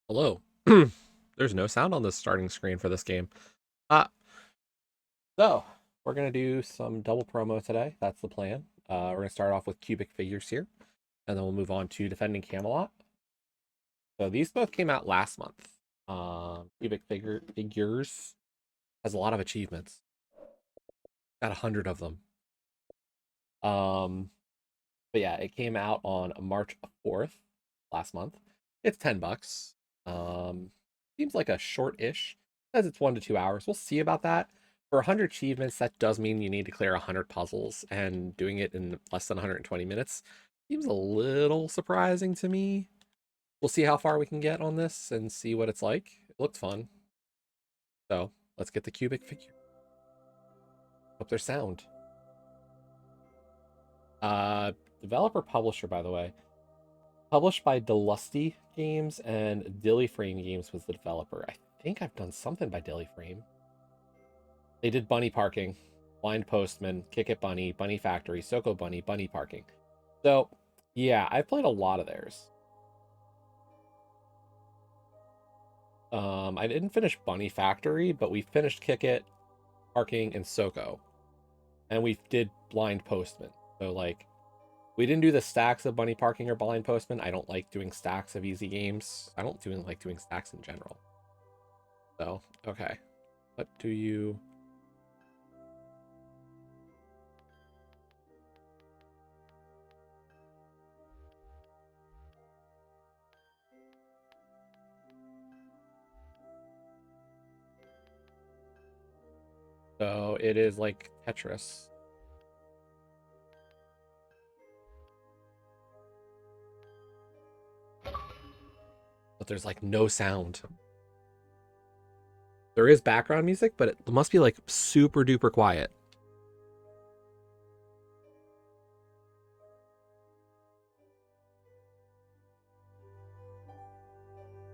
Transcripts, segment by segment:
Hello. There's no sound on the starting screen for this game. Uh, so we're gonna do some double promo today. That's the plan. We're gonna start off with cubic figures here, and then we'll move on to defending Camelot. So these both came out last month. Figures has a lot of achievements. Got 100 of them. Um, but yeah, it came out on March 4th last month. It's $10. Seems like a short-ish. Says it's 1 to 2 hours. We'll see about that. For 100 achievements, that does mean you need to clear 100 puzzles, and doing it in less than 120 minutes seems a little surprising to me. We'll see how far we can get on this and see what it's like. It looked fun. So let's get the cubic figure. Hope there's sound. Uh, Developer publisher, by the way. Published by Delusty Games, and Dilly Frame Games was the developer. I think I've done something by Dilly Frame. They did Bunny Parking, Blind Postman, Kick It Bunny, Bunny Factory, Soko Bunny, Bunny Parking. So, yeah, I've played a lot of theirs. I didn't finish Bunny Factory, but we finished Kick It, Parking, and Soko. And we did Blind Postman. So, like, we didn't do the stacks of Bunny Parking or Blind Postman. I don't like doing stacks of easy games. I don't like doing stacks in general. So, okay. What do you... So, it is like Tetris. But there's like no sound. There is background music, but it must be like super duper quiet.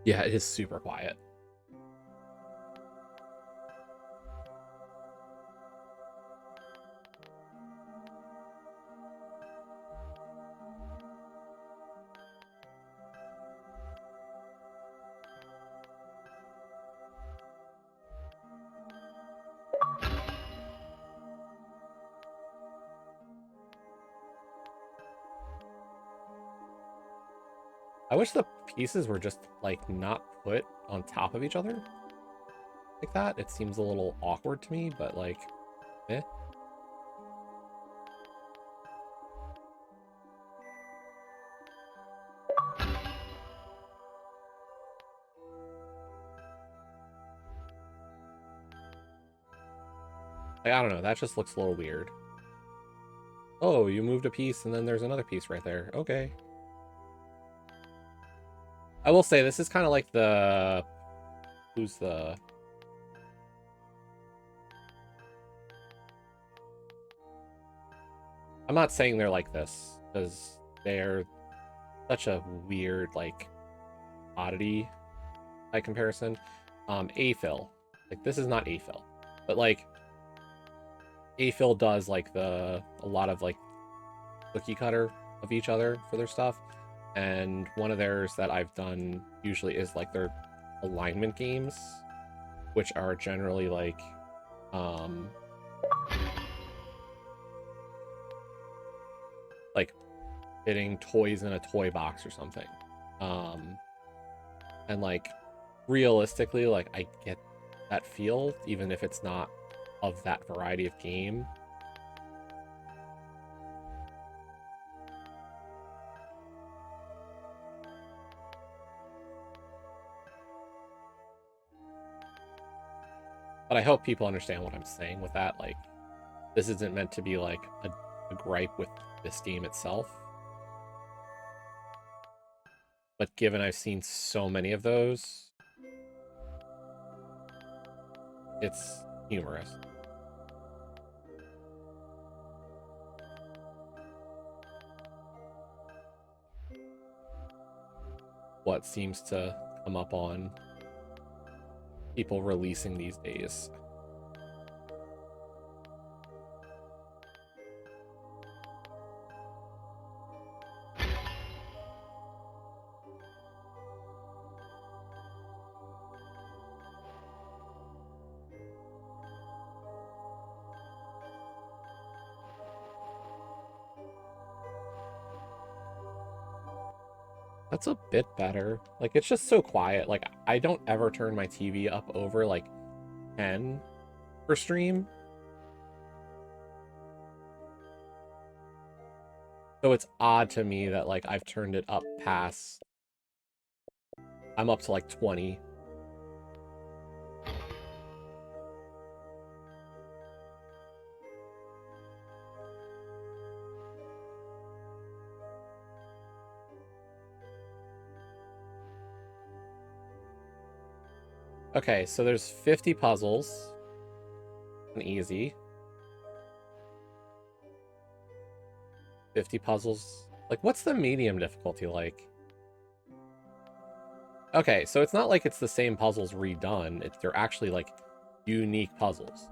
Yeah, it is super quiet. I wish the pieces were just like not put on top of each other like that. It seems a little awkward to me, but like, eh. Like, I don't know. That just looks a little weird. Oh, you moved a piece and then there's another piece right there. Okay. I will say this is kind of like the... Who's the... I'm not saying they're like this, because they're such a weird, like, oddity by comparison. Aphil. Like, this is not Aphil. But, like, Aphil does, like, a lot of, like, cookie cutter of each other for their stuff. And one of theirs that I've done usually is, like, their alignment games, which are generally, like fitting toys in a toy box or something. Um, and like realistically, like I get that feel, even if it's not of that variety of game. But I hope people understand what I'm saying with that. Like, this isn't meant to be like a gripe with this game itself. But given I've seen so many of those, it's humorous. What seems to come up on people releasing these days. That's a bit better. Like, it's just so quiet. Like, I don't ever turn my TV up over, like, 10 per stream. So it's odd to me that, like, I've turned it up past... I'm up to, like, 20. Okay, so there's 50 puzzles. An easy. 50 puzzles. Like, what's the medium difficulty like? Okay, so it's not like it's the same puzzles redone. They're actually, like, unique puzzles.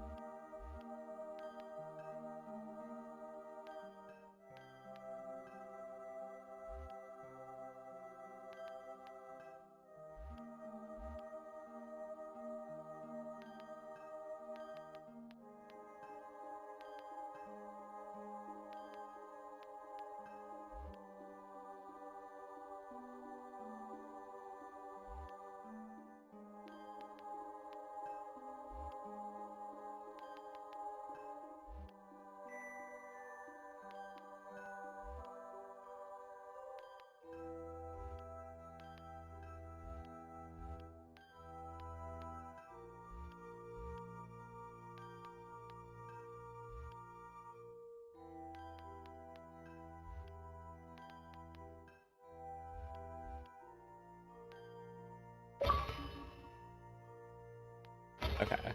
Okay.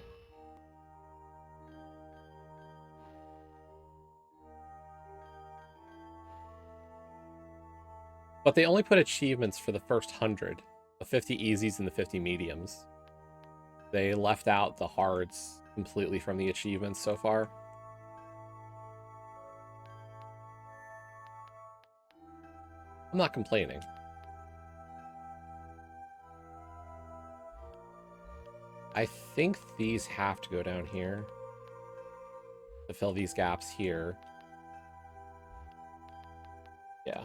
But they only put achievements for the first 100. The 50 easies and the 50 mediums. They left out the hards completely from the achievements so far. I'm not complaining. I think these have to go down here to fill these gaps here. Yeah.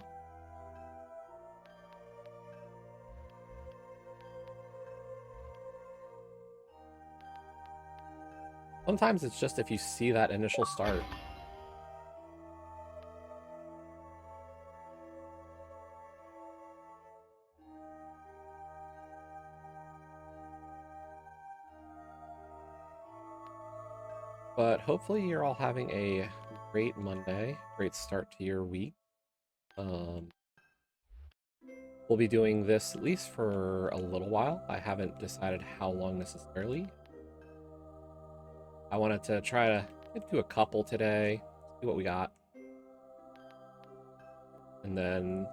Sometimes it's just if you see that initial start. But hopefully you're all having a great Monday, great start to your week. We'll be doing this at least for a little while. I haven't decided how long necessarily. I wanted to try to do a couple today, see what we got. And then,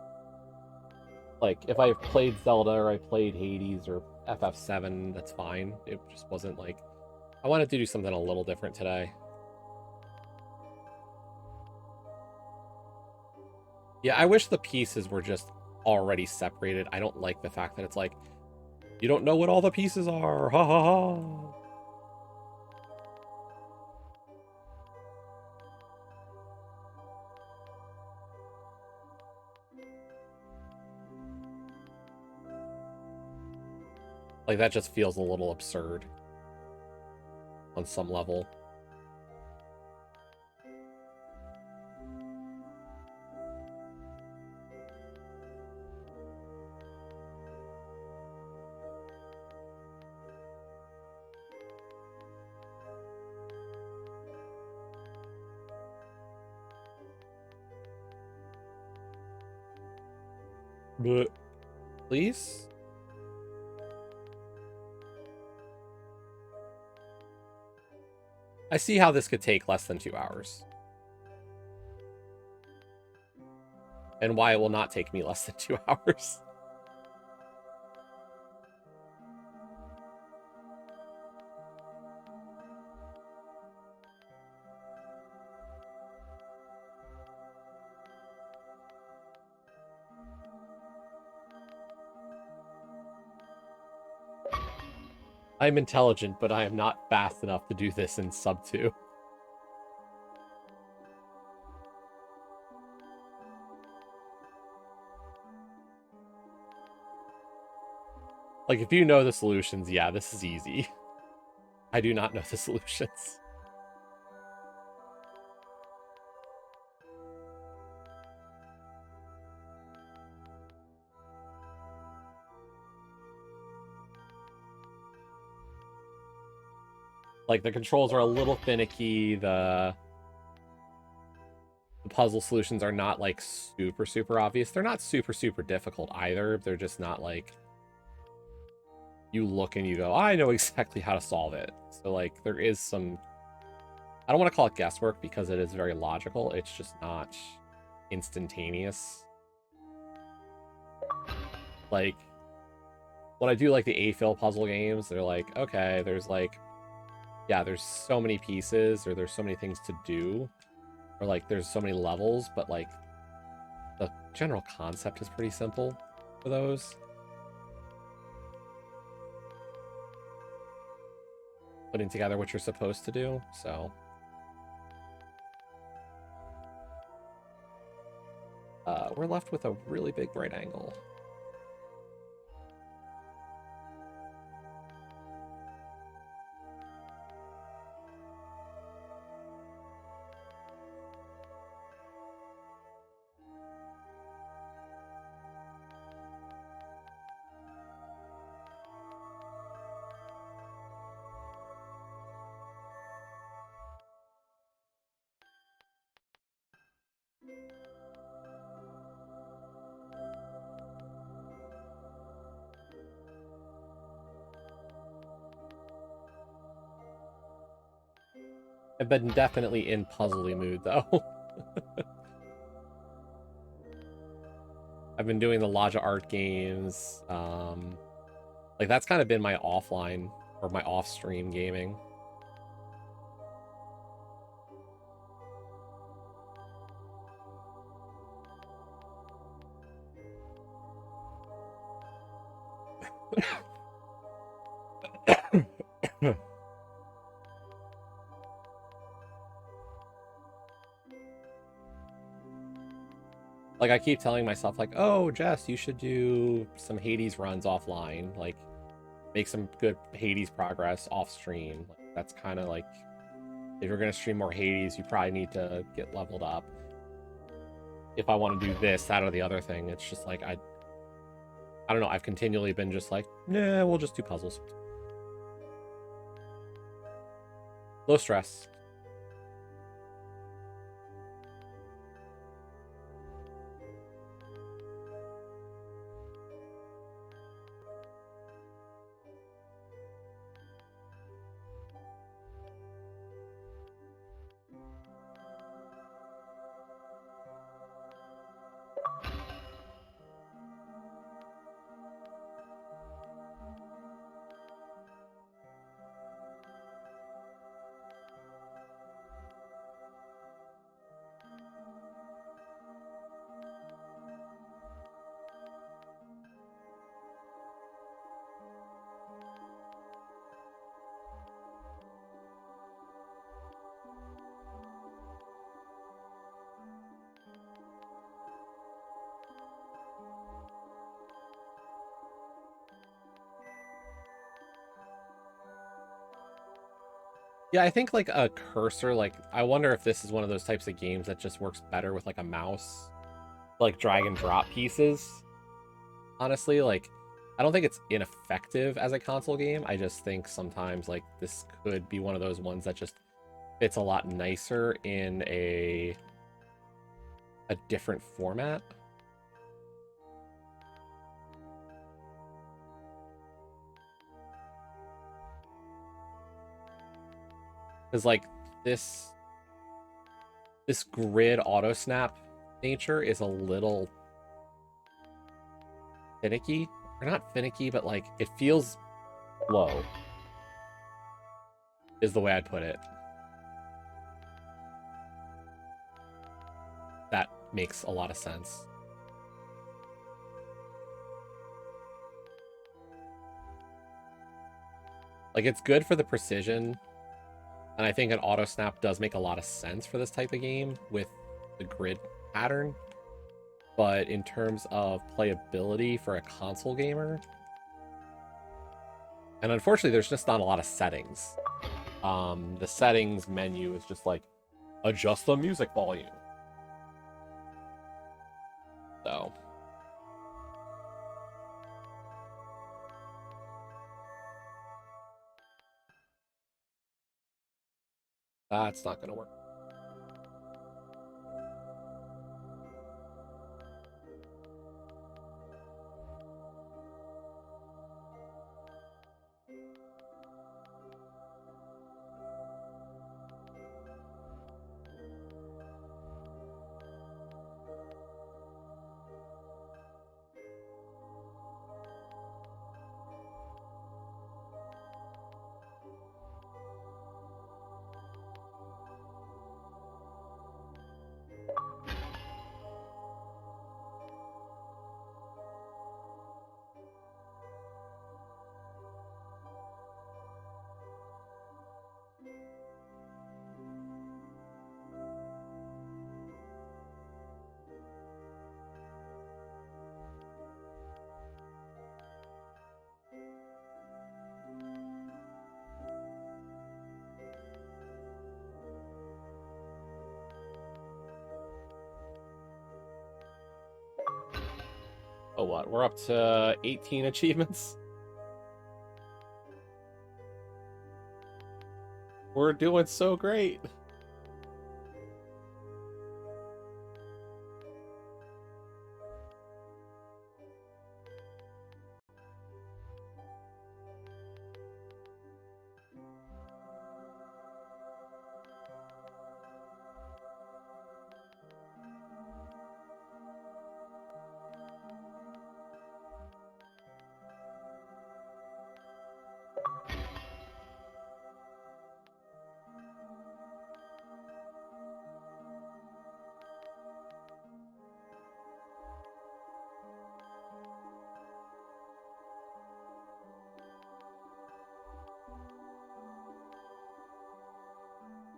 like, if I played Zelda or I played Hades or FF7, that's fine. It just wasn't like... I wanted to do something a little different today. Yeah, I wish the pieces were just already separated. I don't like the fact that it's like, you don't know what all the pieces are. Ha ha ha. Like, that just feels a little absurd on some level. But please? I see how this could take less than 2 hours. And why it will not take me less than 2 hours. I'm intelligent, but I am not fast enough to do this in sub 2. Like, if you know the solutions, yeah, this is easy. I do not know the solutions. Like, the controls are a little finicky, the puzzle solutions are not, like, super obvious. They're not super difficult either. They're just not, like, you look and you go, I know exactly how to solve it. So, like, there is some... I don't want to call it guesswork because it is very logical. It's just not instantaneous. Like, when I do, like, the A-fill puzzle games, they're like, okay, there's, like... Yeah, there's so many pieces, or there's so many things to do, or, like, there's so many levels, but, like, the general concept is pretty simple for those. Putting together what you're supposed to do, so... we're left with a really big right angle. I've been definitely in puzzly mood, though. I've been doing the Lodge Art games. Like, that's kind of been my offline, or my off-stream gaming. Like, I keep telling myself, like, oh, Jess, you should do some Hades runs offline. Like, make some good Hades progress off stream. Like, that's kind of like, if you're going to stream more Hades, you probably need to get leveled up. If I want to do this, that, or the other thing, it's just like, I don't know, I've continually been just like, nah, we'll just do puzzles. Low stress. Yeah, I think, like, a cursor, like, I wonder if this is one of those types of games that just works better with, like, a mouse. Like, drag and drop pieces. Honestly, like, I don't think it's ineffective as a console game. I just think sometimes, like, this could be one of those ones that just fits a lot nicer in a different format. Because, like, this grid auto snap nature is a little finicky. Or not finicky, but, like, it feels slow, is the way I'd put it. That makes a lot of sense. Like, it's good for the precision, and I think an auto snap does make a lot of sense for this type of game with the grid pattern. But in terms of playability for a console gamer, And unfortunately, there's just not a lot of settings. The settings menu is just like, adjust the music volume. So. That's not going to work. Oh, what? We're up to 18 achievements? We're doing so great.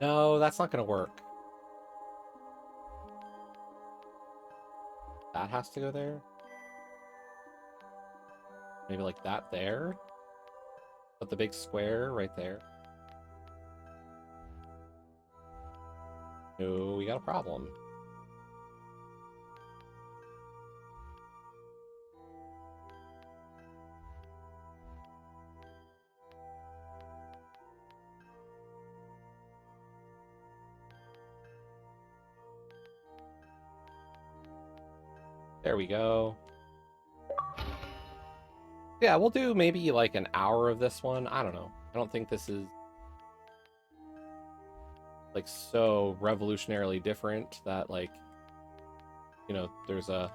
No, that's not going to work. That has to go there. Maybe like that there. Put the big square right there. No, we got a problem. There we go. Yeah, we'll do maybe like an hour of this one. I don't know. I don't think this is like so revolutionarily different that like, you know, there's a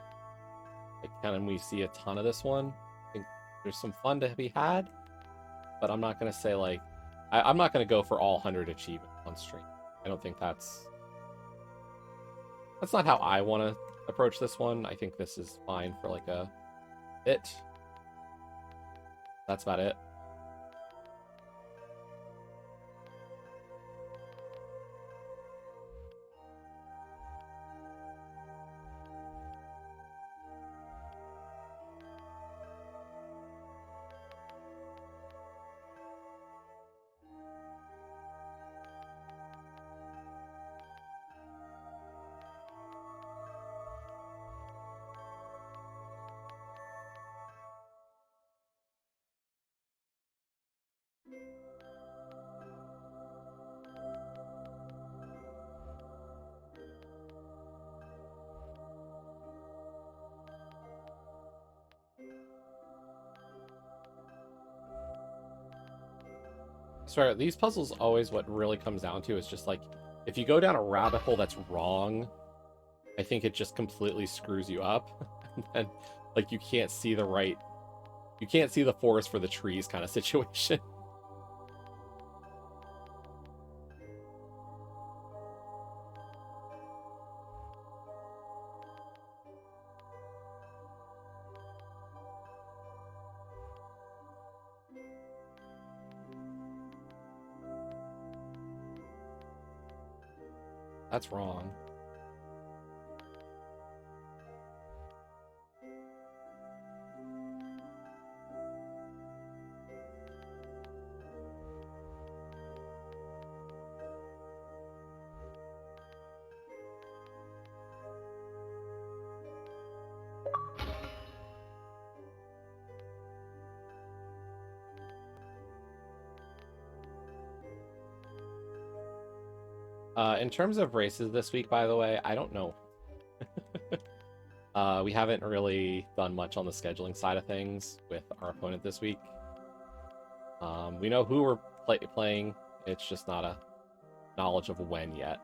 like kind of we see a ton of this one. I think there's some fun to be had, but I'm not gonna say like I'm not gonna go for all 100 achievements on stream. I don't think that's not how I want to approach this one. I think this is fine for like a bit. That's about it. Sorry, these puzzles always what really comes down to is just like if you go down a rabbit hole that's wrong, I think it just completely screws you up. And like you can't see the forest for the trees kind of situation. That's wrong. In terms of races this week, by the way, I don't know. We haven't really done much on the scheduling side of things with our opponent this week. We know who we're playing. It's just not a knowledge of when yet.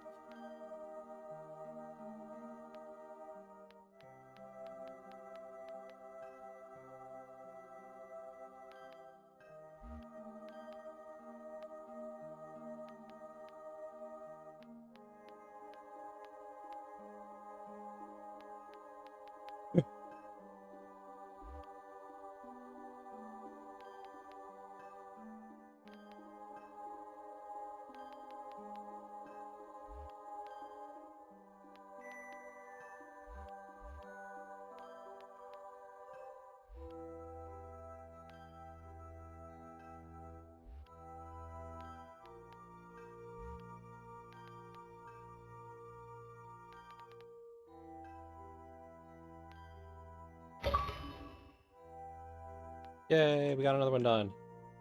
Yay, we got another one done.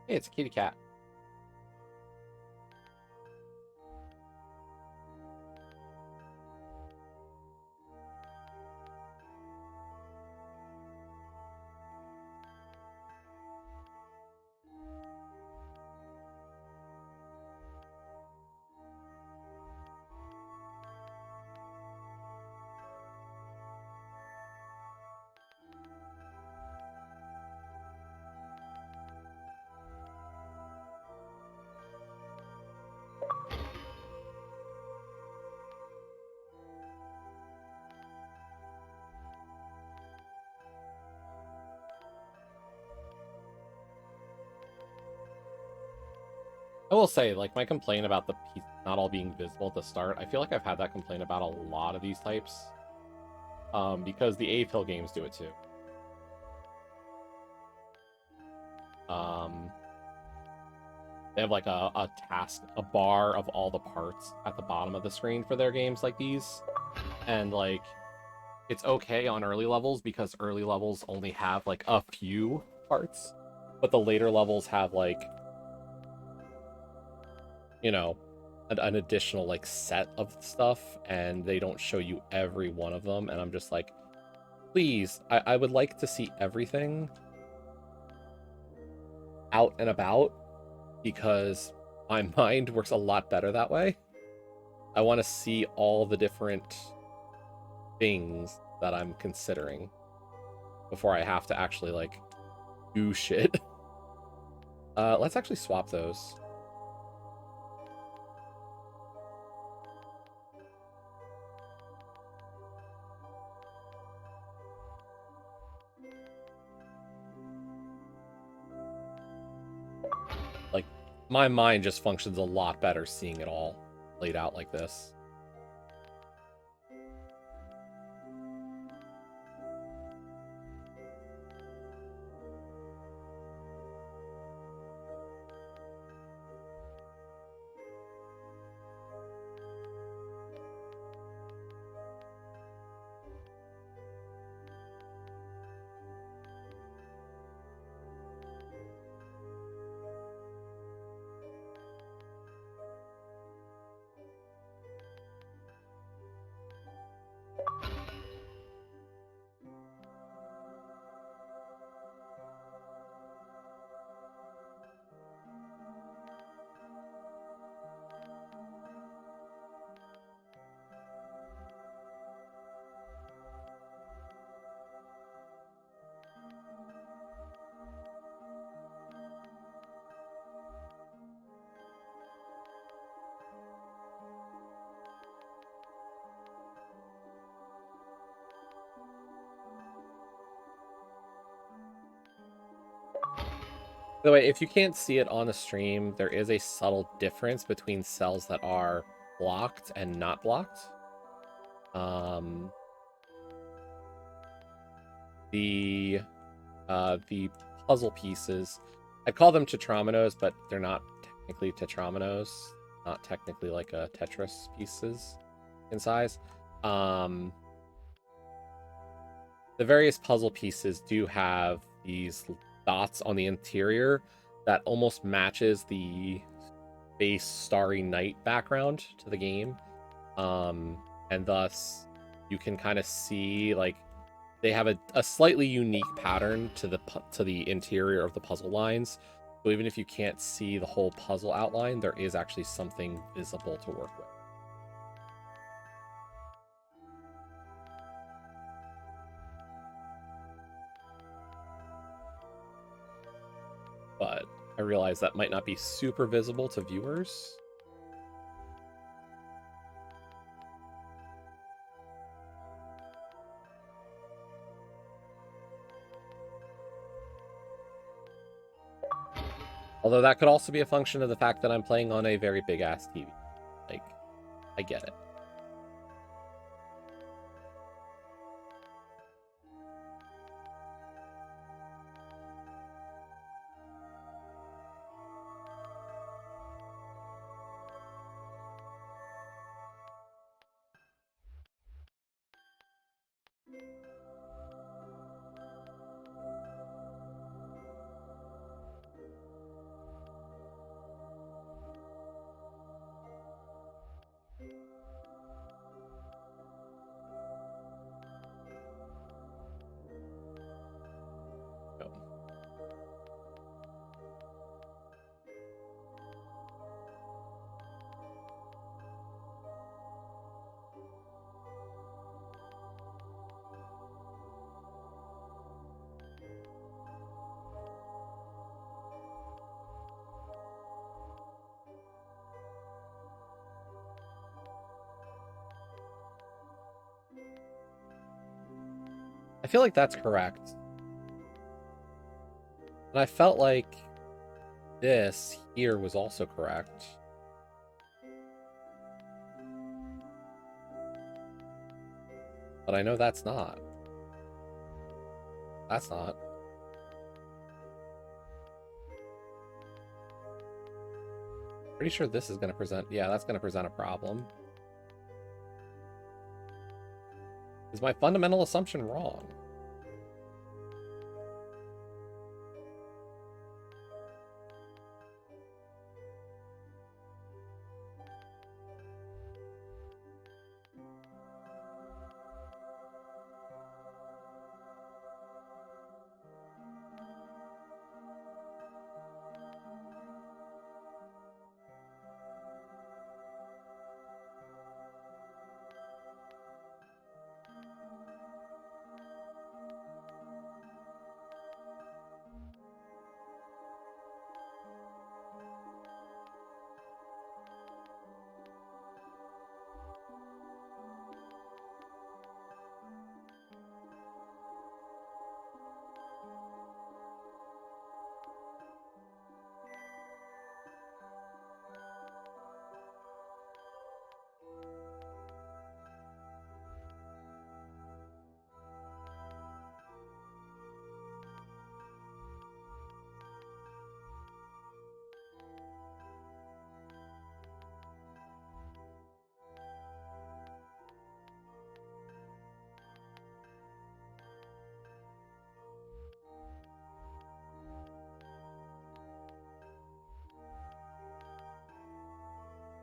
Hey, it's a kitty cat. I will say, like, my complaint about the piece not all being visible at the start, I feel like I've had that complaint about a lot of these types. Because the A-Pill games do it too. They have like a task, a bar of all the parts at the bottom of the screen for their games like these. And like, it's okay on early levels because early levels only have like a few parts, but the later levels have like, you know, an additional like set of stuff, and they don't show you every one of them. And I'm just like, please, I would like to see everything out and about because my mind works a lot better that way. I want to see all the different things that I'm considering before I have to actually like do shit. Let's actually swap those. Like, my mind just functions a lot better seeing it all laid out like this. By the way, if you can't see it on the stream, there is a subtle difference between cells that are blocked and not blocked. The puzzle pieces, I call them tetrominoes, but they're not technically tetrominoes. Not technically like a Tetris pieces in size. The various puzzle pieces do have these dots on the interior that almost matches the base Starry Night background to the game. And thus you can kind of see like they have a slightly unique pattern to the interior of the puzzle lines. So even if you can't see the whole puzzle outline, there is actually something visible to work with. But I realize that might not be super visible to viewers. Although that could also be a function of the fact that I'm playing on a very big-ass TV. Like, I get it. I feel like that's correct. And I felt like this here was also correct. But I know that's not. That's not. Pretty sure this is going to present... Yeah, that's going to present a problem. Is my fundamental assumption wrong?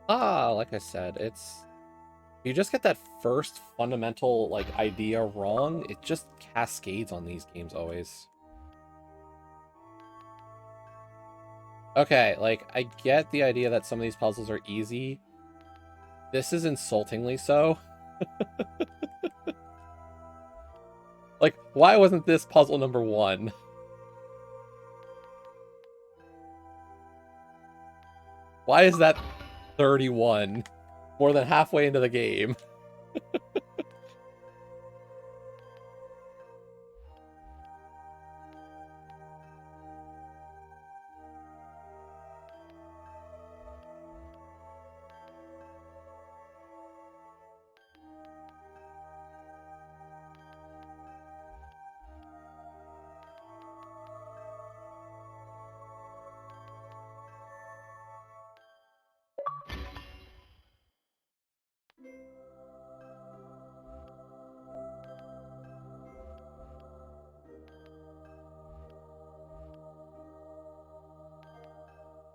Like I said, it's... You just get that first fundamental, like, idea wrong, it just cascades on these games always. Okay, like, I get the idea that some of these puzzles are easy. This is insultingly so. Like, why wasn't this puzzle number 1? Why is that 31? More than halfway into the game.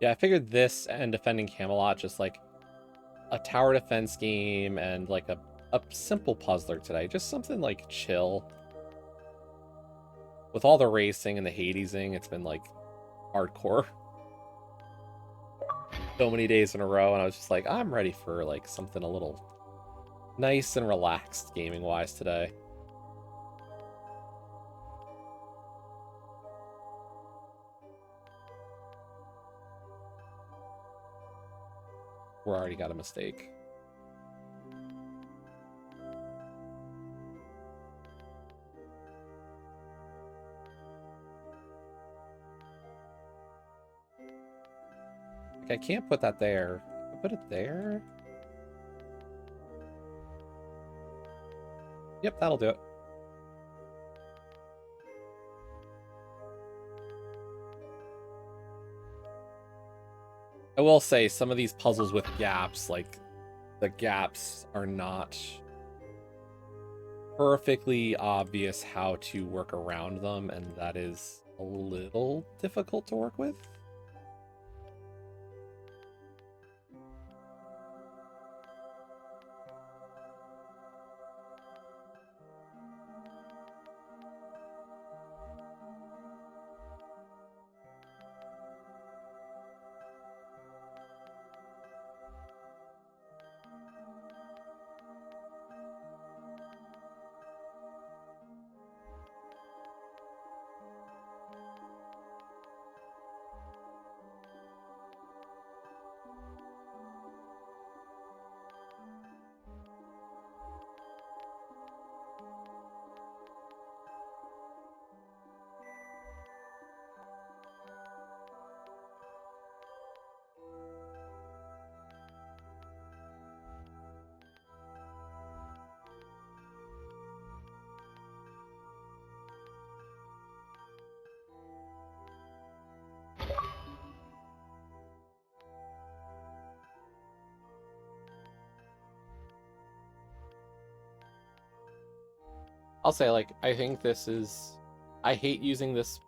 Yeah, I figured this and defending Camelot, just like a tower defense game and like a simple puzzler today. Just something like chill. With all the racing and the Hadesing, it's been like hardcore so many days in a row, and I was just like, I'm ready for like something a little nice and relaxed gaming wise today. We're already got a mistake. Like, I can't put that there. I put it there. Yep, that'll do it. I will say some of these puzzles with gaps, like the gaps are not perfectly obvious how to work around them, and that is a little difficult to work with. I'll say, like, I think this is... I hate using this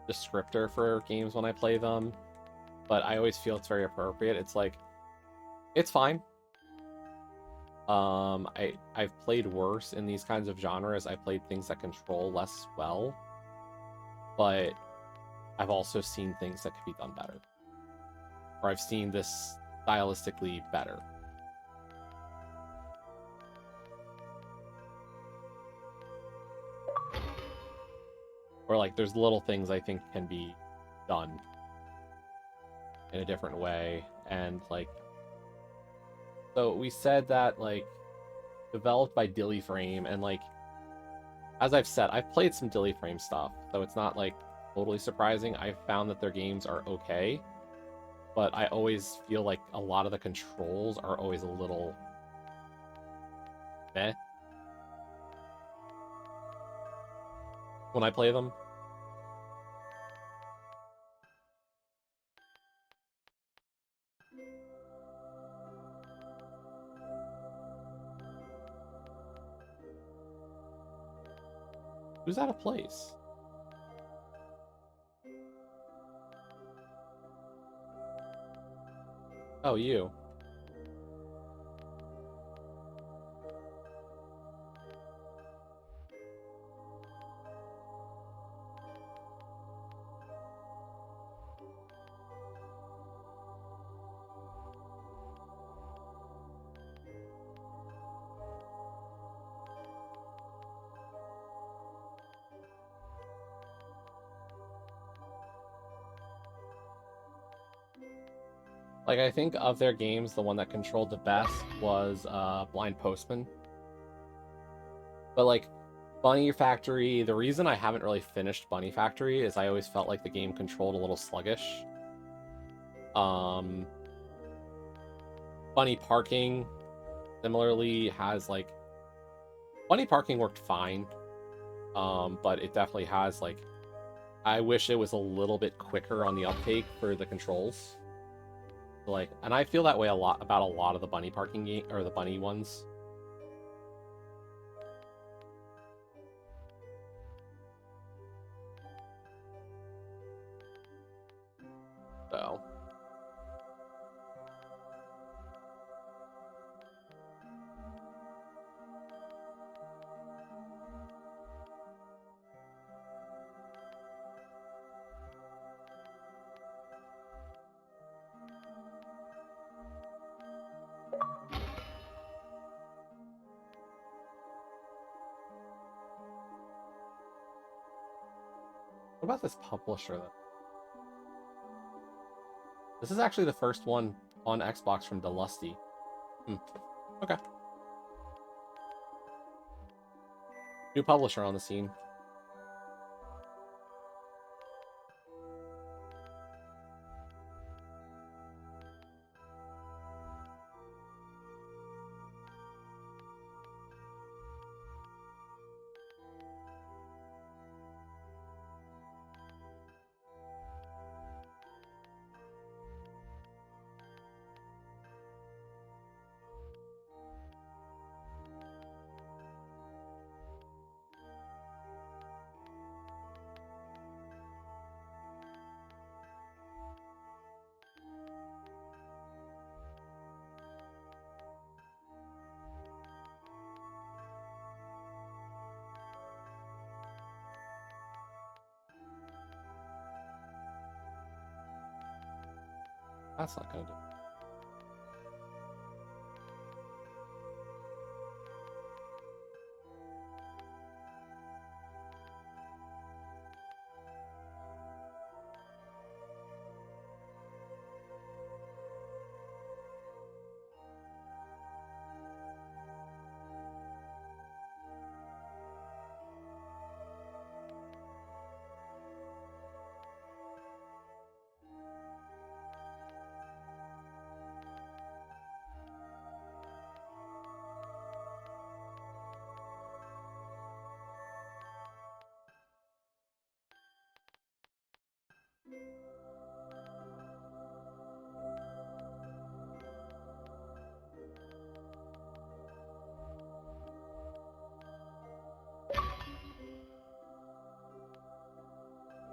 descriptor for games when I play them, but I always feel it's very appropriate. It's like, it's fine. I've played worse in these kinds of genres. I played things that control less well, but I've also seen things that could be done better. Or I've seen this stylistically better. Or like there's little things I think can be done in a different way. And like, so we said that like developed by Dilly Frame, and like, as I've said, I've played some Dilly Frame stuff, so it's not like totally surprising. I've found that their games are okay, but I always feel like a lot of the controls are always a little meh when I play them. Who's out of place? Oh, you. Like, I think of their games, the one that controlled the best was Blind Postman. But like, Bunny Factory, the reason I haven't really finished Bunny Factory is I always felt like the game controlled a little sluggish. Bunny Parking similarly has like, Bunny Parking worked fine, but it definitely has like, I wish it was a little bit quicker on the uptake for the controls. Like, and I feel that way a lot about a lot of the Bunny Parking game, or the Bunny ones. So What about this publisher, though? This is actually the first one on Xbox from Delusty. Okay. New publisher on the scene. That's not gonna do it.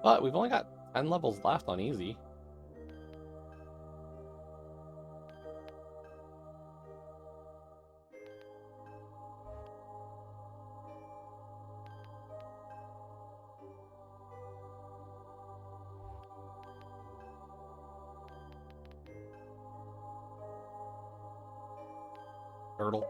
But we've only got 10 levels left on easy. Turtle.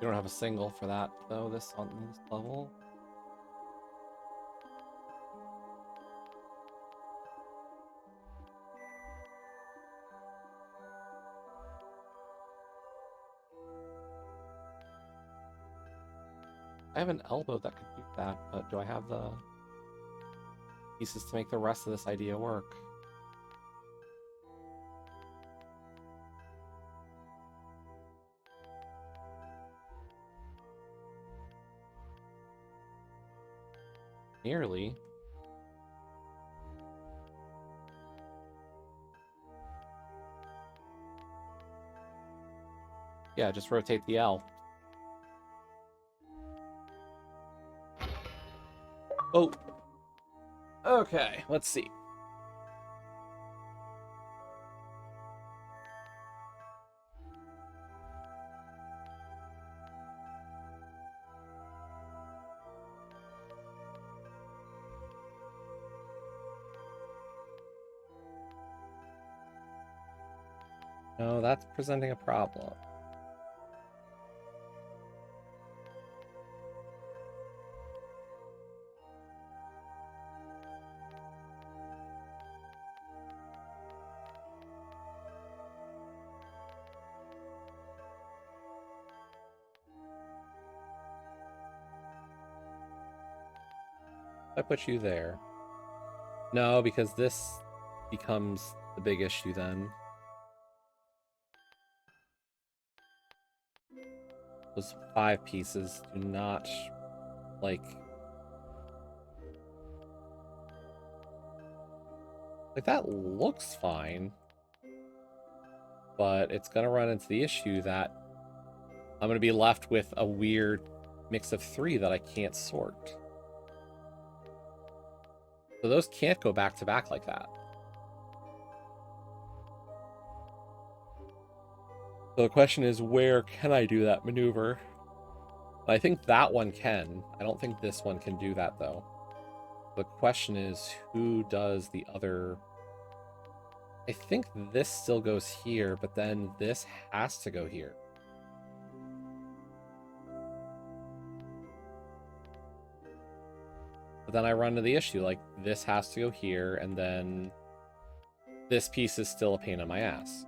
You don't have a single for that, though, this on this level. I have an elbow that could do that, but do I have the pieces to make the rest of this idea work? Nearly. Yeah, just rotate the L. Oh. Okay, let's see. No, that's presenting a problem. I put you there. No, because this becomes the big issue then. Those 5 pieces do not, like that looks fine, but it's gonna run into the issue that I'm gonna be left with a weird mix of 3 that I can't sort. So those can't go back to back like that. So the question is, where can I do that maneuver? I think that one can. I don't think this one can do that, though. The question is, who does the other... I think this still goes here, but then this has to go here. But then I run into the issue, like, this has to go here, and then this piece is still a pain in my ass.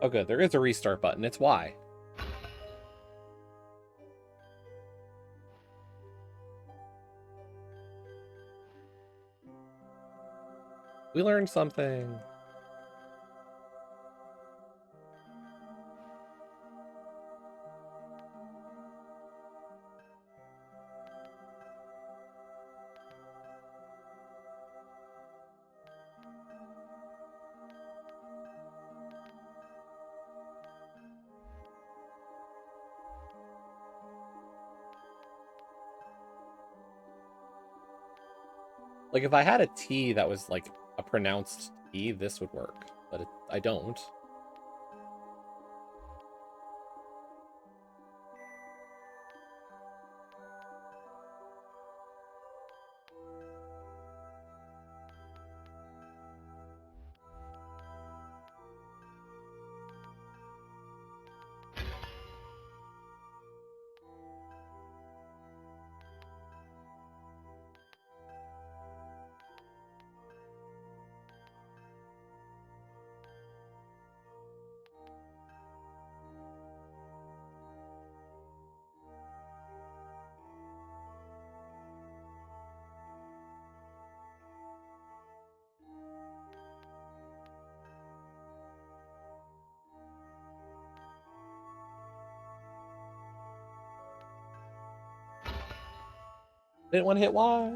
Oh good, there is a restart button. It's Y. We learned something. Like, if I had a T that was, like, a pronounced T, this would work. But I don't. Didn't want to hit Y.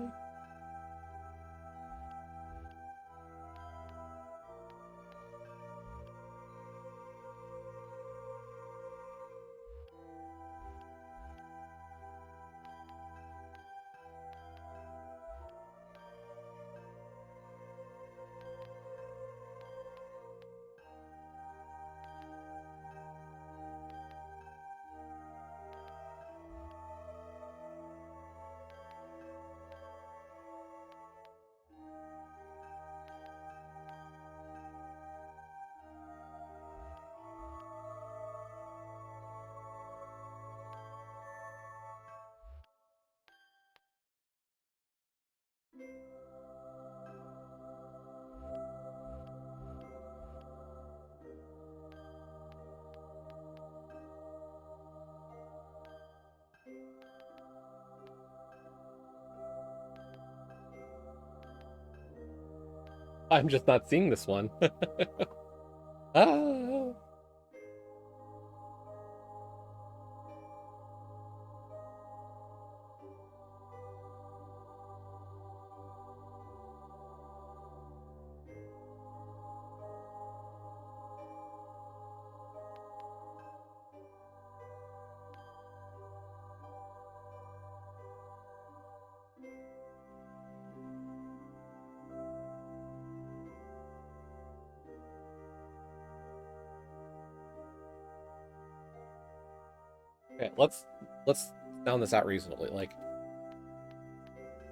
I'm just not seeing this one. Ah. Okay, let's sound this out reasonably. Like,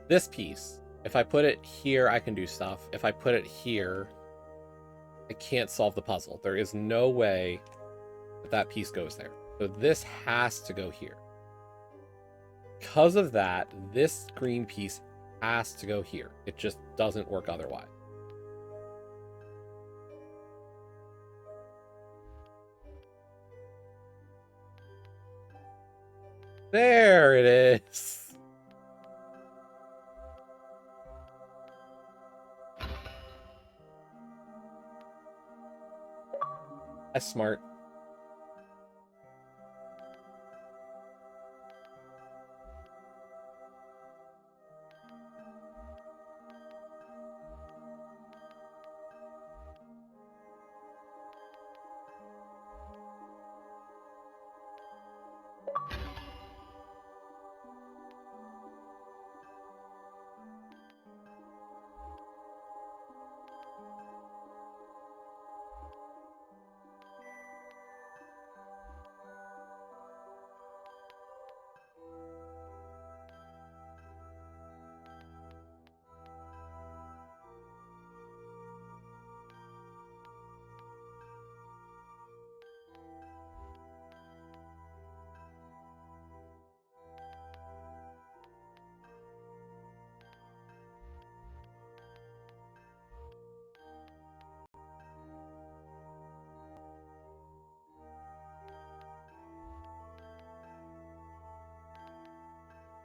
this piece, if I put it here, I can do stuff. If I put it here, I can't solve the puzzle. There is no way that that piece goes there. So this has to go here. Because of that, this green piece has to go here. It just doesn't work otherwise. There it is. That's smart.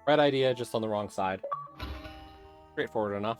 Right idea, just on the wrong side. Straightforward enough.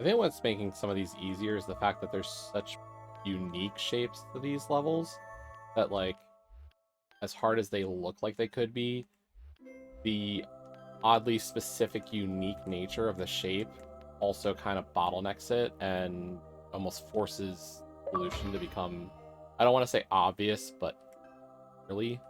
I think what's making some of these easier is the fact that there's such unique shapes to these levels that, like, as hard as they look like they could be, the oddly specific, unique nature of the shape also kind of bottlenecks it and almost forces solution to become, I don't want to say obvious, but really.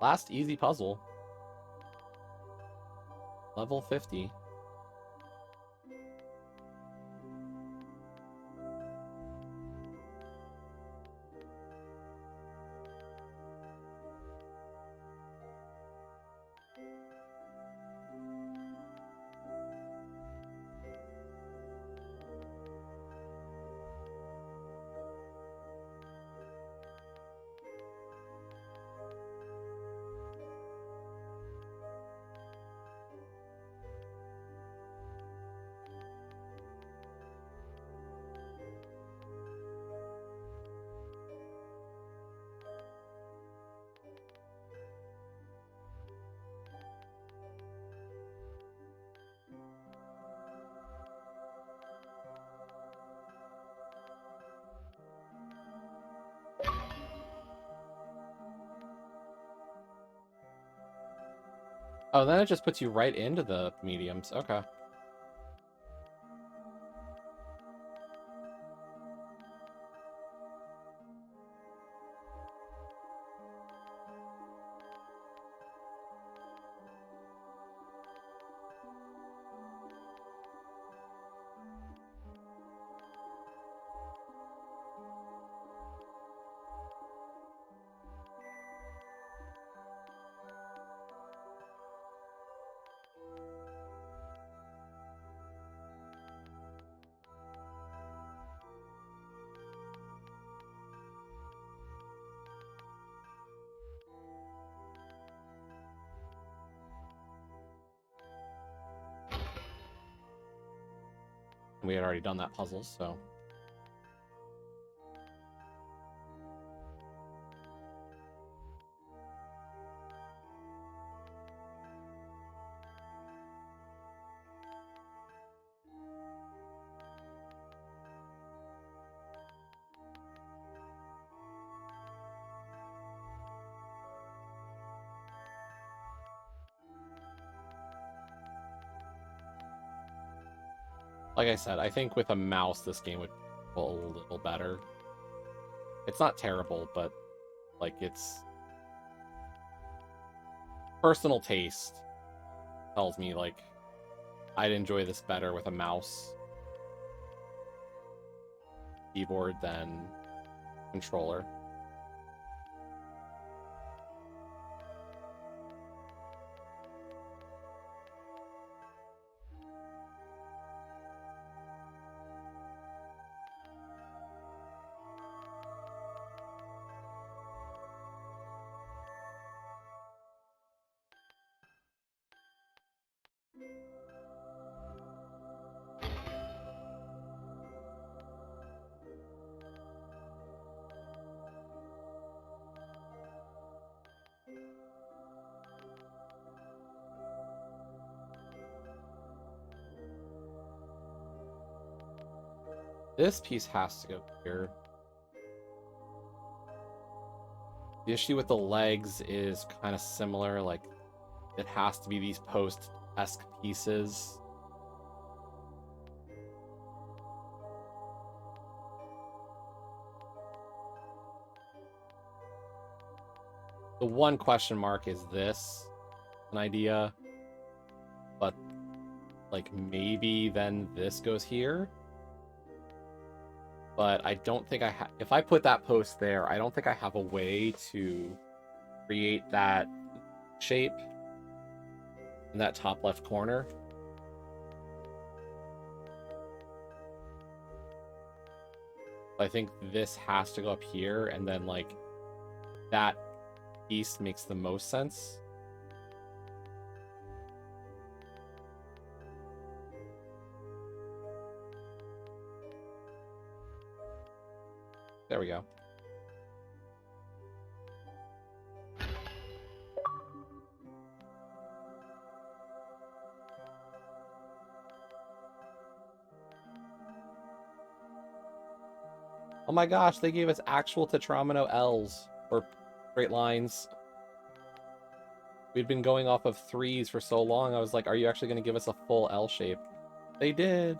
Last easy puzzle. Level 50. Oh, then it just puts you right into the mediums. Okay. We had already done that puzzle, so... Like I said, I think with a mouse, this game would feel a little better. It's not terrible, but, like, it's... Personal taste tells me, like, I'd enjoy this better with a mouse keyboard than controller. This piece has to go here. The issue with the legs is kind of similar, like, it has to be these post-esque pieces. The one question mark is this, an idea, but, like, maybe then this goes here. But I don't think I have... If I put that post there, I don't think I have a way to create that shape in that top left corner. I think this has to go up here, and then, like, that piece makes the most sense. There we go. Oh my gosh, they gave us actual Tetramino L's, or straight lines. We'd been going off of 3s for so long, I was like, are you actually going to give us a full L shape? They did.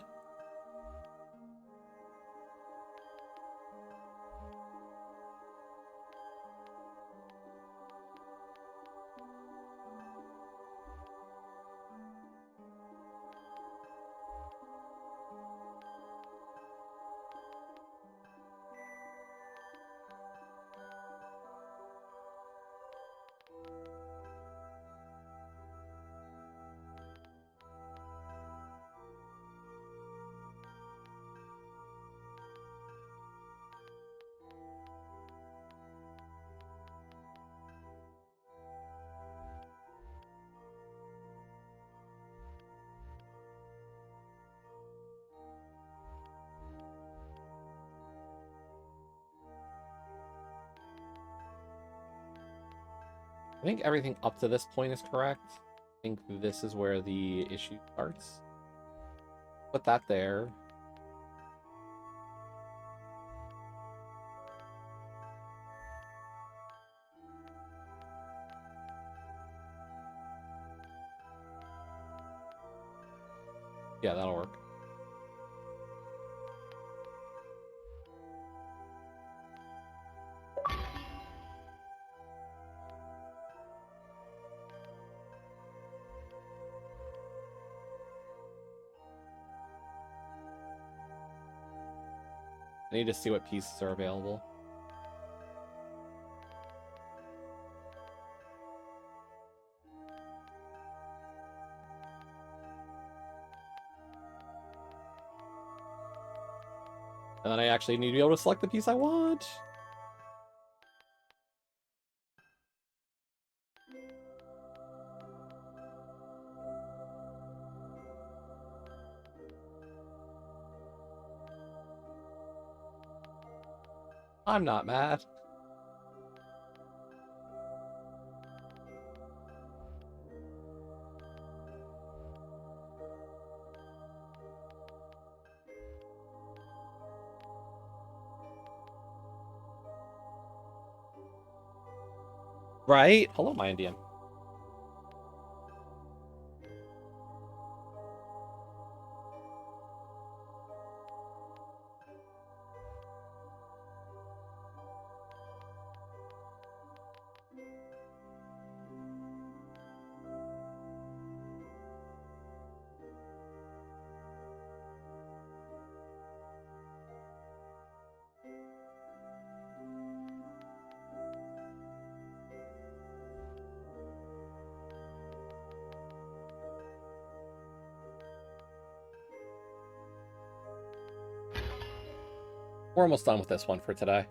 I think everything up to this point is correct. I think this is where the issue starts. Put that there. Yeah, that'll work. I need to see what pieces are available. And then I actually need to be able to select the piece I want. I'm not mad. Right? Hello, my Indian. We're almost done with this one for today.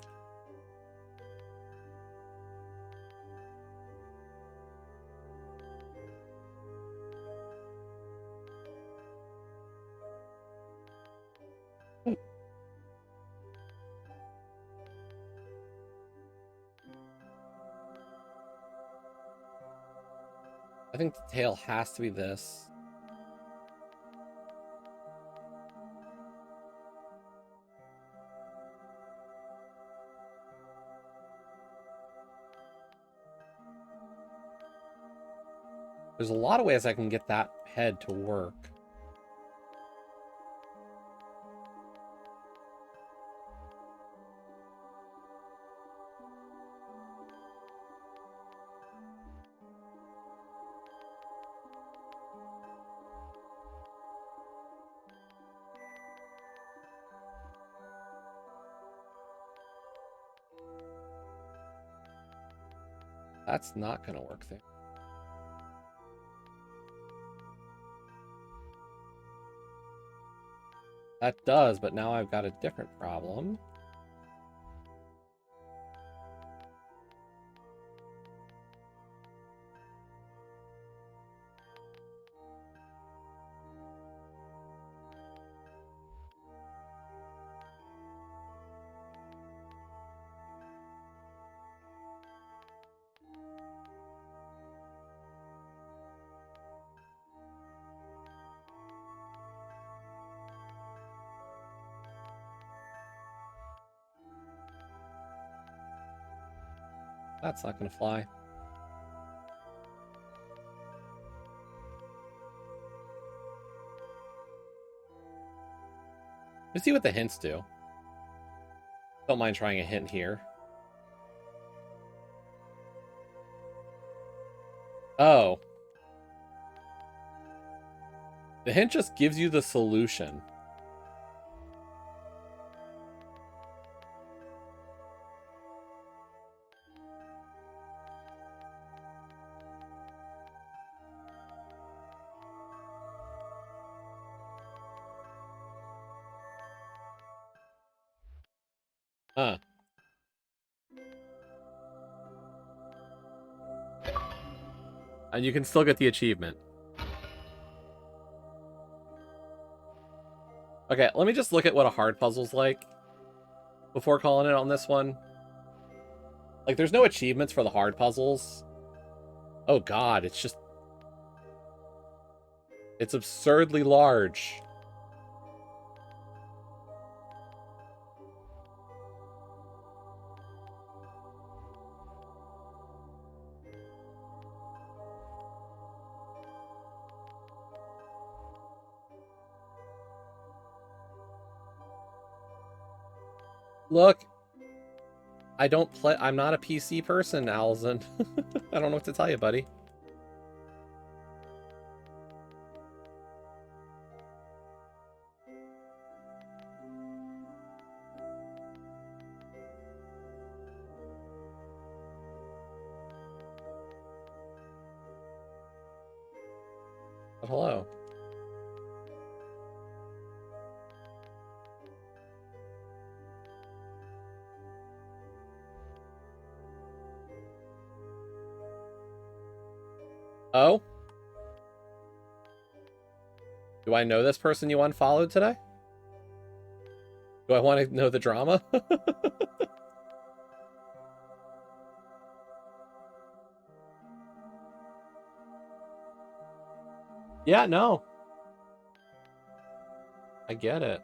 I think the tail has to be this. There's a lot of ways I can get that head to work. That's not going to work there. That does, but now I've got a different problem. That's not going to fly. Let's see what the hints do. Don't mind trying a hint here. Oh. The hint just gives you the solution. Huh. And you can still get the achievement. Okay, let me just look at what a hard puzzle's like before calling it on this one. Like, there's no achievements for the hard puzzles. Oh god, it's just... It's absurdly large. Look, I don't play... I'm not a PC person, Alison. I don't know what to tell you, buddy. But hello. Oh? Do I know this person you unfollowed today? Do I want to know the drama? Yeah, no. I get it.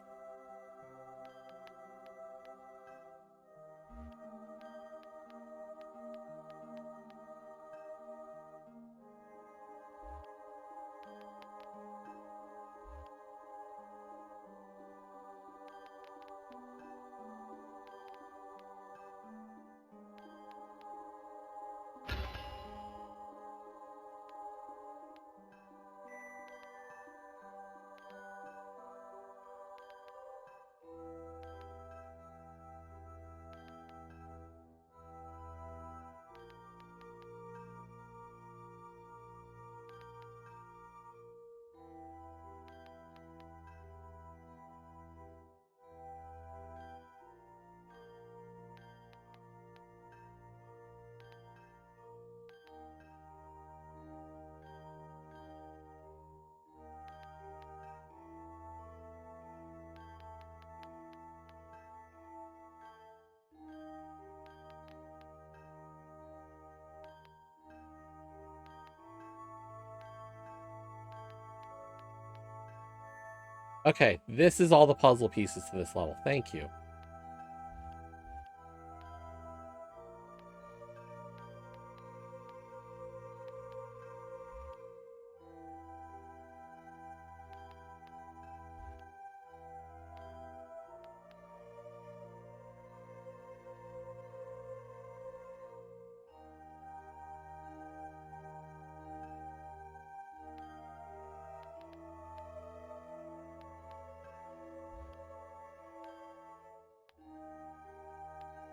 Okay, this is all the puzzle pieces to this level. Thank you.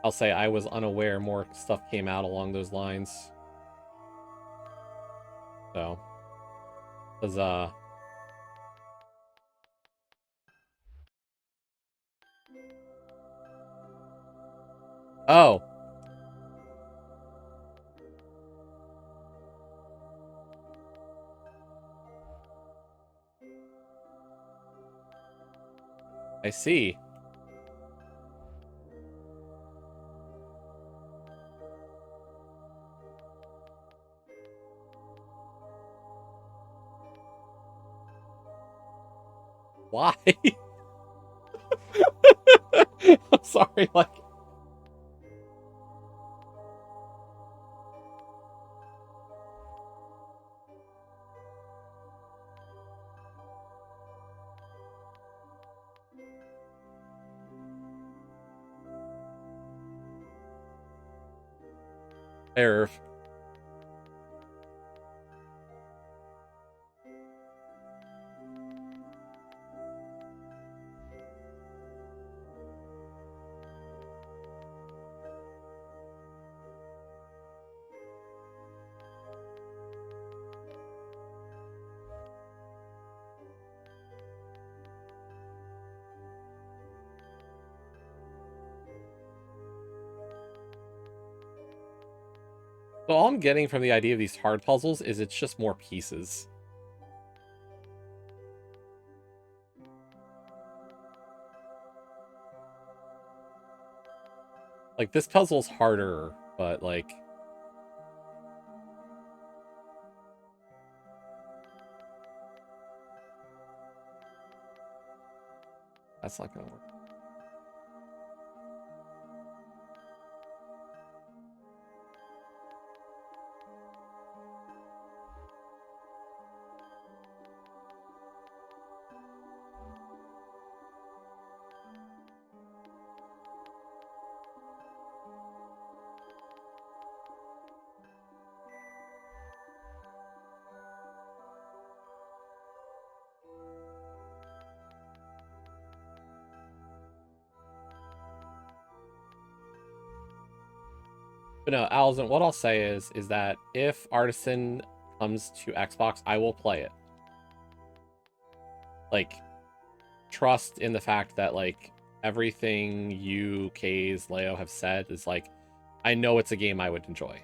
I'll say I was unaware more stuff came out along those lines. So, was oh, I see. Why? I'm sorry, like error. So all I'm getting from the idea of these hard puzzles is it's just more pieces. Like, this puzzle's harder, but, like... That's not gonna work. But no, Alison, what I'll say is that if Artisan comes to Xbox, I will play it. Like, trust in the fact that, like, everything you, Kays, Leo have said is, like, I know it's a game I would enjoy.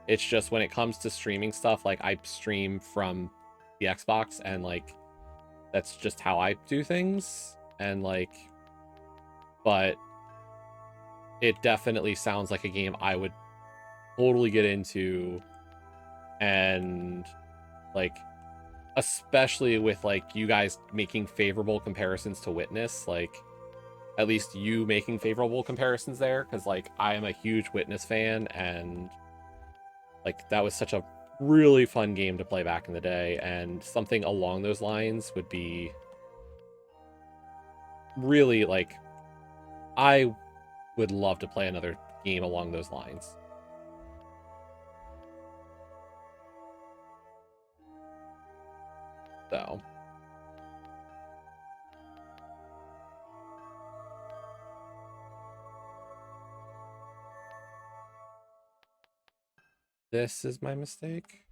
It's just when it comes to streaming stuff, like, I stream from the Xbox, and, like, that's just how I do things. And, like, but it definitely sounds like a game I would totally get into And like, especially with like you guys making favorable comparisons to Witness, like at least you making favorable comparisons there, because like I am a huge Witness fan, and like that was such a really fun game to play back in the day, and something along those lines would be really like, I would love to play another game along those lines. So this is my mistake.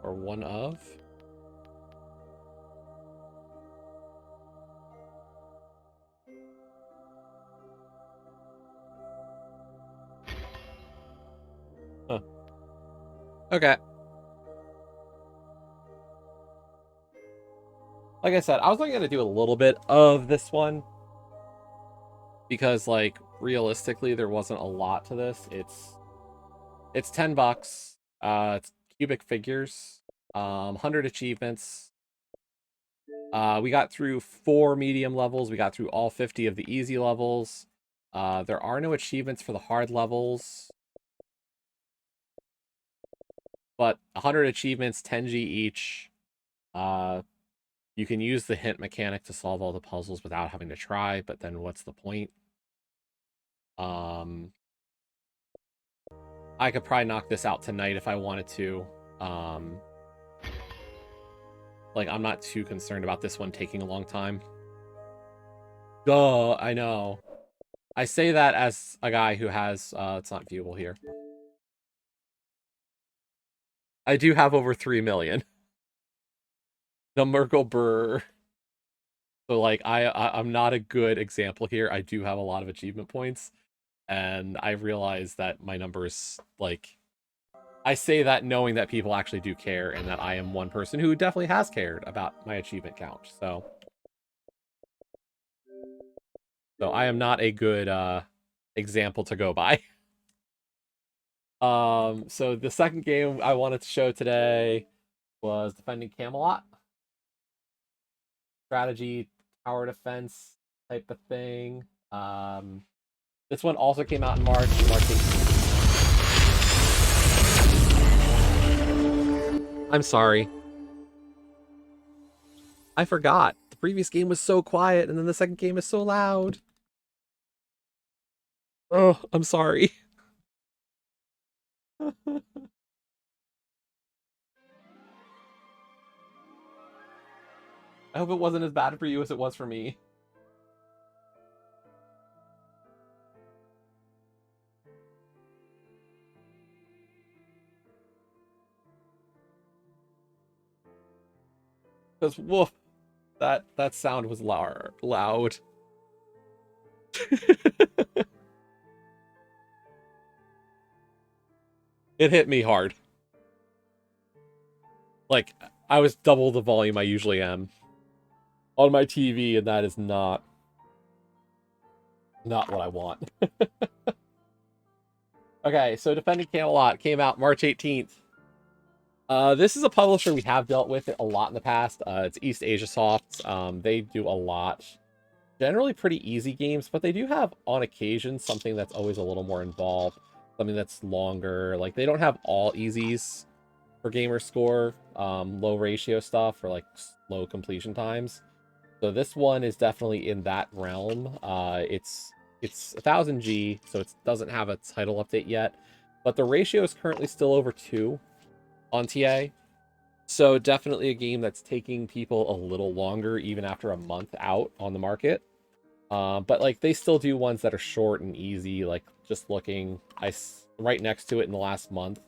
Or one of. Huh. Okay. Like I said, I was only going to do a little bit of this one because like realistically there wasn't a lot to this. It's $10. It's cubic figures. 100 achievements. We got through 4 medium levels. We got through all 50 of the easy levels. There are no achievements for the hard levels. But 100 achievements, 10G each. You can use the hint mechanic to solve all the puzzles without having to try, but then what's the point? I could probably knock this out tonight if I wanted to. Like, I'm not too concerned about this one taking a long time. Duh, I know. I say that as a guy who has, it's not viewable here. I do have over 3 million. The Merkle Burr. So, like, I'm not a good example here. I do have a lot of achievement points. And I realize that my numbers, like, I say that knowing that people actually do care, and that I am one person who definitely has cared about my achievement count. So I am not a good example to go by. So the second game I wanted to show today was Defending Camelot. Strategy, tower defense type of thing. This one also came out in March 18th. I'm sorry. I forgot. The previous game was so quiet, and then the second game is so loud. Oh, I'm sorry. I hope it wasn't as bad for you as it was for me. Because woof, that sound was loud. It hit me hard. Like, I was double the volume I usually am on my TV, and that is not what I want. Okay, so Defending Camelot came out March 18th. This is a publisher we have dealt with a lot in the past. It's East Asia Soft. They do a lot. Generally pretty easy games, but they do have, on occasion, something that's always a little more involved. Something that's longer. Like, they don't have all easies for gamer score. Low ratio stuff or, like, slow completion times. So this one is definitely in that realm. It's 1000G, so it doesn't have a title update yet. But the ratio is currently still over 2 on TA. So definitely a game that's taking people a little longer, even after a month out on the market. But like they still do ones that are short and easy. Like just looking, right next to it in the last month,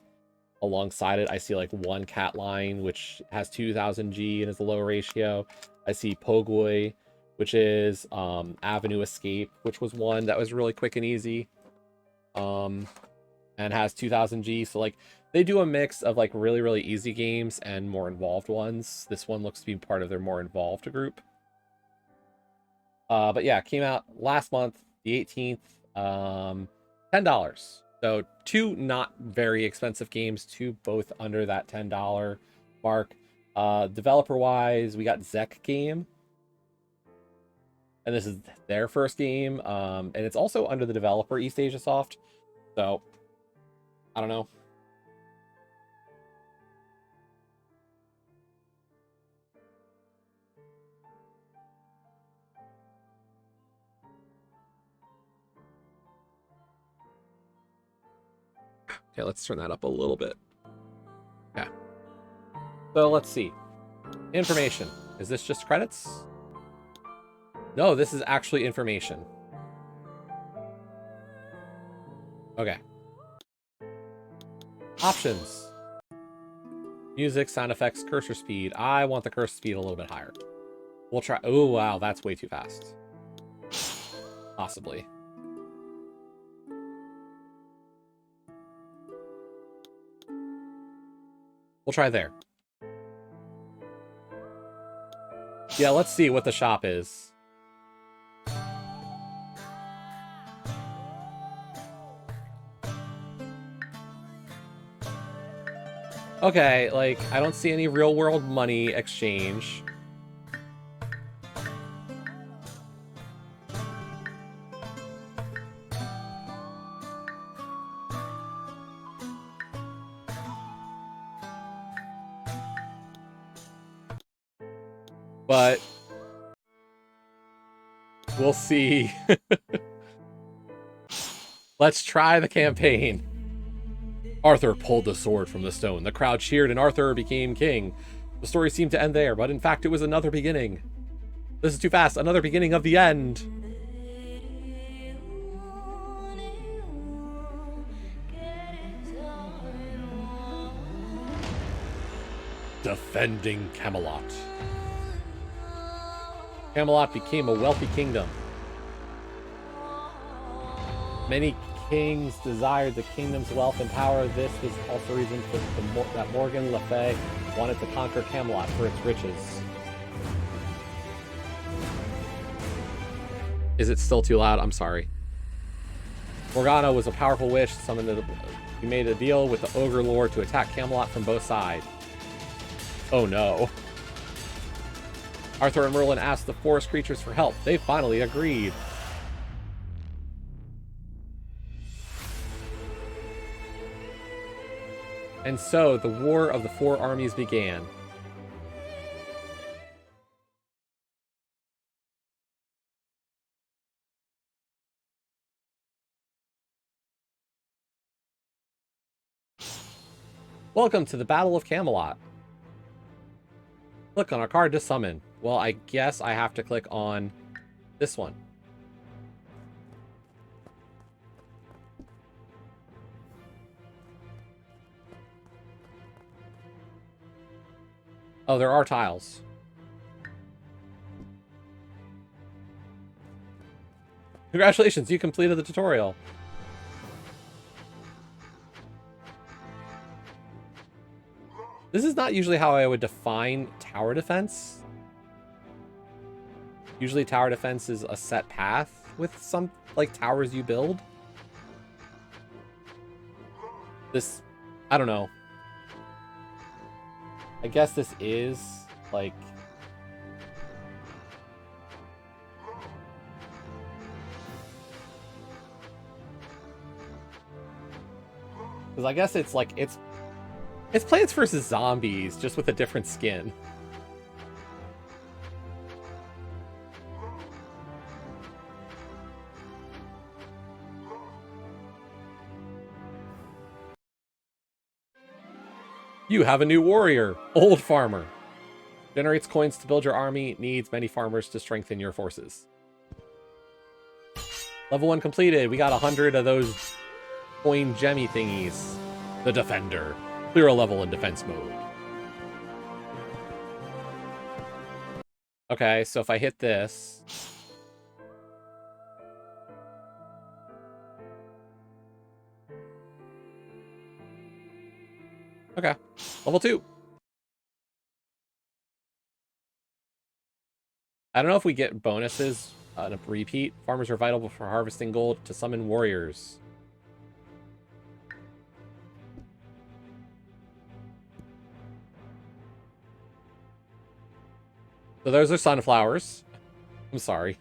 alongside it, I see like one Cat Line, which has 2000G and is a low ratio. I see Pogwai, which is Avenue Escape, which was one that was really quick and easy. And has 2000G. So like they do a mix of like really, really easy games and more involved ones. This one looks to be part of their more involved group. But yeah, it came out last month, the 18th. $10. So two not very expensive games, two both under that $10 mark. Developer wise, we got Zek Game, and this is their first game, and it's also under the developer East Asia Soft. So I don't know. Okay, let's turn that up a little bit. Yeah. So let's see. Information. Is this just credits? No, this is actually information. Okay. Options. Music, sound effects, cursor speed. I want the cursor speed a little bit higher. We'll try. Oh, wow, that's way too fast. Possibly. We'll try there. Yeah, let's see what the shop is. Okay, like, I don't see any real-world money exchange. But we'll see. Let's try the campaign. Arthur pulled the sword from the stone. The crowd cheered and Arthur became king. The story seemed to end there, but in fact it was another beginning. This is too fast. Another beginning of the end. Defending Camelot. Camelot became a wealthy kingdom. Many kings desired the kingdom's wealth and power. This was also a reason that Morgan Le Fay wanted to conquer Camelot for its riches. Is it still too loud? I'm sorry. Morgana was a powerful witch. He made a deal with the Ogre Lord to attack Camelot from both sides. Oh no. Arthur and Merlin asked the forest creatures for help. They finally agreed. And so, the War of the Four Armies began. Welcome to the Battle of Camelot. Click on a card to summon. Well, I guess I have to click on this one. Oh, there are tiles. Congratulations, you completed the tutorial. This is not usually how I would define tower defense. Usually tower defense is a set path with some, like, towers you build. This, I don't know. I guess this is, like... Because I guess it's, like, it's Plants vs. Zombies, just with a different skin. You have a new warrior, Old Farmer. Generates coins to build your army, needs many farmers to strengthen your forces. Level 1 completed. We got 100 of those coin gemmy thingies. The Defender. Clear a level in defense mode. Okay, so if I hit this... Okay, level 2. I don't know if we get bonuses on a repeat. Farmers are vital for harvesting gold to summon warriors. So those are sunflowers. I'm sorry.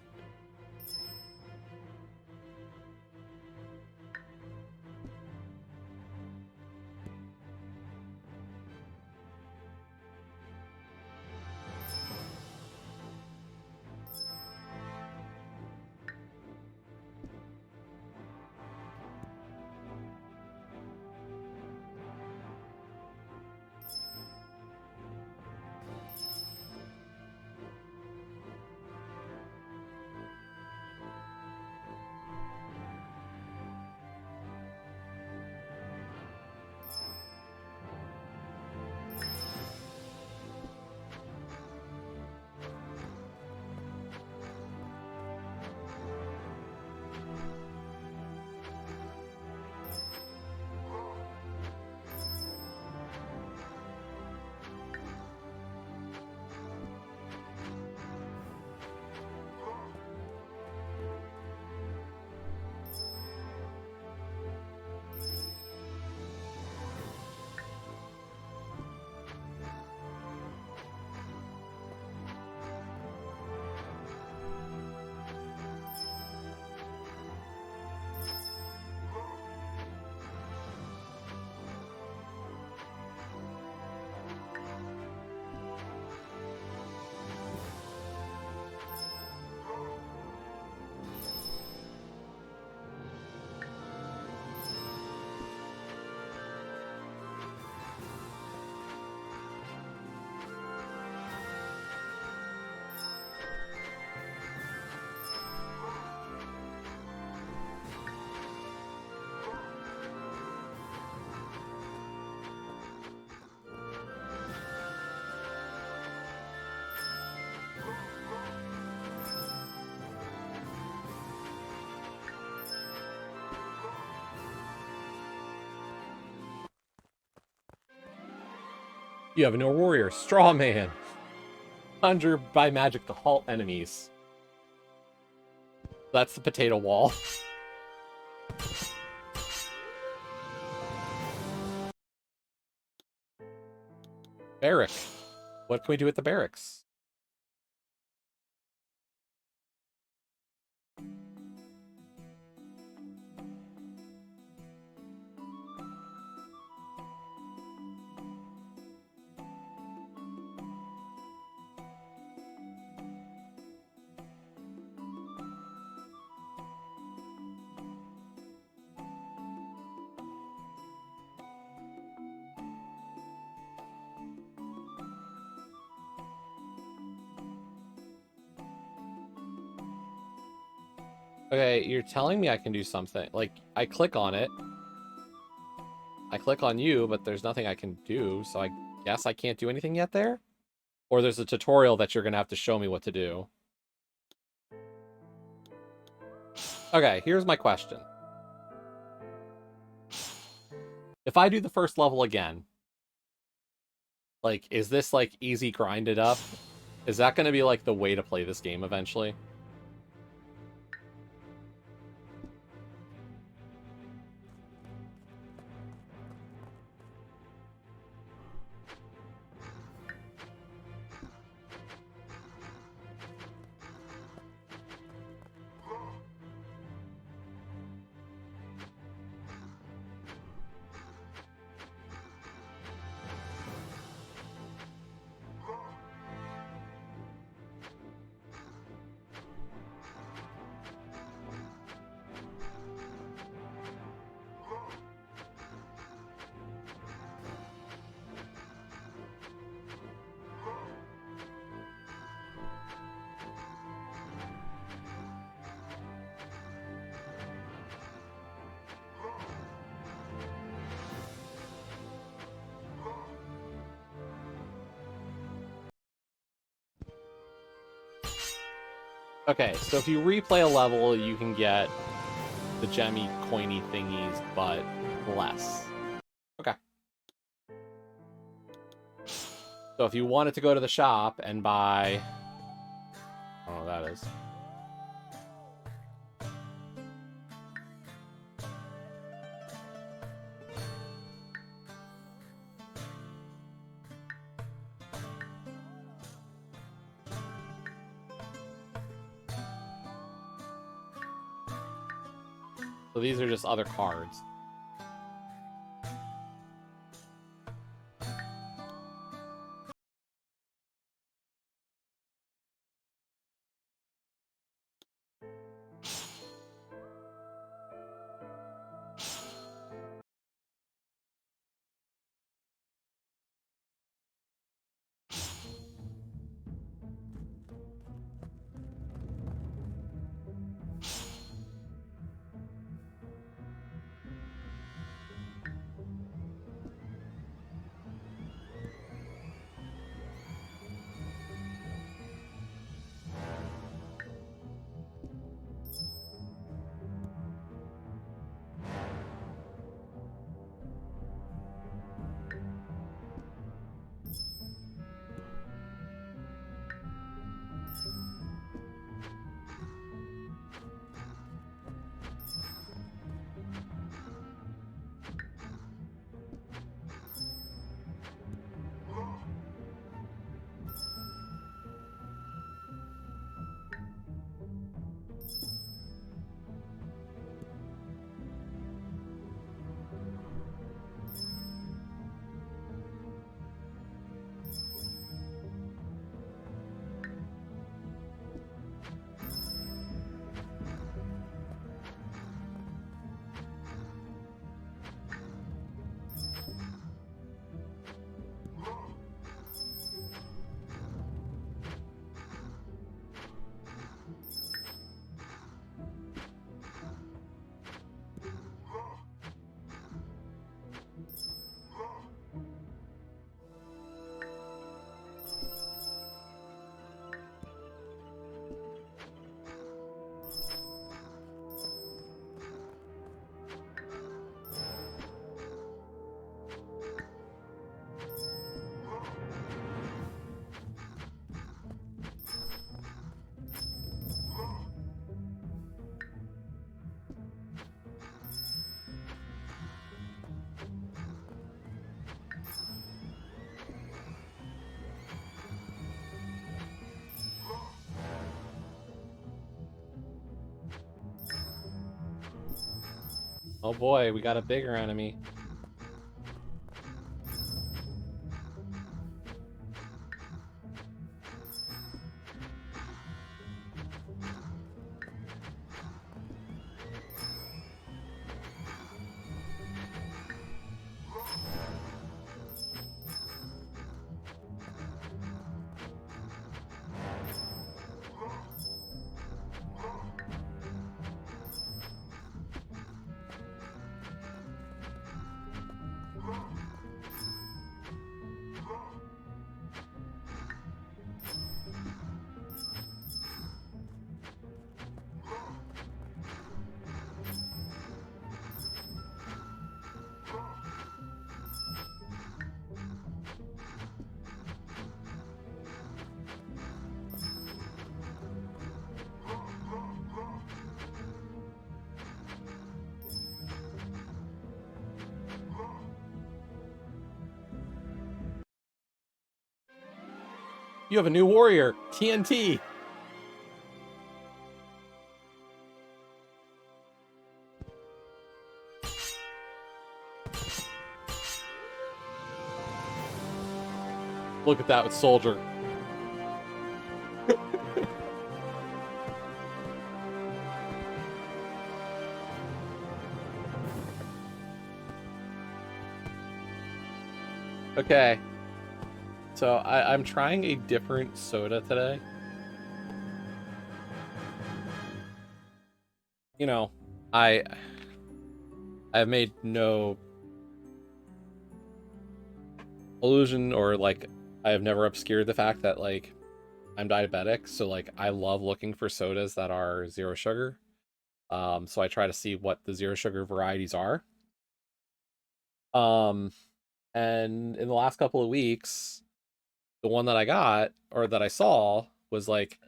You have a new warrior, Straw Man. Conjure by magic to halt enemies. That's the potato wall. Barrack. What can we do at the barracks? Okay, you're telling me I can do something. Like, I click on it. I click on you, but there's nothing I can do, so I guess I can't do anything yet there? Or there's a tutorial that you're going to have to show me what to do. Okay, here's my question. If I do the first level again, like, is this, like, easy grinded up? Is that going to be, like, the way to play this game eventually? Okay, so if you replay a level, you can get the gemmy, coiny thingies, but less. Okay. So if you wanted to go to the shop and buy... I don't know what that is. So these are just other cards. Oh boy, we got a bigger enemy. You have a new warrior, TNT. Look at that with Soldier. Okay. So I'm trying a different soda today. You know, I've made no illusion or like I have never obscured the fact that like I'm diabetic, so like I love looking for sodas that are zero sugar. So I try to see what the zero sugar varieties are. Um, and in the last couple of weeks, the one that I got or that I saw was like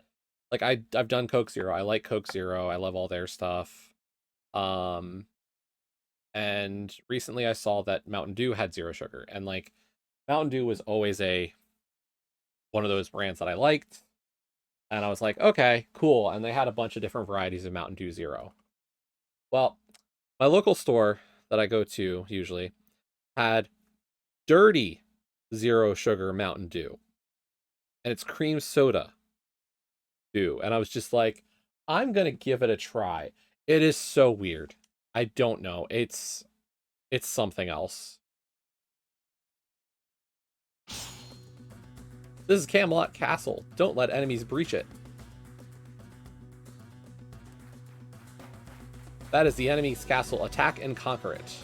I've done Coke Zero. I like Coke Zero. I love all their stuff. Um, and recently I saw that Mountain Dew had zero sugar, and like Mountain Dew was always a one of those brands that I liked, and I was like, okay, cool. And they had a bunch of different varieties of Mountain Dew Zero. Well, My local store that I go to usually had dirty zero sugar Mountain Dew, and it's cream soda Dew, and I was just like, I'm gonna give it a try. It is so weird. I don't know. It's something else. This is Camelot Castle. Don't let enemies breach it. That is the enemy's castle. Attack and conquer it.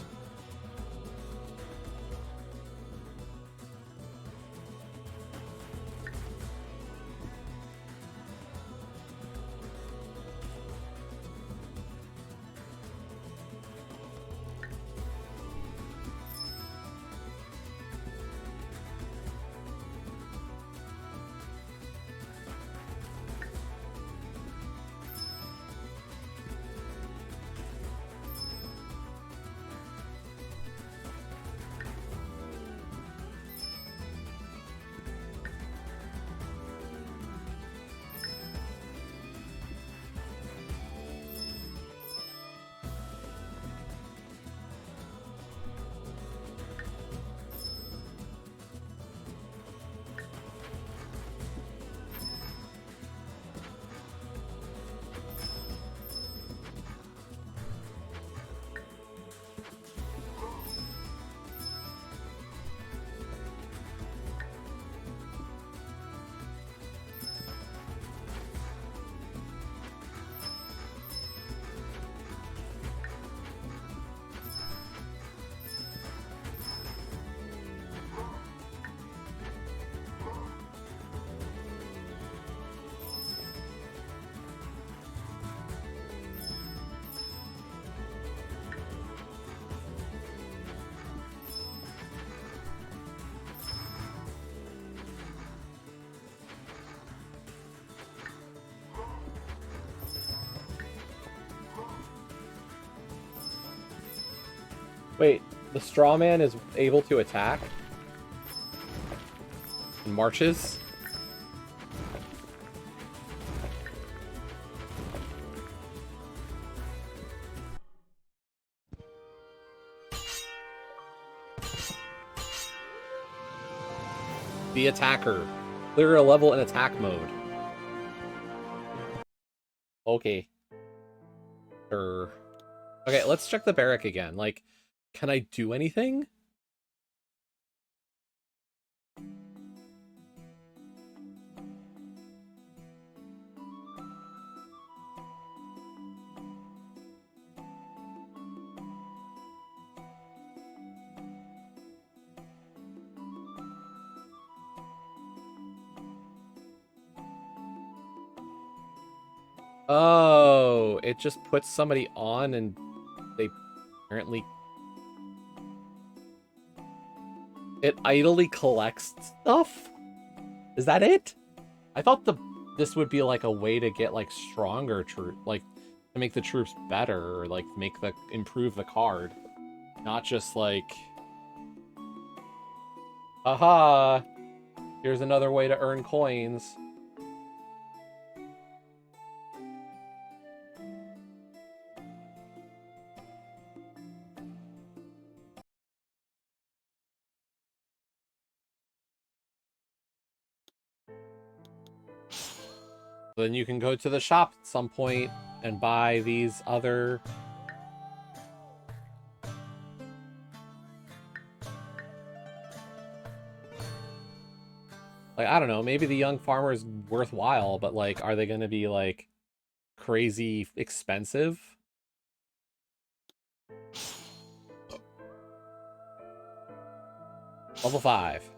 Wait, the straw man is able to attack? And marches? The attacker. Clear a level in attack mode. Okay. Sure. Okay, let's check the barrack again. Like, can I do anything? Oh, it just puts somebody on and they apparently... It idly collects stuff? Is that it? I thought this would be like a way to get like stronger like to make the troops better, or like improve the card. Not just like, aha, here's another way to earn coins. Then you can go to the shop at some point and buy these other... Like, I don't know, maybe the young farmer is worthwhile, but like, are they going to be like crazy expensive? Level 5.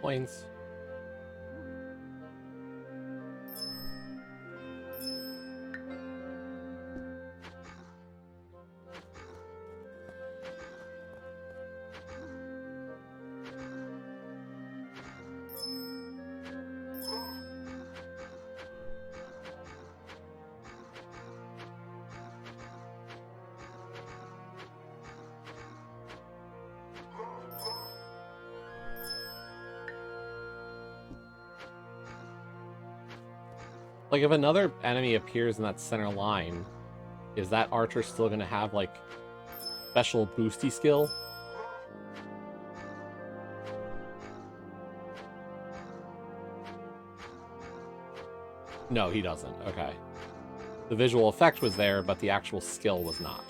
Coins. Like, if another enemy appears in that center line, is that archer still going to have, like, special boosty skill? No, he doesn't. Okay. The visual effect was there, but the actual skill was not.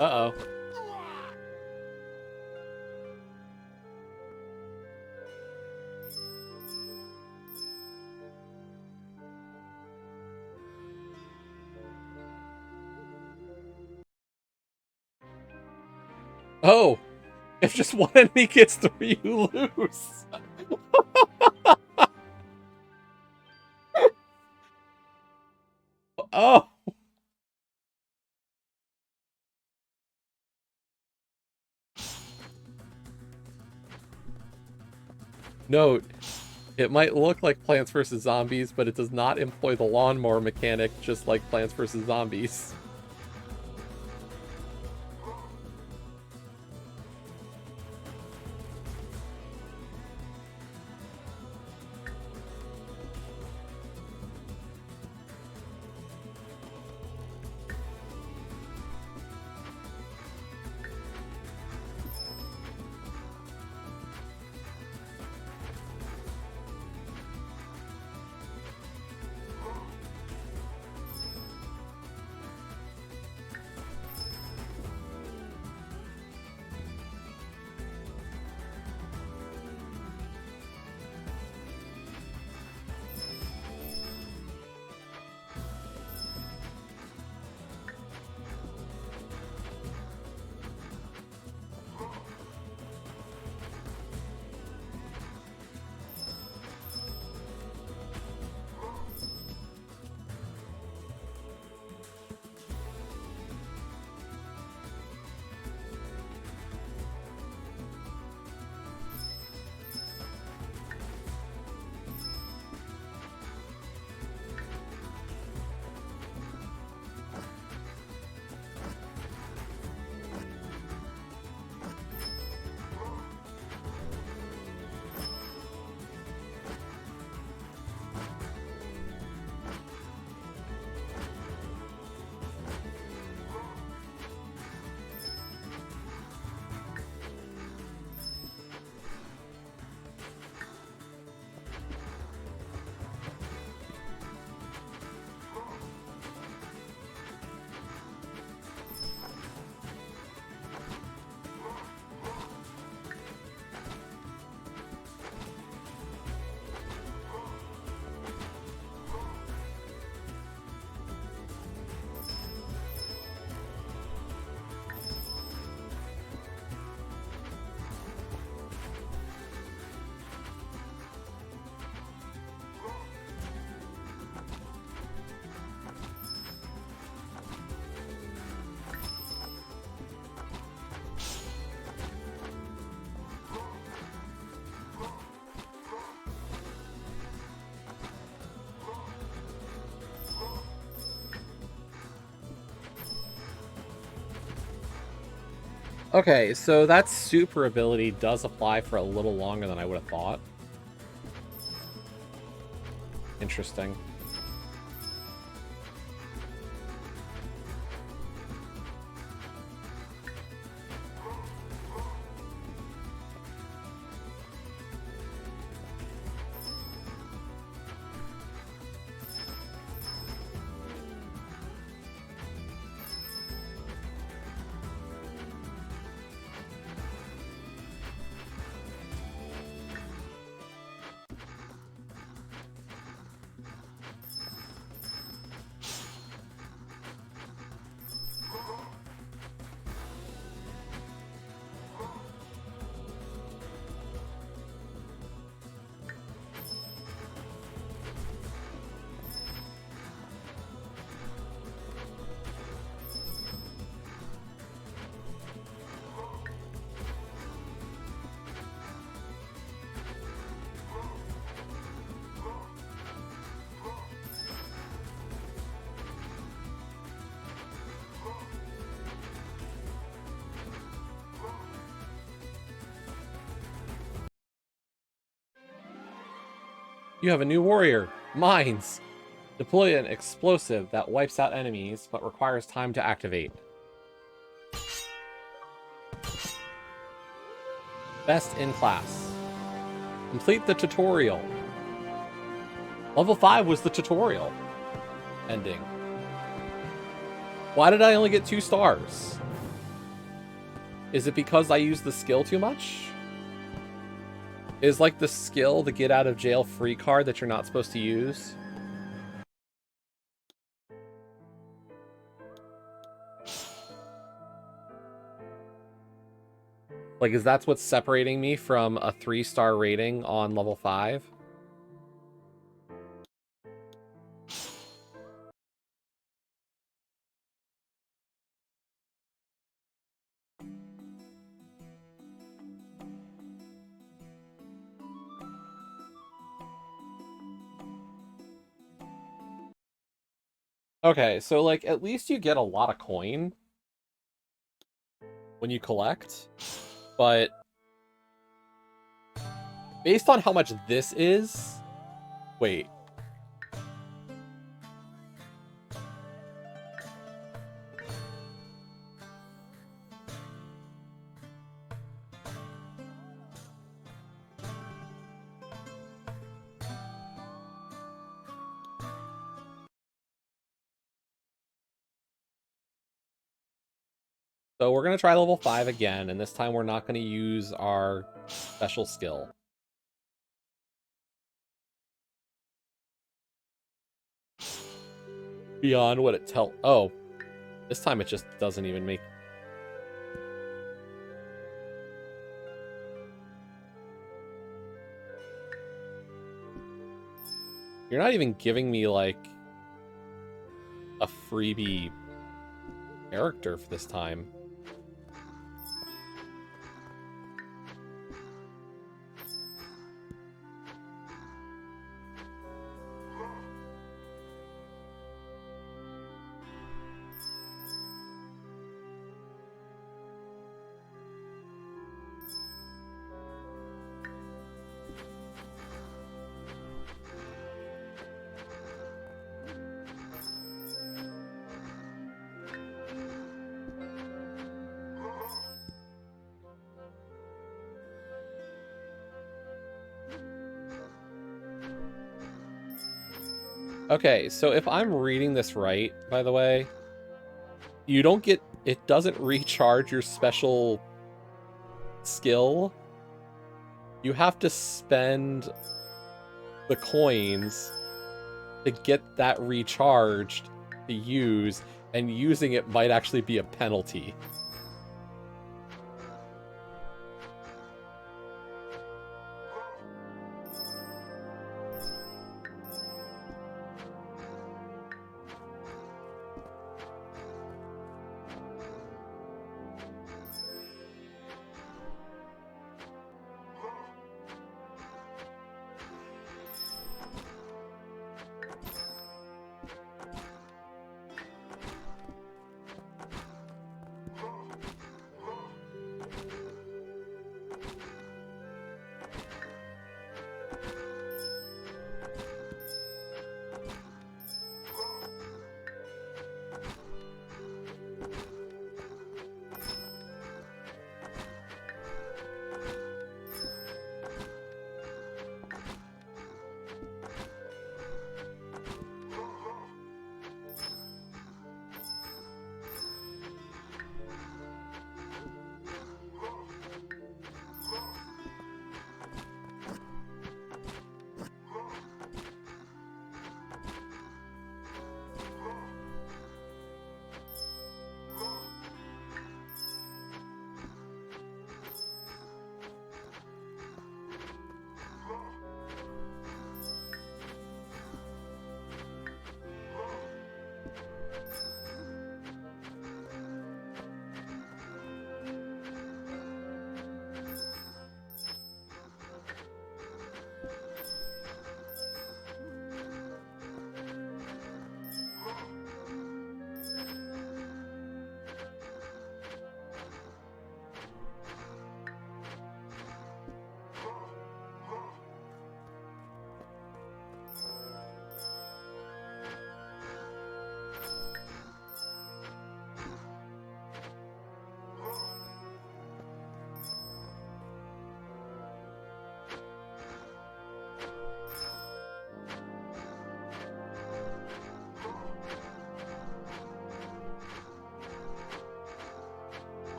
Uh-oh. Oh! If just one enemy gets through, you lose! Oh! Note, it might look like Plants vs. Zombies, but it does not employ the lawnmower mechanic just like Plants vs. Zombies. Okay, so that super ability does apply for a little longer than I would have thought. Interesting. You have a new warrior. Mines. Deploy an explosive that wipes out enemies, but requires time to activate. Best in class. Complete the tutorial. Level 5 was the tutorial. Ending. Why did I only get 2 stars? Is it because I used the skill too much? Is like the skill the get out of jail free card that you're not supposed to use? Like, is that what's separating me from a 3-star rating on level 5? Okay, so like at least you get a lot of coin when you collect, but based on how much this is, wait. So we're going to try level 5 again, and this time we're not going to use our special skill. Beyond what it Oh, this time it just doesn't even make... You're not even giving me, like, a freebie character for this time. Okay, so if I'm reading this right, by the way, you don't get... It doesn't recharge your special skill. You have to spend the coins to get that recharged to use, and using it might actually be a penalty.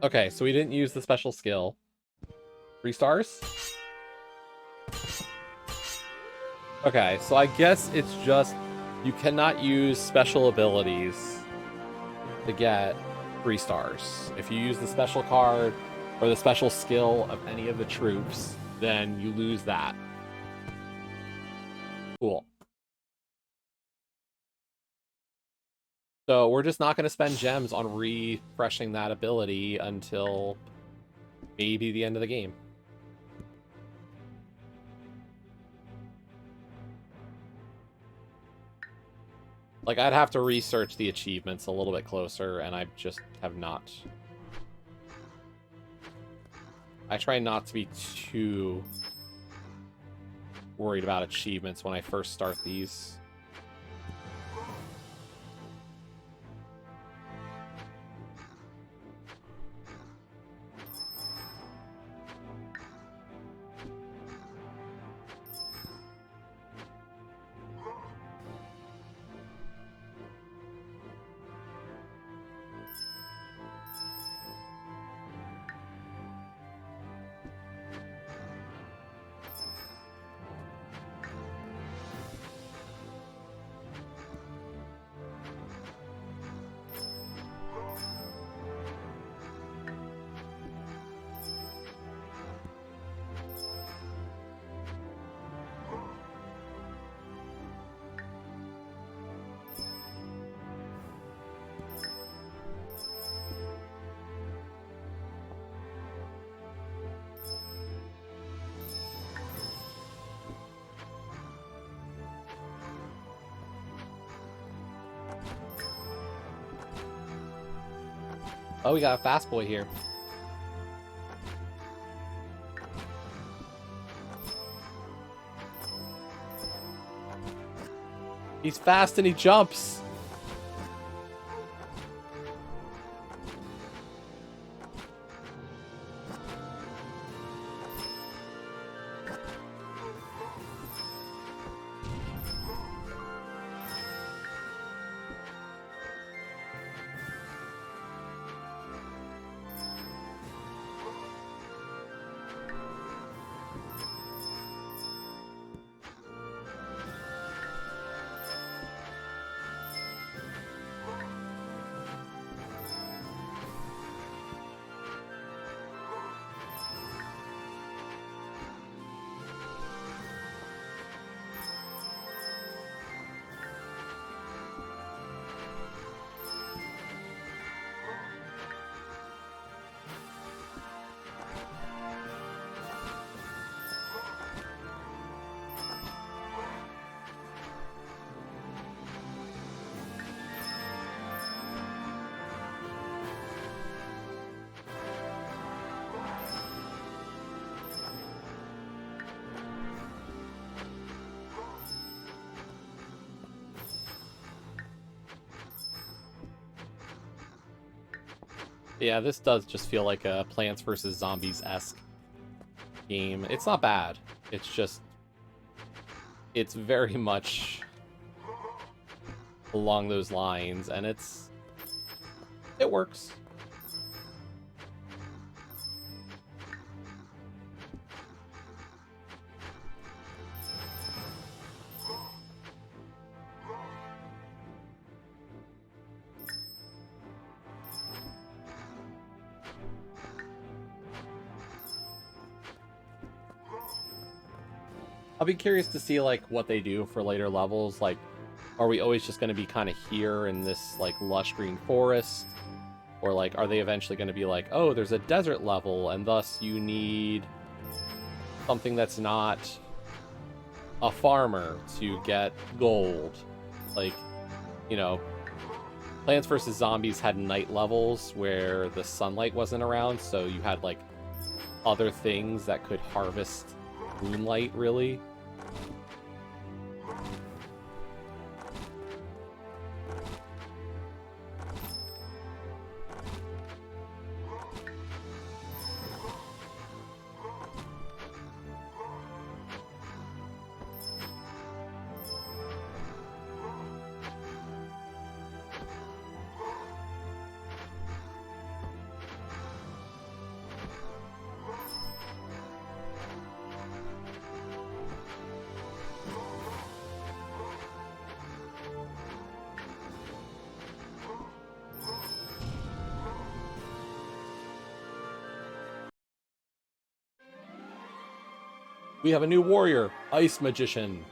Okay, so we didn't use the special skill. 3 stars? Okay, so I guess it's just you cannot use special abilities to get 3 stars. If you use the special card or the special skill of any of the troops, then you lose that. Cool. So we're just not going to spend gems on refreshing that ability until maybe the end of the game. Like, I'd have to research the achievements a little bit closer, and I just have not. I try not to be too worried about achievements when I first start these. Oh, we got a fast boy here. He's fast and he jumps. Yeah, this does just feel like a Plants vs. Zombies-esque game. It's not bad. It's just... it's very much along those lines, and it works. I'll be curious to see, like, what they do for later levels. Like, are we always just going to be kind of here in this, like, lush green forest? Or, like, are they eventually going to be like, oh, there's a desert level, and thus you need something that's not a farmer to get gold? Like, you know, Plants vs. Zombies had night levels where the sunlight wasn't around, so you had, like, other things that could harvest moonlight, really. We have a new warrior, Ice Magician.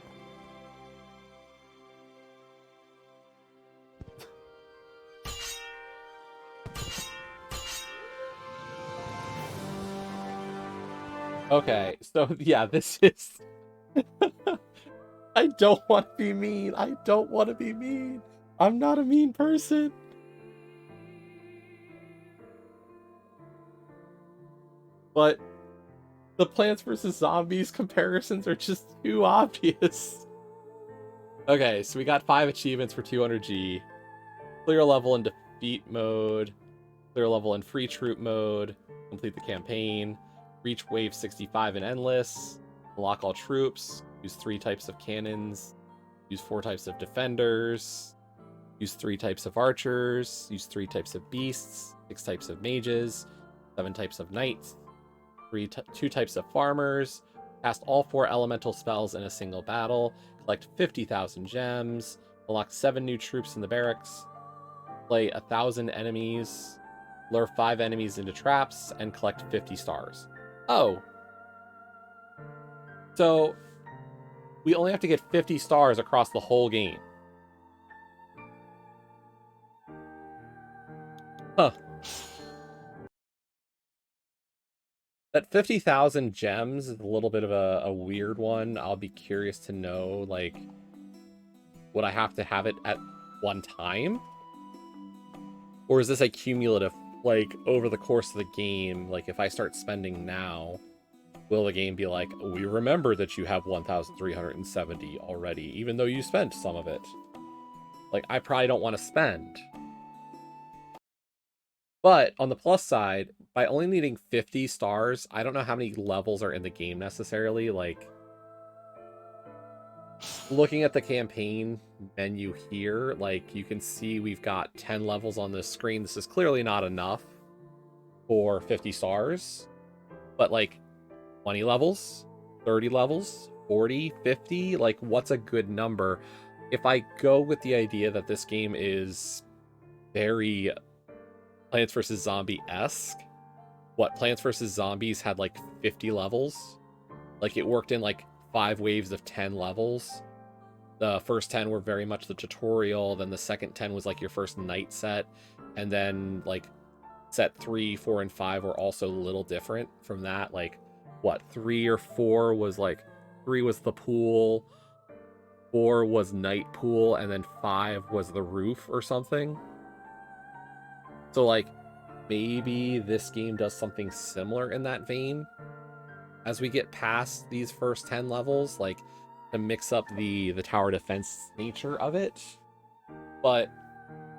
Okay, so yeah, this is... I don't want to be mean. I don't want to be mean. I'm not a mean person. But the Plants vs. Zombies comparisons are just too obvious. Okay, so we got 5 achievements for 200G. Clear level in defeat mode. Clear level in free troop mode. Complete the campaign. Reach wave 65 in endless. Unlock all troops. Use 3 types of cannons. Use 4 types of defenders. Use 3 types of archers. Use 3 types of beasts. 6 types of mages. 7 types of knights. 2 types of farmers. Cast all 4 elemental spells in a single battle. Collect 50,000 gems. Unlock 7 new troops in the barracks. Play 1,000 enemies. Lure 5 enemies into traps. And collect 50 stars. Oh. So, we only have to get 50 stars across the whole game. Huh. That 50,000 gems is a little bit of a weird one. I'll be curious to know, like, would I have to have it at one time? Or is this a cumulative, like, over the course of the game? Like, if I start spending now, will the game be like, we remember that you have 1,370 already, even though you spent some of it? Like, I probably don't want to spend. But on the plus side, by only needing 50 stars, I don't know how many levels are in the game necessarily. Like, looking at the campaign menu here, like, you can see we've got 10 levels on this screen. This is clearly not enough for 50 stars. But, like, 20 levels, 30 levels, 40, 50, like, what's a good number? If I go with the idea that this game is very Plants vs. Zombie-esque, what, Plants vs. Zombies had, like, 50 levels? Like, it worked in, like, 5 waves of 10 levels. The first 10 were very much the tutorial, then the second 10 was, like, your first night set, and then, like, set 3, 4, and 5 were also a little different from that. Like, what, 3 or 4 was, like, 3 was the pool, 4 was night pool, and then 5 was the roof or something. So, like, maybe this game does something similar in that vein as we get past these first 10 levels, like, to mix up the tower defense nature of it. But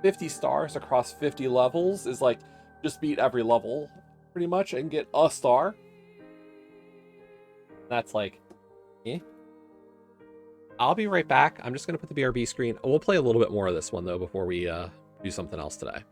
50 stars across 50 levels is like, just beat every level pretty much and get a star. That's like, eh. I'll be right back. I'm just going to put the BRB screen. We'll play a little bit more of this one, though, before we do something else today.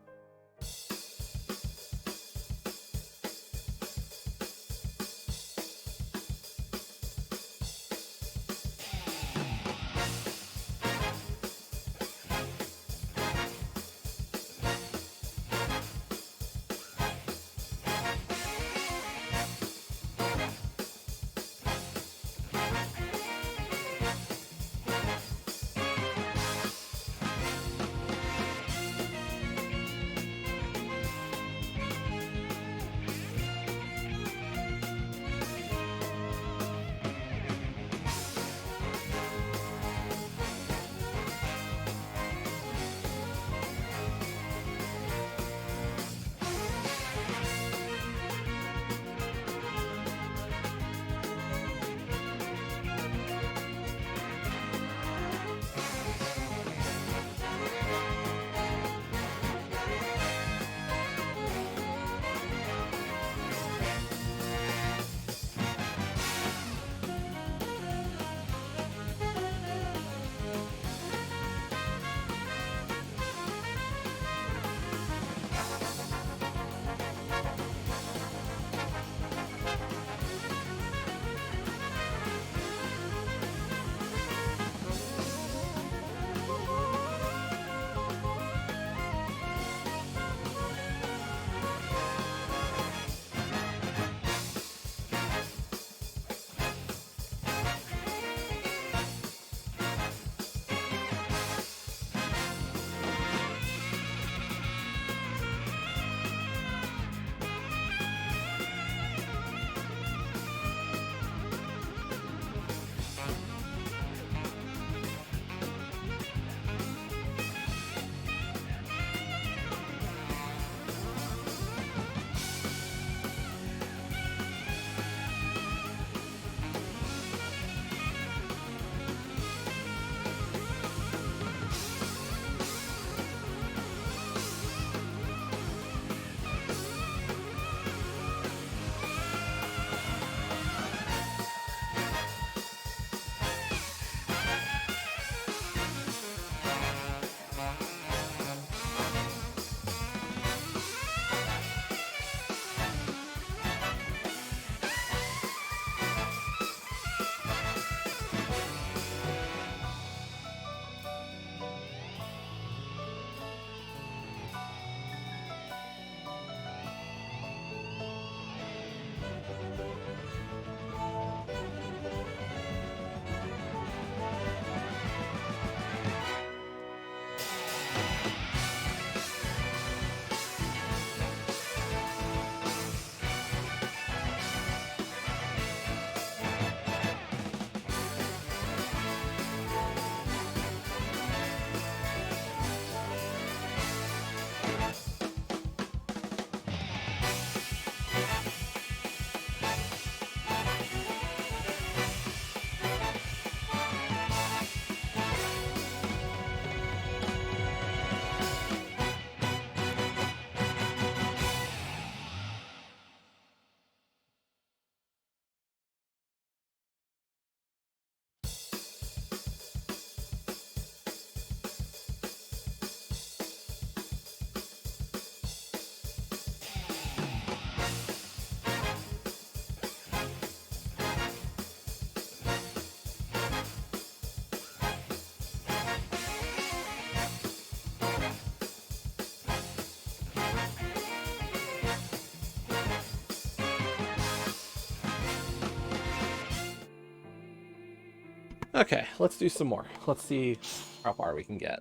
Okay, let's do some more. Let's see how far we can get.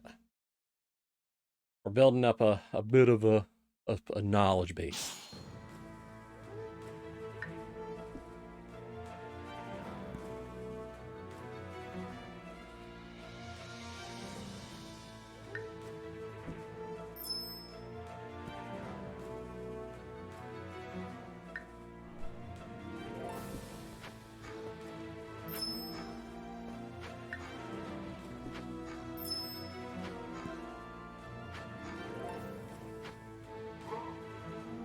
We're building up a bit of a knowledge base.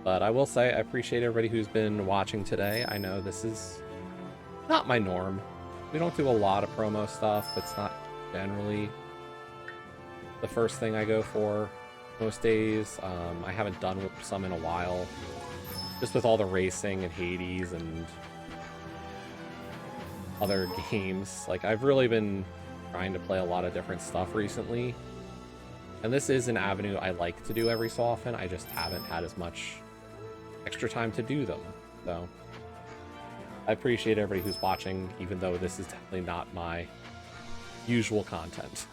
But I will say I appreciate everybody who's been watching today. I know this is not my norm. We don't do a lot of promo stuff. It's not generally the first thing I go for most days. I haven't done some in a while. Just with all the racing and Hades and other games. Like, I've really been trying to play a lot of different stuff recently. And this is an avenue I like to do every so often. I just haven't had as much extra time to do them. So I appreciate everybody who's watching, even though this is definitely not my usual content.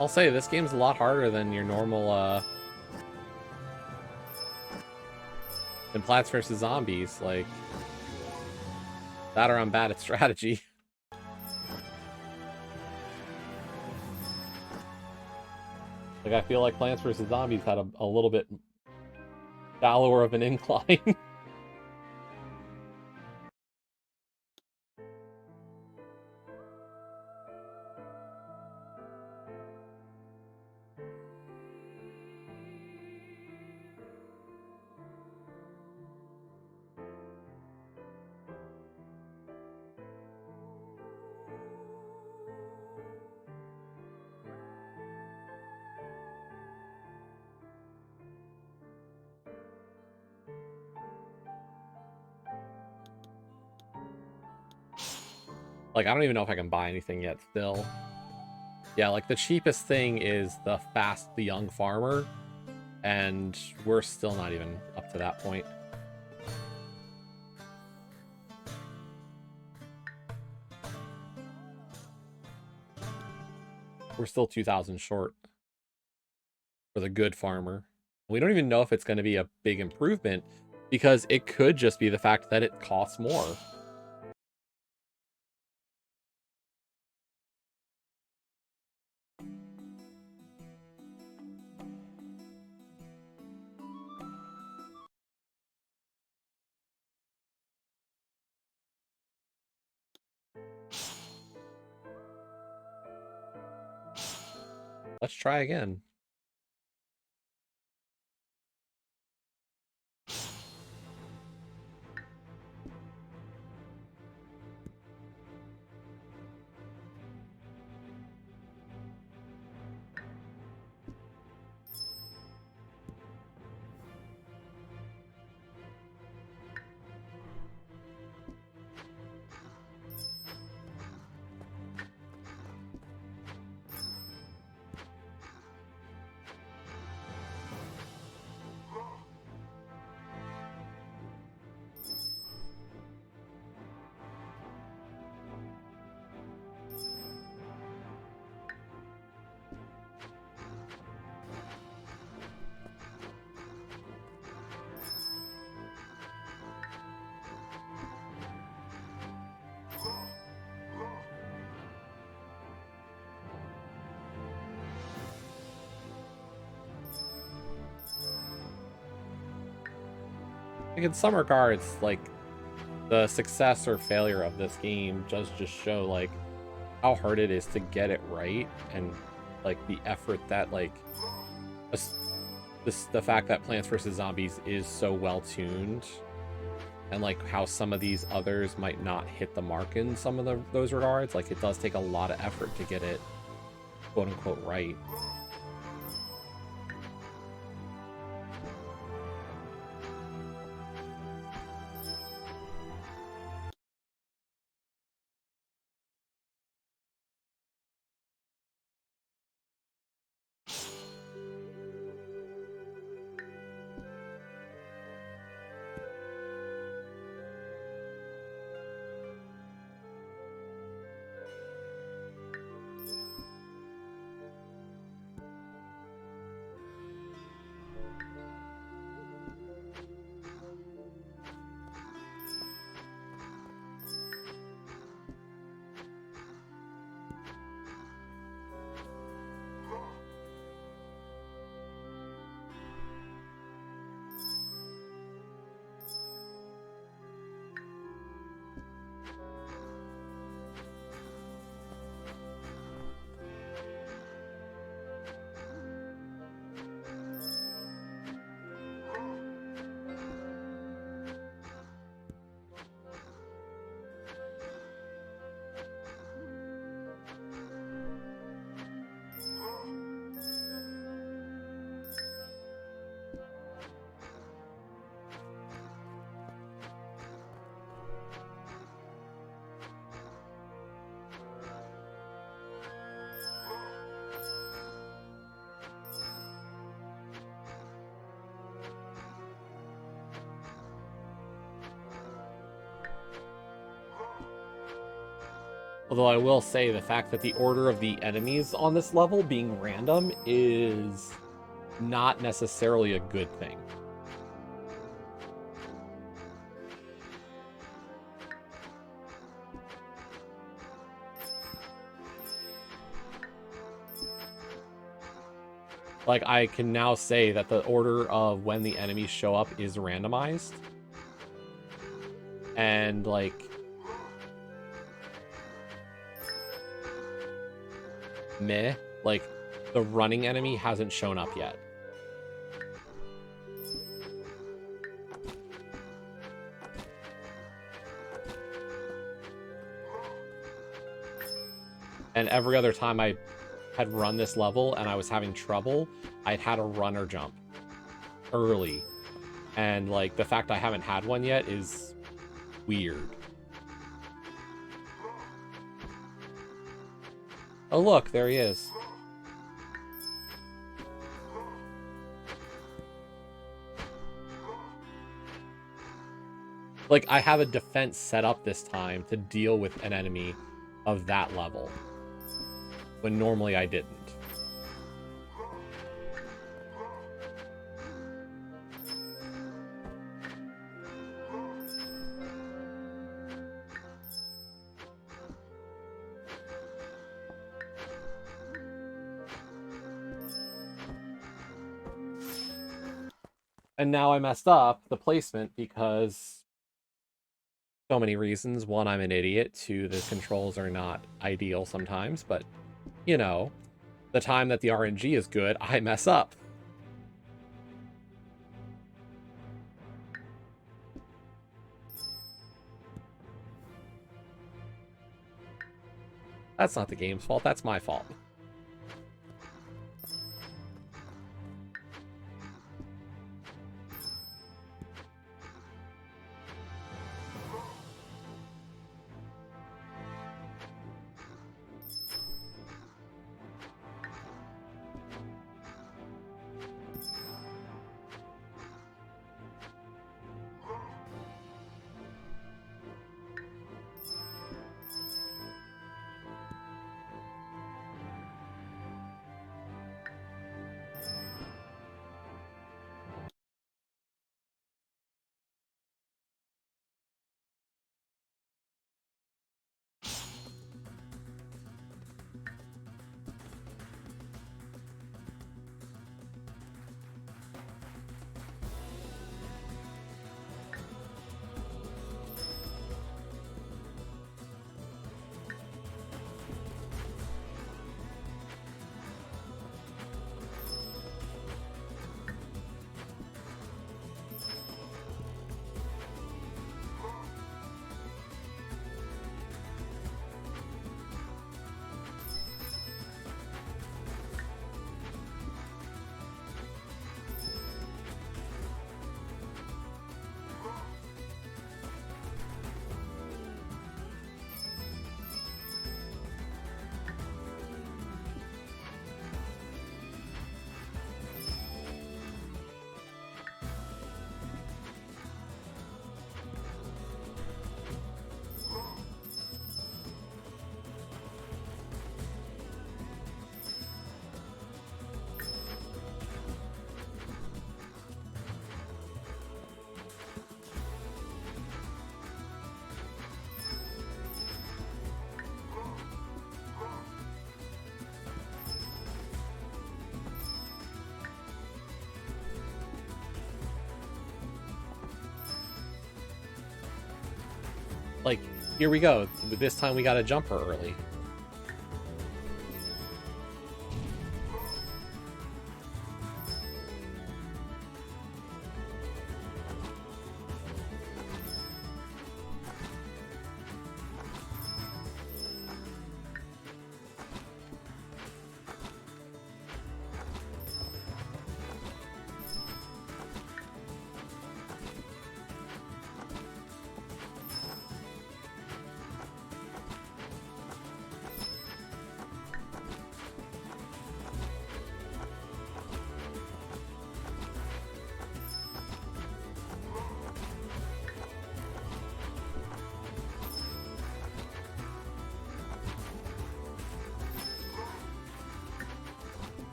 I'll say, this game's a lot harder than your normal, than Plants vs. Zombies. Like, that or I'm bad at strategy. Like, I feel like Plants vs. Zombies had a little bit shallower of an incline. Like, I don't even know if I can buy anything yet still. Yeah, like, the cheapest thing is the young farmer, and we're still not even up to that point. We're still 2,000 short for the good farmer. We don't even know if it's going to be a big improvement, because it could just be the fact that it costs more. Let's try again. Like in some regards, like the success or failure of this game does just show like how hard it is to get it right, and like the effort that like the fact that Plants vs Zombies is so well tuned, and like how some of these others might not hit the mark in some of those regards. Like it does take a lot of effort to get it quote unquote right. Although I will say the fact that the order of the enemies on this level being random is not necessarily a good thing. Like, I can now say that the order of when the enemies show up is randomized. And, like, meh. Like, the running enemy hasn't shown up yet. And every other time I had run this level and I was having trouble, I'd had a run or jump early. And, like, the fact I haven't had one yet is weird. Oh, look, there he is. Like, I have a defense set up this time to deal with an enemy of that level, when normally I didn't. And now I messed up the placement because so many reasons. One, I'm an idiot. Two, the controls are not ideal sometimes, but, you know. the time that the RNG is good, I mess up. That's not the game's fault, that's my fault. Like, here we go. This time we got to jump her early.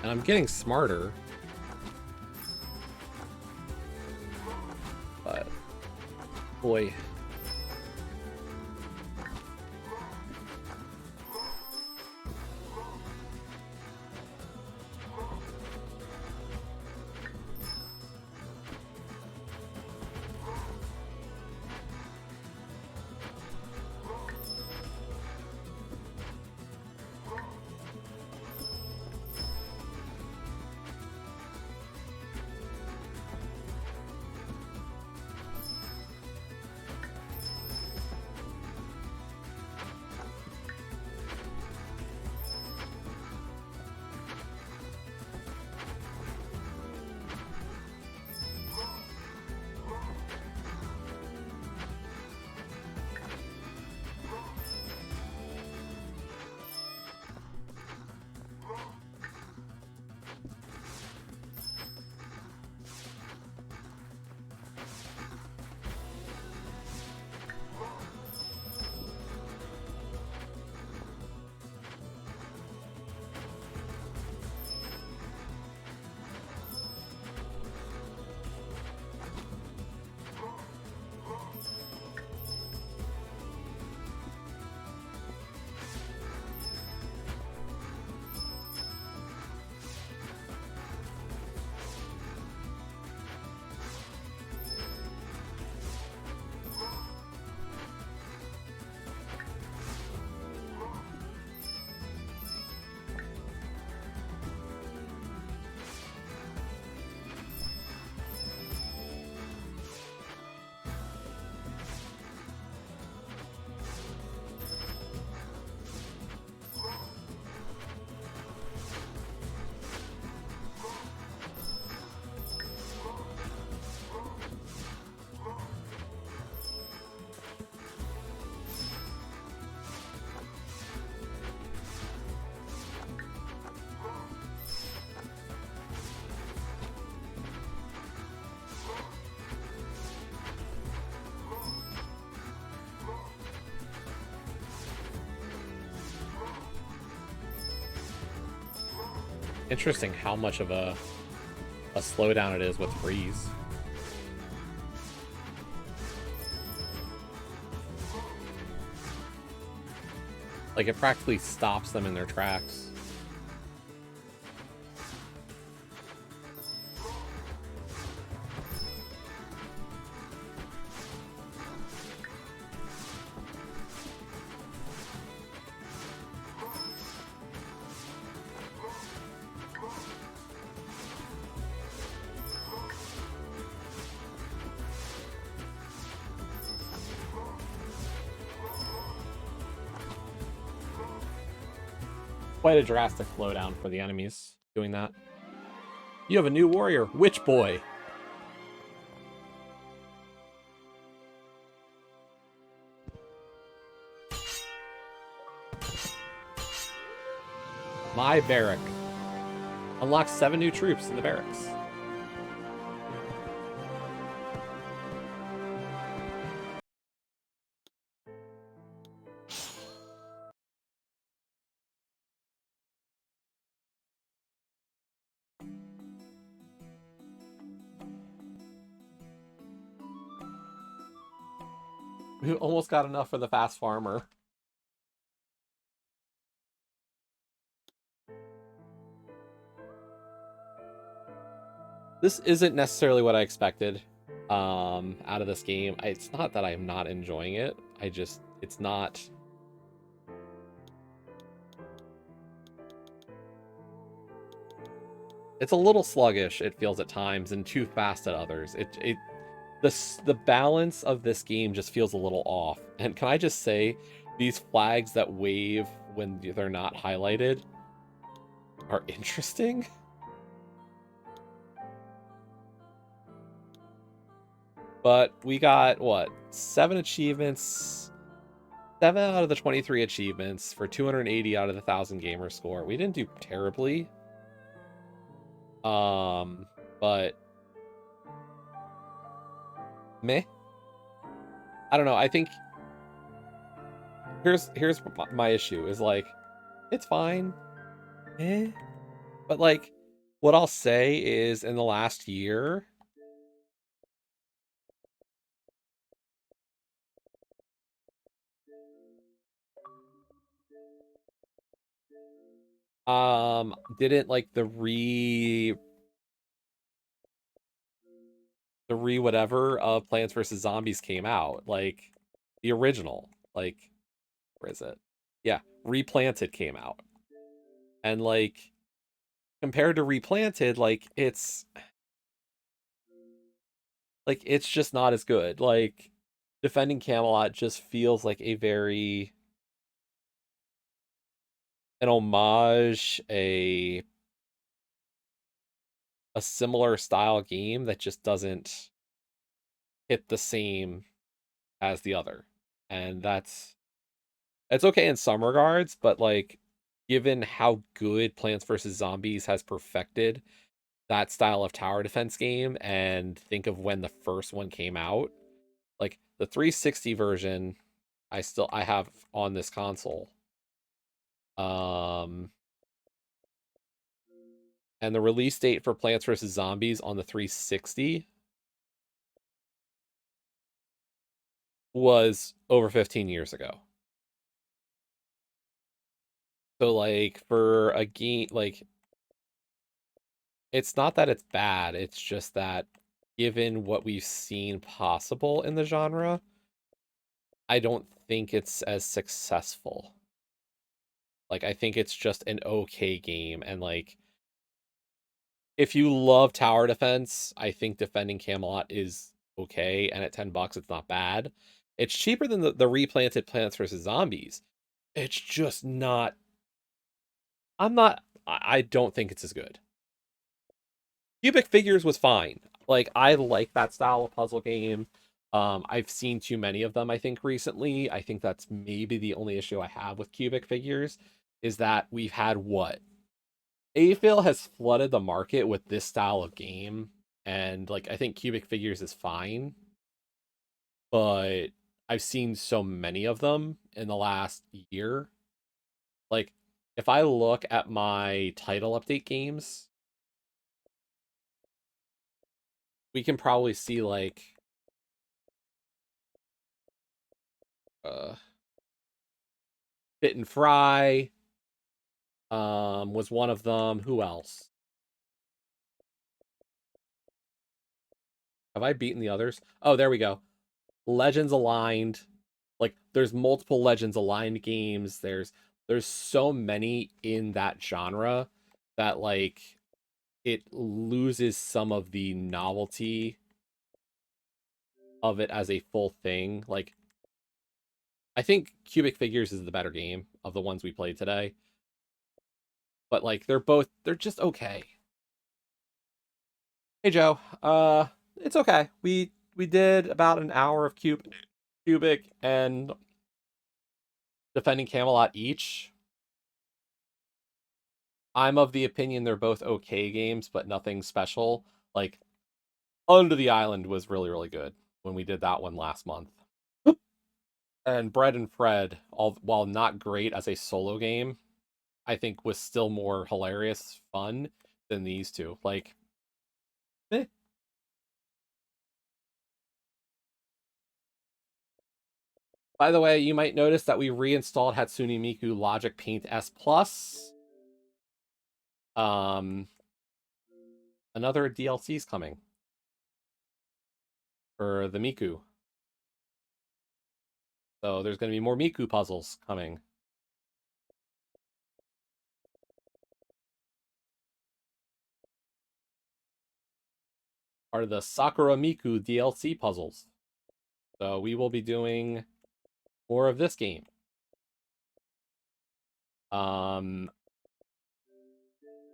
And I'm getting smarter. But, boy. Interesting how much of a slowdown it is with freeze. Like, it practically stops them in their tracks. Quite a drastic slowdown for the enemies doing that. You have a new warrior, Witch Boy. My barrack. Unlocks 7 new troops in the barracks. We almost got enough for the fast farmer. This isn't necessarily what I expected out of this game. It's not that I'm not enjoying it. It's not. It's a little sluggish, it feels at times, and too fast at others. The balance of this game just feels a little off. And can I just say, these flags that wave when they're not highlighted are interesting. But we got, what, 7 achievements, 7 out of the 23 achievements for 280 out of the 1,000 gamer score. We didn't do terribly. But meh. I don't know. I think here's my issue is like, it's fine. But like, what I'll say is in the last year, didn't like the re whatever of Plants vs Zombies came out, like the original, like, where is it? Yeah, Replanted came out. And like, compared to Replanted, like it's just not as good. Like, Defending Camelot just feels like an homage, a similar style game that just doesn't hit the same as the other. And it's okay in some regards, but like, given how good Plants vs Zombies has perfected that style of tower defense game, and think of when the first one came out, like the 360 version I have on this console. And the release date for Plants vs Zombies on the 360 was over 15 years ago. So like, for a game, like, it's not that it's bad, it's just that given what we've seen possible in the genre, I don't think it's as successful. Like, I think it's just an okay game, and like, if you love tower defense, I think Defending Camelot is okay, and at $10 it's not bad. It's cheaper than the replanted Plants vs Zombies. It's just not. I don't think it's as good. Cubic Figures was fine. Like, I like that style of puzzle game. I've seen too many of them, I think, recently. I think that's maybe the only issue I have with Cubic Figures, is that we've had what? AFIL has flooded the market with this style of game, and like, I think Cubic Figures is fine, but I've seen so many of them in the last year. Like, if I look at my title update games, we can probably see like uh Fit and Fry was one of them. Who else? Have I beaten the others? Oh, there we go. Legends Aligned. Like there's multiple Legends Aligned games. There's so many in that genre that like it loses some of the novelty of it as a full thing. Like I think Cubic Figures is the better game of the ones we played today, but like they're just okay. Hey Joe, it's okay. We did about an hour of Cubic and defending Camelot each. I'm of the opinion they're both okay games, but nothing special. Like Under the Island was really good when we did that one last month. And Bread and Fred, all while not great as a solo game, I think was still more hilarious, fun than these two. Like, eh. By the way, you might notice that we reinstalled Hatsune Miku Logic Paint S Plus. Um, Another DLC is coming for the Miku. So there's going to be more Miku puzzles coming. Are the Sakura Miku DLC puzzles. So we will be doing more of this game. Um,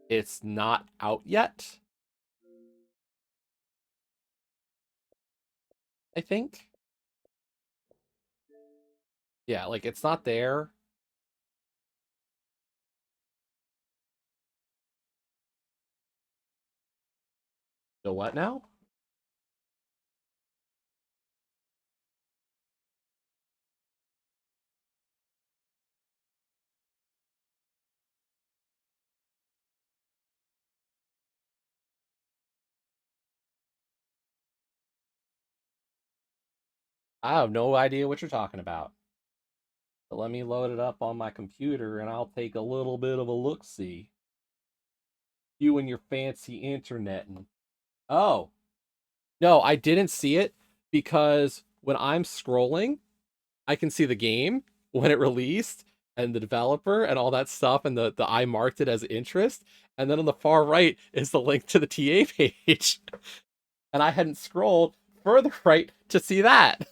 it's not out yet, I think. Yeah, like it's not there. So what now? I have no idea what you're talking about. But let me load it up on my computer and I'll take a little bit of a look see. You and your fancy internet. And oh, no, I didn't see it because when I'm scrolling, I can see the game when it released and the developer and all that stuff, and the I marked it as interest. And then on the far right is the link to the TA page. And I hadn't scrolled further right to see that.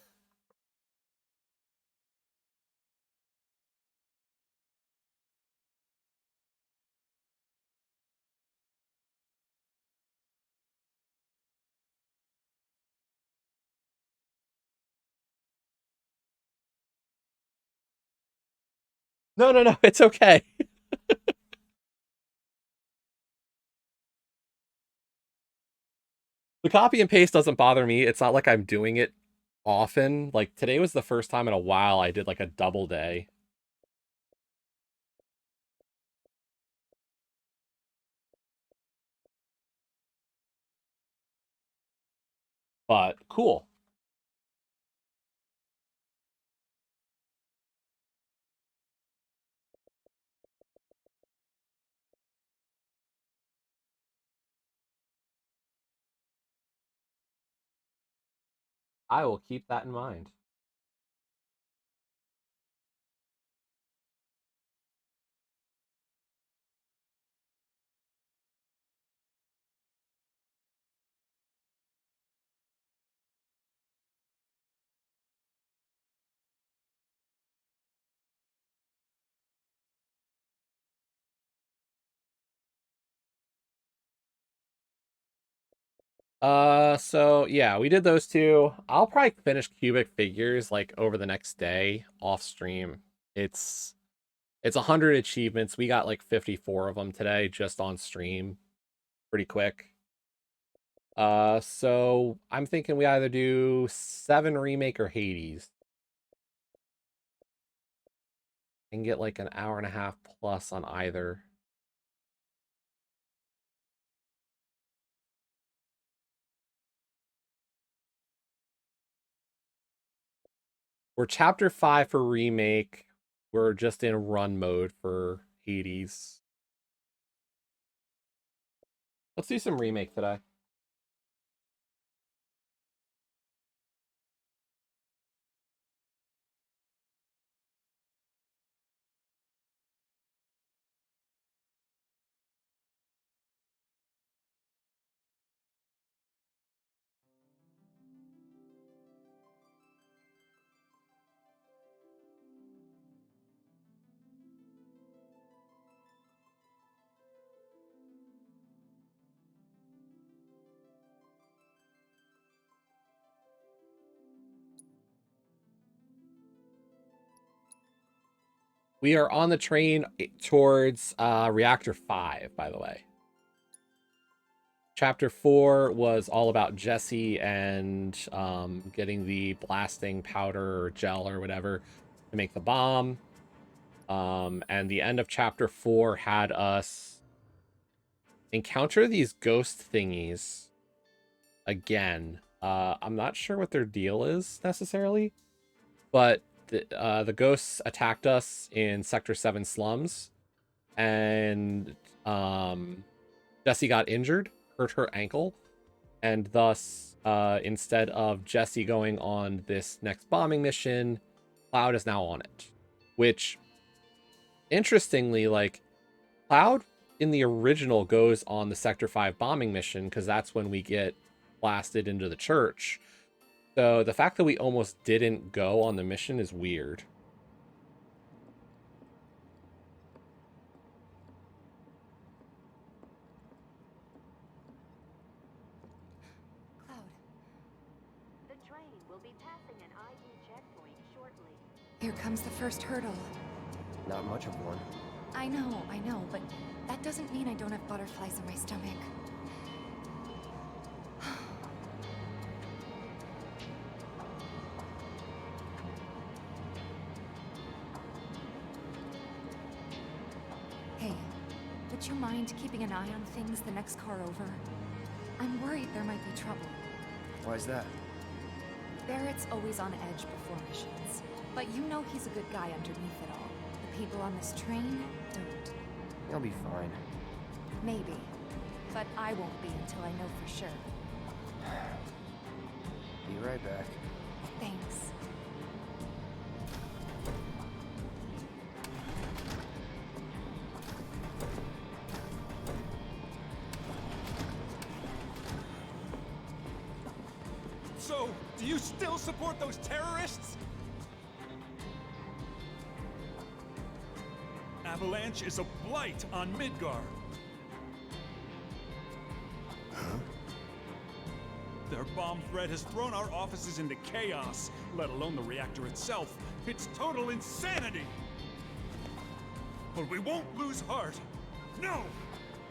No, it's okay. The copy and paste doesn't bother me. It's not like I'm doing it often. Like today was the first time in a while I did like a double day. But cool. I will keep that in mind. So yeah, we did those two. I'll probably finish cubic figures like over the next day off stream. It's it's 100 achievements. We got like 54 of them today just on stream. Pretty quick. So I'm thinking we either do 7 remake or Hades. and get like an hour and a half plus on either. We're chapter 5 for remake. We're just in run mode for Hades. Let's do some remake today. We are on the train towards Reactor 5, by the way. Chapter 4 was all about Jesse and getting the blasting powder or gel or whatever to make the bomb. And the end of chapter 4 had us encounter these ghost thingies again. I'm not sure what their deal is necessarily, but the ghosts attacked us in Sector 7 slums, and Jessie got injured, hurt her ankle, and thus, instead of Jessie going on this next bombing mission, Cloud is now on it. Which, interestingly, like, Cloud in the original goes on the Sector 5 bombing mission, because that's when we get blasted into the church. So the fact that we almost didn't go on the mission is weird. Cloud. The train will be passing an ID checkpoint shortly. Here comes the first hurdle. Not much of one. I know, but that doesn't mean I don't have butterflies in my stomach. Hey, would you mind keeping an eye on things the next car over? I'm worried there might be trouble. Why's that? Barrett's always on edge before missions, but you know he's a good guy underneath it all. The people on this train don't. You'll be fine. Maybe, but I won't be until I know for sure. Be right back. Thanks. So, do you still support those terrorists? Avalanche is a blight on Midgar. Huh? Their bomb threat has thrown our offices into chaos, let alone the reactor itself. It's total insanity! But we won't lose heart. No!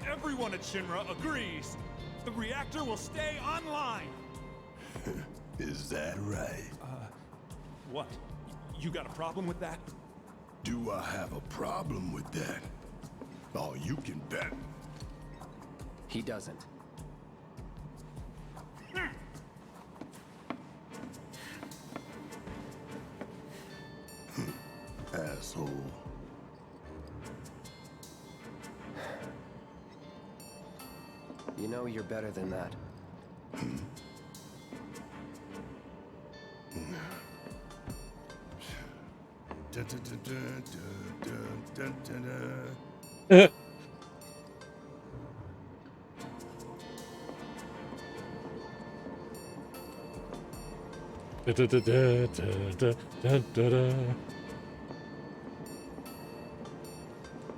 Everyone at Shinra agrees. The reactor will stay online. Is that right? What? You got a problem with that? Do I have a problem with that? Oh, you can bet. He doesn't. Asshole. You know you're better than that.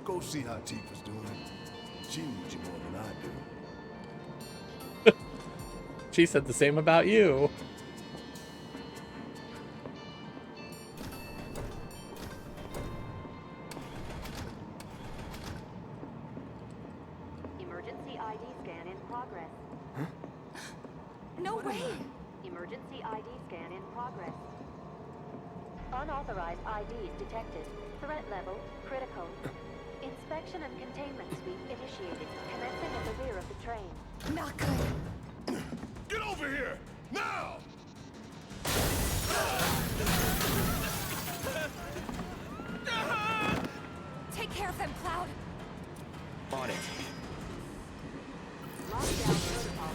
Go see how Tifa's doing. She needs you more than I do. She said the same about you. Emergency ID scan in progress. No way! Emergency ID scan in progress. Unauthorized IDs detected. Threat level critical. Inspection and containment sweep initiated, commencing at the rear of the train. Not good. Get over here! Now! Take care of them, Cloud. On it. Lockdown protocol.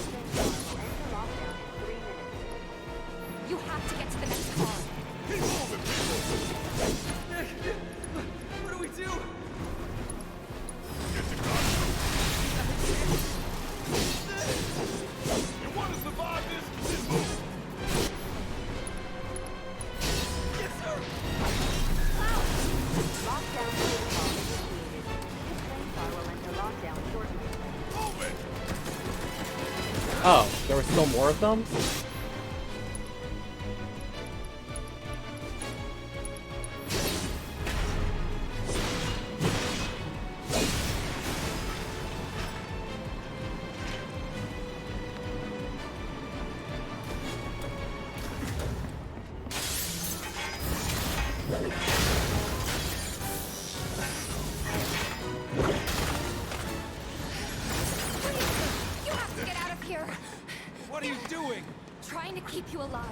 Train car will enter lockdown in 3 minutes. You have to get to the next car. Keep moving, people! What do we do? Get the car. You want to survive this? Just move! Yes, sir! Lockdown protocol initiated. This train car will enter lockdown shortly. Move it! Oh, there were still more of them? You have to get out of here. What are you doing? Trying to keep you alive.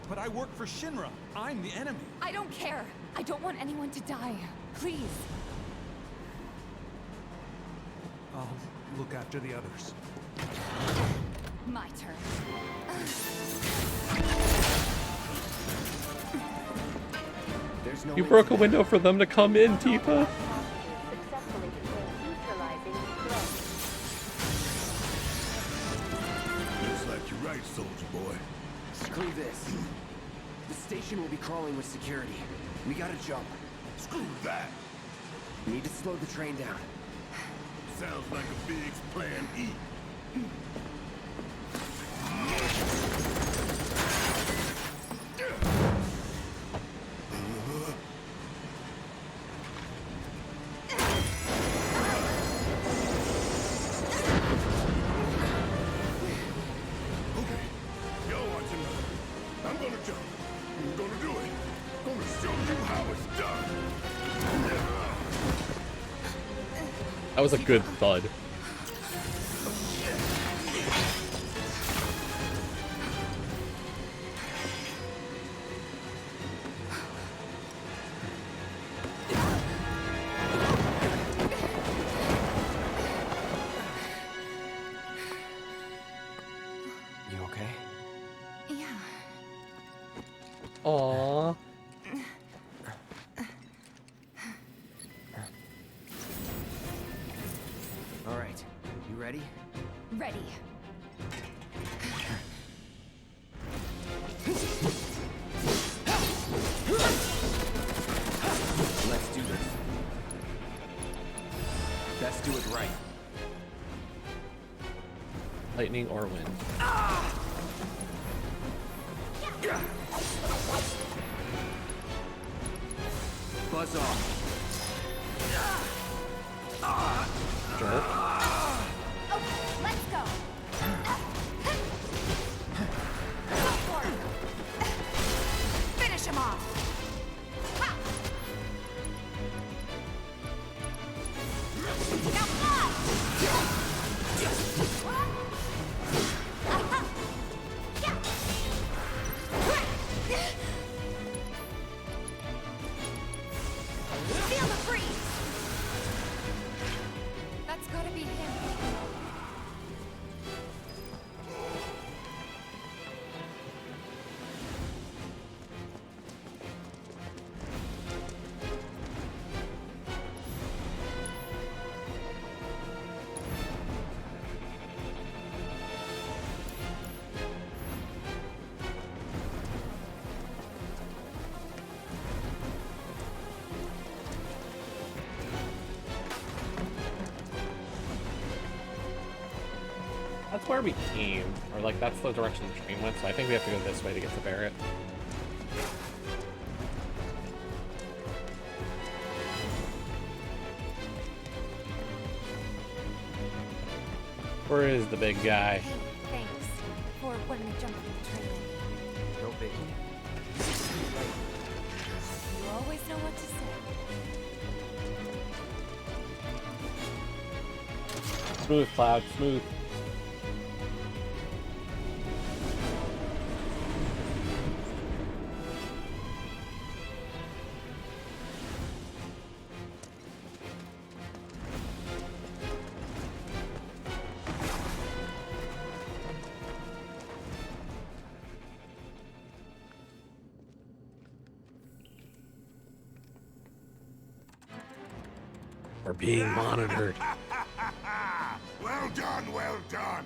But I work for Shinra. I'm the enemy. I don't care. I don't want anyone to die. Please. I'll look after the others. My turn. There's no You way broke to- a window for them to come in, Tifa. Successfully contained, neutralizing the threat. Looks like you're right, soldier boy. Screw this. The station will be crawling with security. We gotta jump. Screw that. We need to slow the train down. Sounds like a big plan E. Okay, y'all watching now. I'm gonna jump. I'm gonna do it. Gonna show you how it's done. That was a good thud. You okay? Yeah. Aww. All right. You ready? Ready. Let's do this. Best do it right. Lightning or wind. Buzz off. Jerk. Okay, let's go. Go for it. Finish him off. Ha! Now fly! Aha! Yeah! Feel the breeze! That's gotta be him. That's where we came. Or, like, that's the direction the train went, so I think we have to go this way to get to Barrett. Where is the big guy? Hey, thanks for letting me jump on the train. No biggie. You always know what to say. Smooth, Cloud, smooth. We're being monitored. Well done, well done.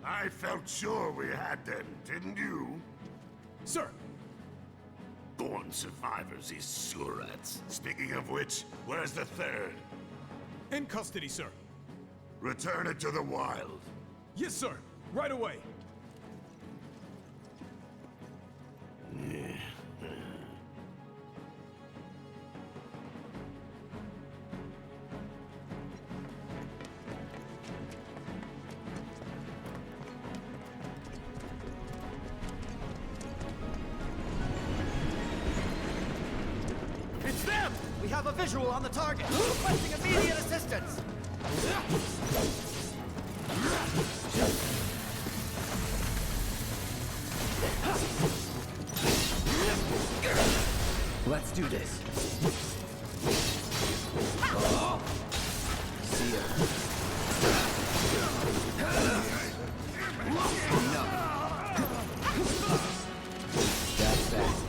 I felt sure we had them, didn't you? Sir, Born survivors, these surats. Speaking of which, where's the third? in custody, sir. Return it to the wild. Yes, sir. Right away. It's them! We have a visual on the target. Requesting immediate assistance. Let's do this. See ya. That's that.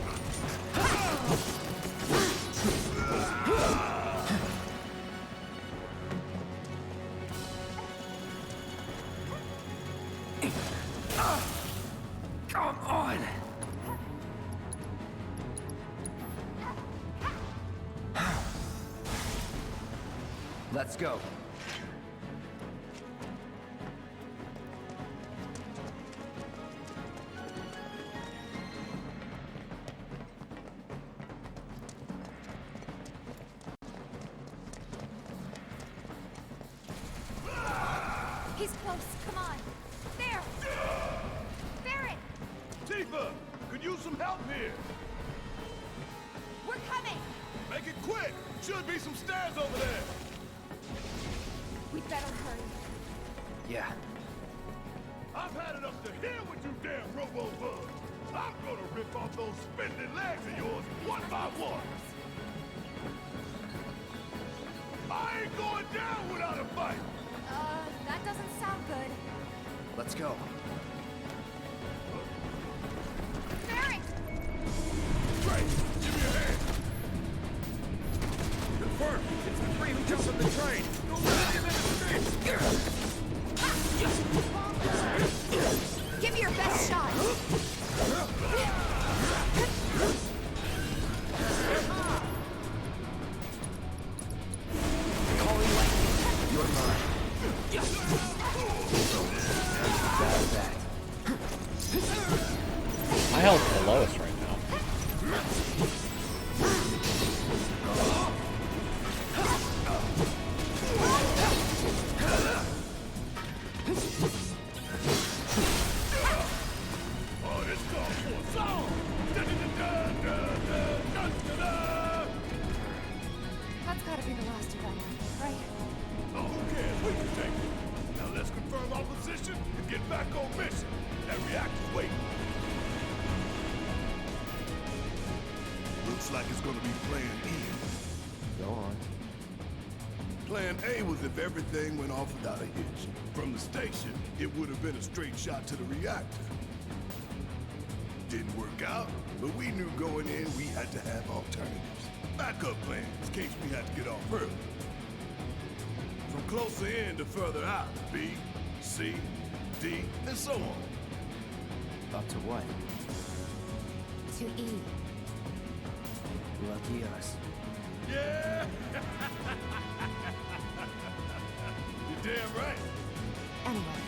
Come on! Let's go. He's close. Come on. There. Barrett, Tifa, could use some help here. we're coming. Make it quick. Should be some stairs over there. We better hurry. Yeah. I've had it up to here with you damn robo-bugs. I'm gonna rip off those spindly legs of yours one by one. I ain't going down without a fight. That doesn't sound good. Let's go. Barrett! Great, give me a hand. Confirmed. It's the three who jumped on the train. Go run him in the street. Give me your best shot. Calling lightning. You're mine. That's that. My health's the lowest right now. Oh, this calls for a song. Da-da-da-da-da-da-da-da-da. That's gotta be the last event, right? Oh, who cares? We can take it. Now let's confirm our position and get back on mission. That reactor's waiting. Looks like it's gonna be Plan E. Go on. Plan A was if everything went off without a hitch. From the station, it would have been a straight shot to the reactor. Didn't work out, but we knew going in we had to have alternatives. Backup plans in case we had to get off early. From closer in to further out, B, C, D, and so on. Up to what? To E. Lucky us. Yeah! You're damn right. Anyway,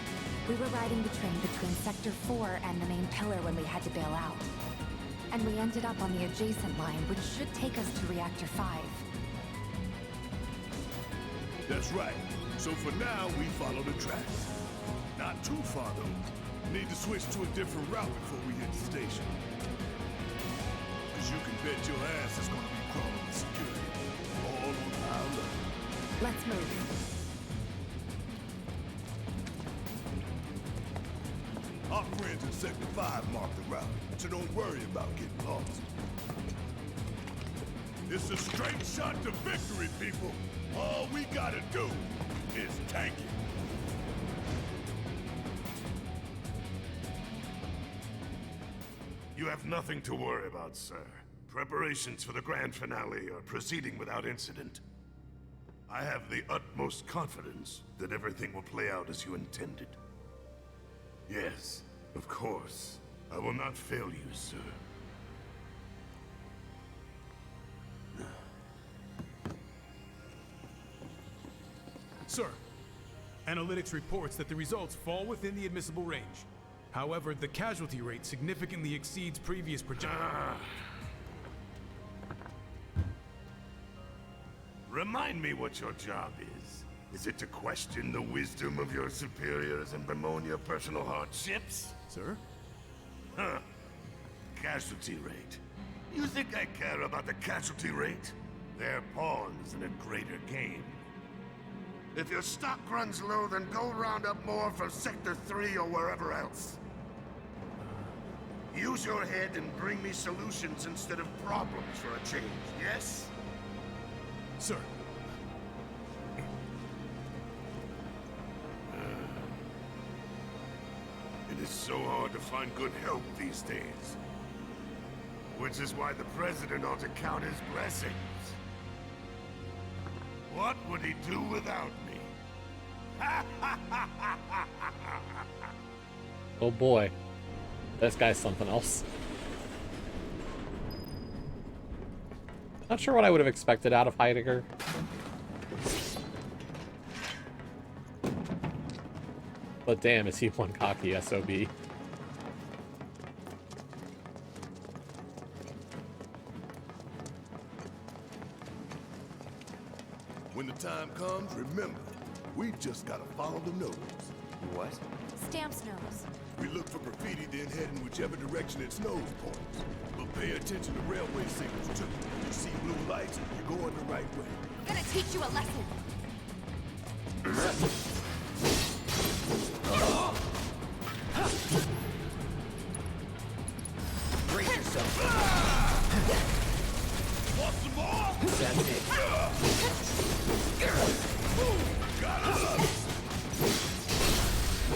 we were riding the train between Sector 4 and the main pillar when we had to bail out. And we ended up on the adjacent line, which should take us to Reactor 5. That's right. So for now, we follow the tracks. Not too far, though. Need to switch to a different route before we hit the station. Cause you can bet your ass is gonna be crawling with security. All on our level. Let's move. Our friends in Sector 5 marked the route, so don't worry about getting lost. It's a straight shot to victory, people. All we gotta do is tank it. You have nothing to worry about, sir. Preparations for the grand finale are proceeding without incident. I have the utmost confidence that everything will play out as you intended. Yes, of course. I will not fail you, sir. Sir, analytics reports that the results fall within the admissible range. However, the casualty rate significantly exceeds previous projections. Remind me what your job is. Is it to question the wisdom of your superiors and bemoan your personal hardships? Sir? Huh. Casualty rate. You think I care about the casualty rate? They're pawns in a greater game. If your stock runs low, then go round up more for Sector 3 or wherever else. Use your head and bring me solutions instead of problems for a change, yes? Sir. It is so hard to find good help these days. Which is why the President ought to count his blessings. What would he do without me? Oh boy. This guy's something else. Not sure what I would have expected out of Heidegger. But damn, is he one cocky SOB. When the time comes, remember, we just gotta follow the nose. What? Stamp's nose. We look for graffiti, then head in whichever direction its nose points. But pay attention to railway signals too. You see blue lights, you're going the right way. Gonna teach you a lesson. Brace yourself. Want some more? That's it. Got it!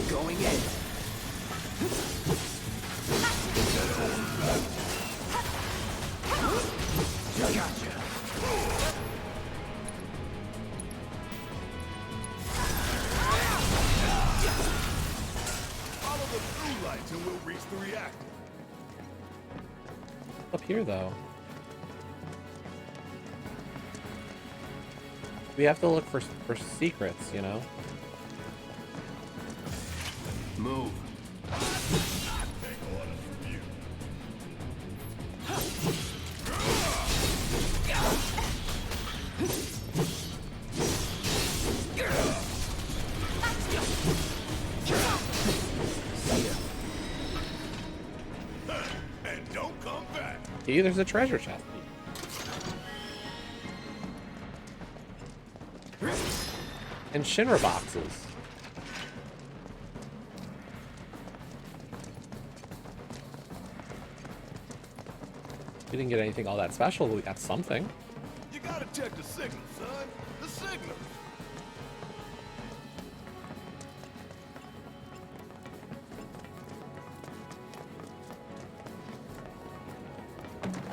Going in. Gotcha. Follow the blue lights and we'll reach the reactor. Up here, though. We have to look for secrets, you know? Move. Take orders from you. See ya. And don't come back. Hey, there's a treasure chest. And Shinra boxes. We didn't get anything all that special, but we got something. You gotta check the signal, son. The signal.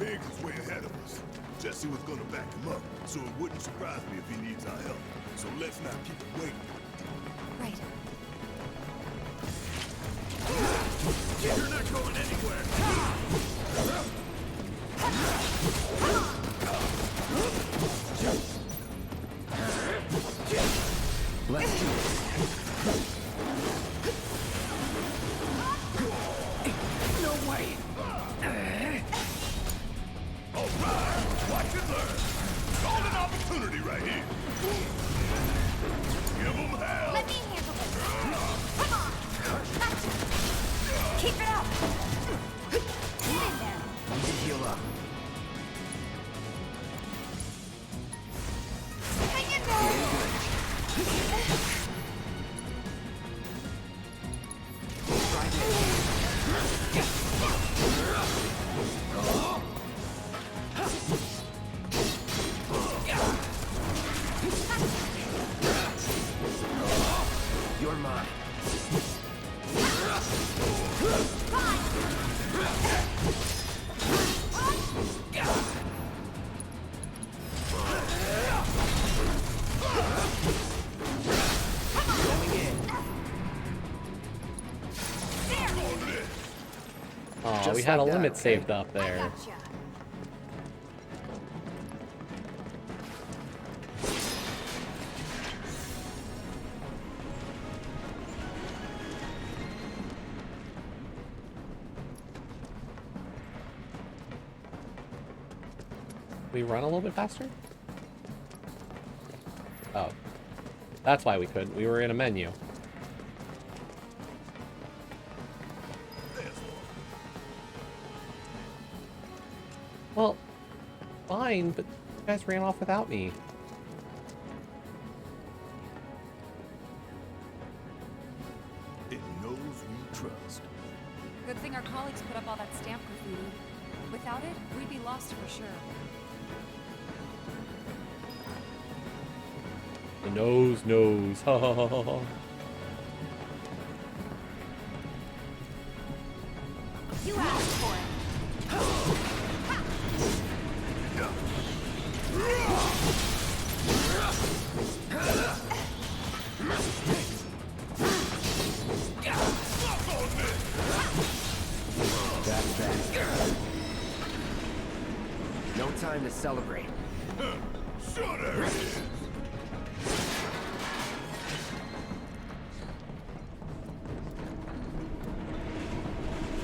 Biggs is way ahead of us. Jesse was gonna back him up, so it wouldn't surprise me if he needs our help. So let's not keep him waiting. Right. You're not going anywhere. Let's do this. No way. All right, watch and learn. Golden opportunity right here. Give him hell. Let me handle this. Oh, we had a limit saved up there. We run a little bit faster? Oh. That's why we couldn't. We were in a menu. Well, fine, but you guys ran off without me. It knows we trust. Good thing our colleagues put up all that stamp graffiti. Without it, we'd be lost for sure. The nose knows. Ha ha ha ha ha. You asked for it. That's that. No time to celebrate. Sure there is.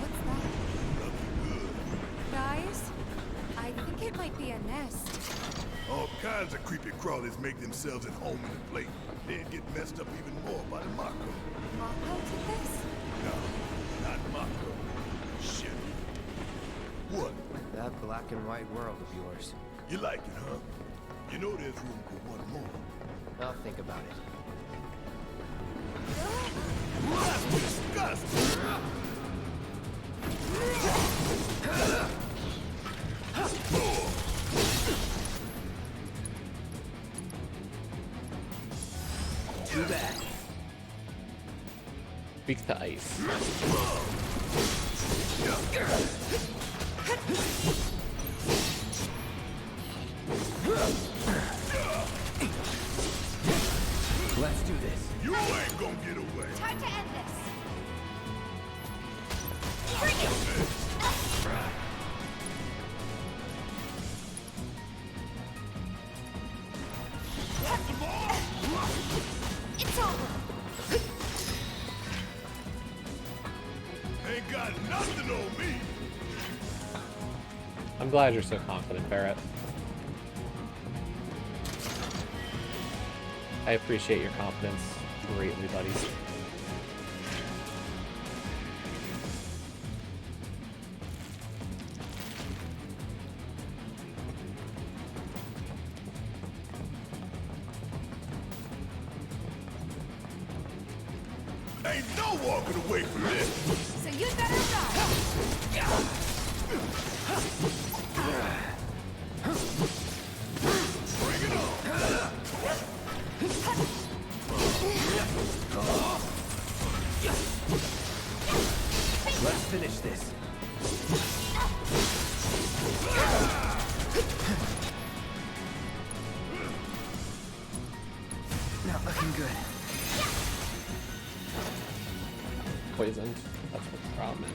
What's that? Guys, I think it might be a nest. All kinds of creepy crawlies make themselves at home in the plate, then get messed up even more by the Mako. Mako did this? No, not Mako. Shit. What? That black and white world of yours. You like it, huh? You know there's room for one more. I'll think about it. That's disgusting! Too bad. Speaks to ice. Let's do this. You ain't gonna get away. Time to end this. It's over. Ain't got nothing on me. I'm glad you're so confident, Barrett. I appreciate your confidence greatly, buddy. Ain't no walking away from this. So you'd better run. Bring it on. Let's finish this. Not looking good. Poisoned. That's what the problem is.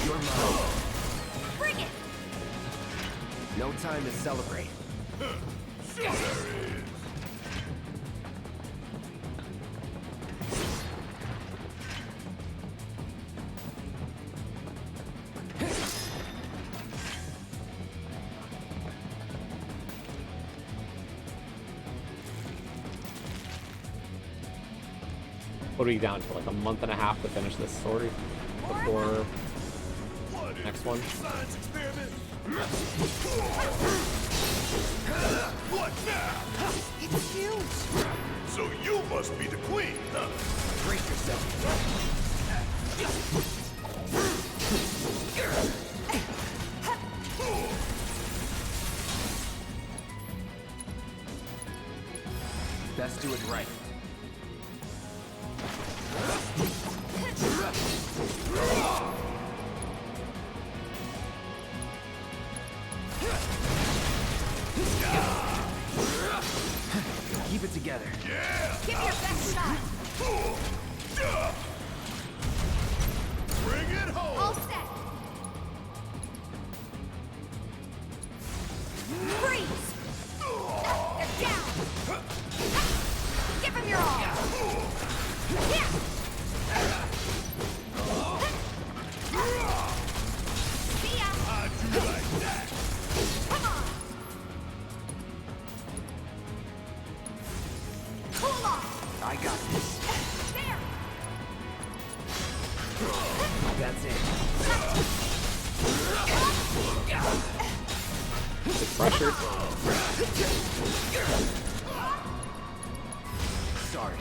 You're mine. Bring it. No time to celebrate. Sure there is. What are we down to? Like a month and a half to finish this story before next one? Science experiment. What now? It's huge. So you must be the queen, huh? Brace yourself. do it right. Keep it together. Yeah! Give me your best shot. Bring it home! All set. Freeze! They're down! Give him your all! Yeah! See ya! How'd you like that? Come on! Cool off! I got this. There! That's it. It's pressured. Sorry.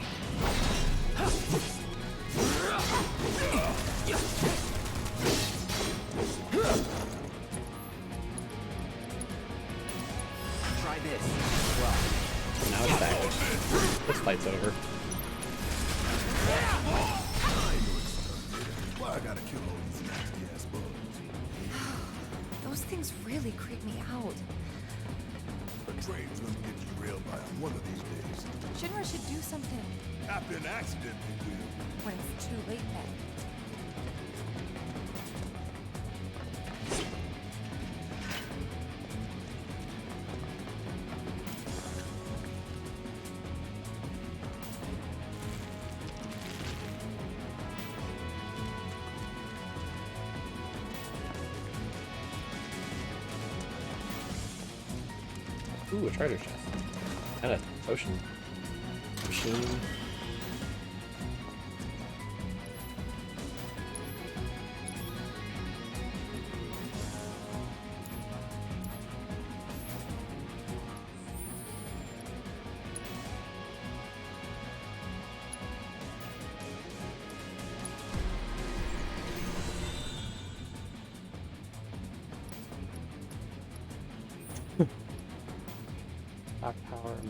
Try this. Well, Now it's back. This fight's over. Why I gotta kill all these nasty ass bugs? Those things really creep me out. The train's gonna get derailed by one of these days. Shinra should do something After an accident, they will. when it's too late then. Ooh, a treasure chest. And a potion machine. Back power and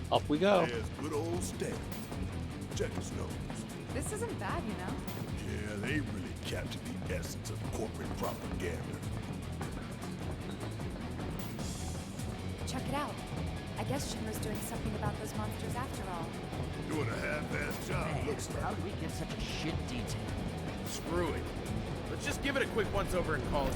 up we go. There's good old Stan. Check his nose. This isn't bad, you know? Yeah, they really captured the essence of corporate propaganda. Check it out. I guess Shinra's doing something about those monsters after all. Doing a half-assed job, looks how like. did we get such a shit detail? Screw it. Let's just give it a quick once-over and call it.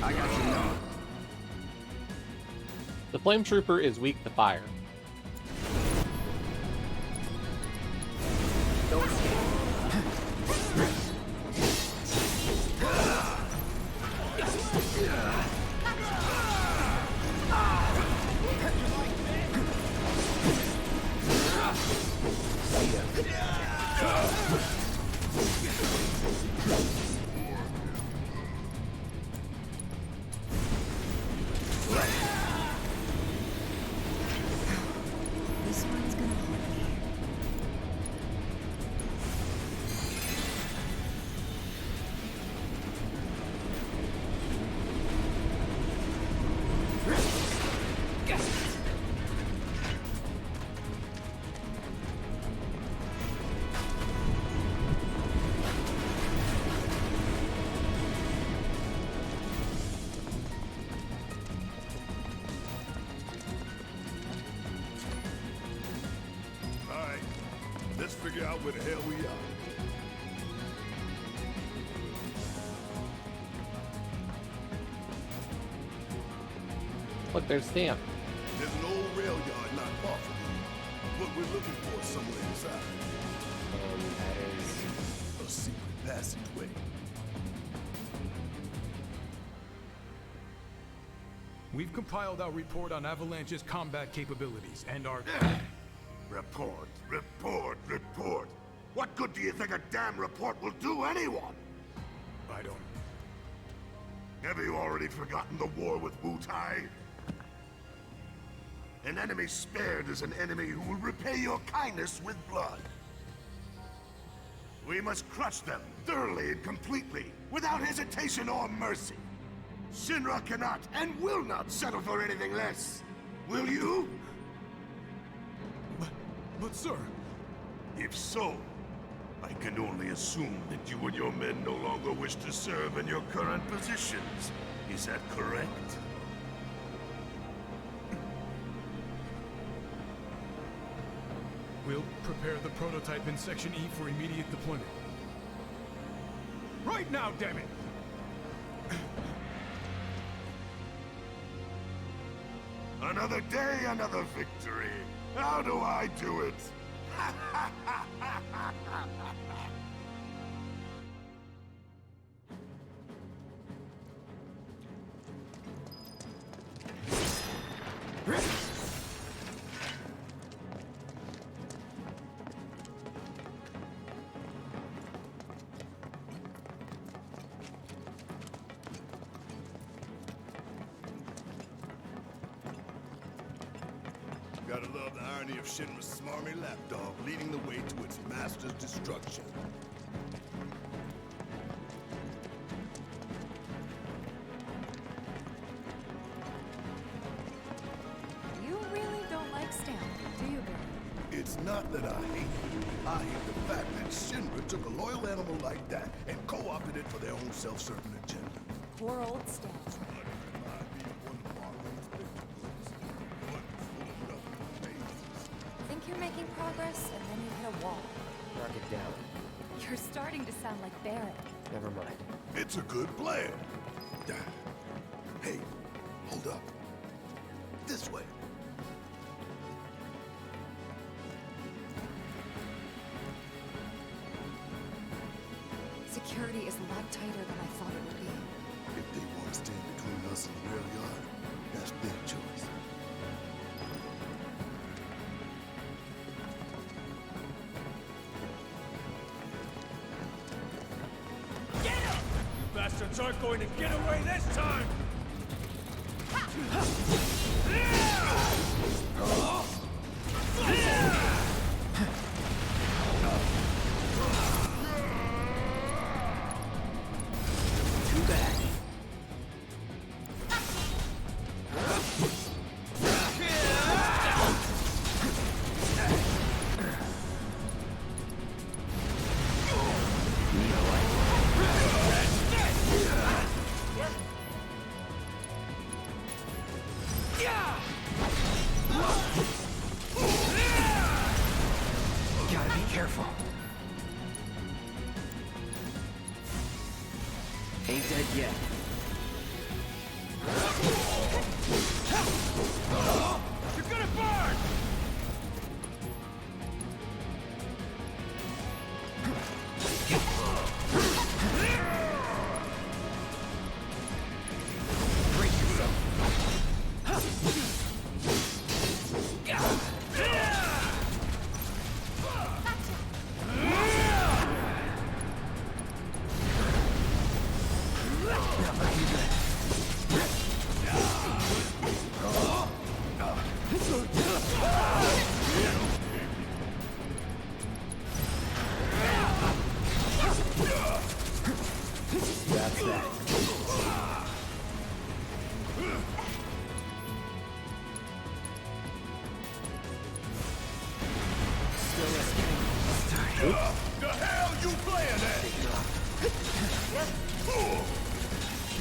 I got you now. The flame trooper is weak to fire. Don't escape. This one's gonna hurt me. where the hell we are. Look, there's Stamp. There's an old rail yard not far from here. What we're looking for is somewhere inside. That is... A secret passageway. We've compiled our report on Avalanche's combat capabilities and our... Report, report, report. What good do you think a damn report will do anyone? I don't... Have you already forgotten the war with Wu-Tai? An enemy spared is an enemy who will repay your kindness with blood. We must crush them thoroughly and completely, without hesitation or mercy. Shinra cannot and will not settle for anything less. Will you? But sir... If so, I can only assume that you and your men no longer wish to serve in your current positions. Is that correct? We'll prepare the prototype in Section E for immediate deployment. Right now, damn it! Another day, another victory. How do I do it? Gotta love the irony of Shinra's smarmy lapdog leading the way to its master's destruction. You really don't like Stamp, do you, Billy? It's not that I hate it. I hate the fact that Shinra took a loyal animal like that and co-opted it for their own self-serving agenda. Poor old Stamp. Think you're making progress, and then you hit a wall. Knock it down. You're starting to sound like Barrett. Never mind. It's a good plan. Hey, hold up. This way. Security is a lot tighter than I thought it would be. If they want to stand between us and the rail yard, that's their choice. Bastards aren't going to get away this time! Too bad. Gotta be careful. Ain't dead yet. You're gonna burn! Brace yourself. That's that. Still rescuing. The hell you playing at?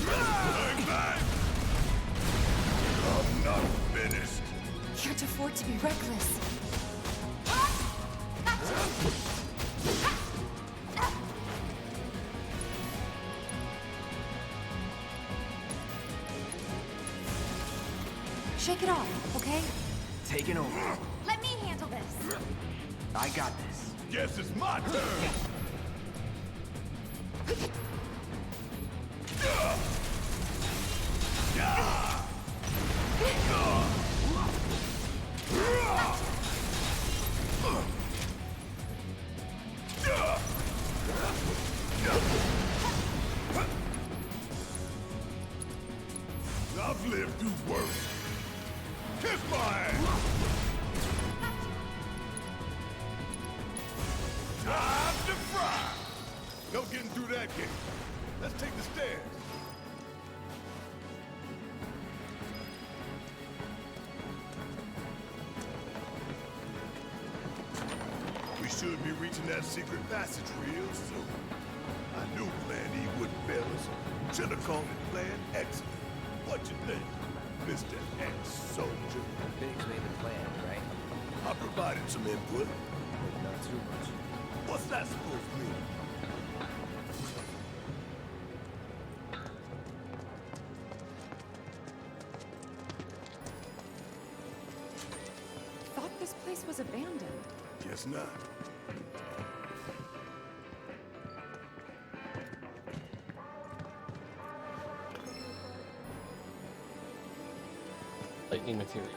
Bang, bang! I'm not finished. Can't afford to be reckless. Shake it off, okay? Taking over. Let me handle this. I got this. Guess it's my turn. I've lived through worse. Kiss my ass! Time to fry! No getting through that gate. Let's take the stairs. We should be reaching that secret passage real soon. I knew Plan E wouldn't fail us. Should have called it Plan Excellent. What you think, Mr. Ex-Soldier? Biggs made the plan, right? I provided some input. But not too much. What's that supposed to mean? Thought this place was abandoned. Guess not. Lightning material.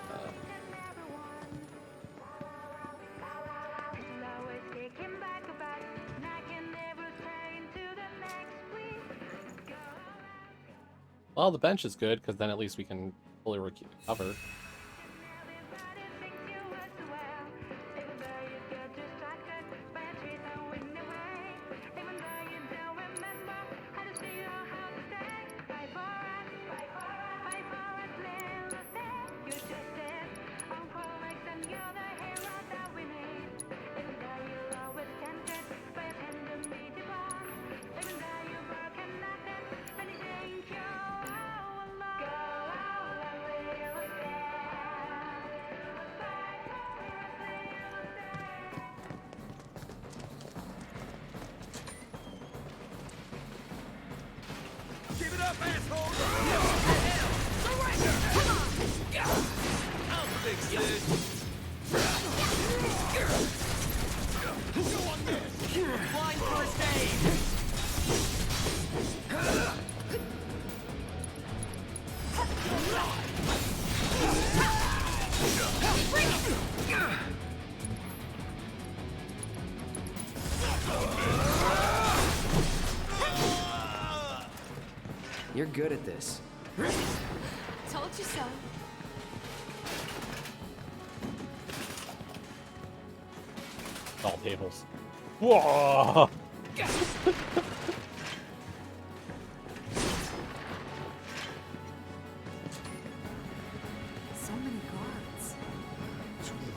Well, the bench is good because then at least we can fully recover. Give it up, asshole! I'll fix this. Go on this. Blind first aid. You're good at this. Told you so. All tables. Whoa! So many guards. Too many.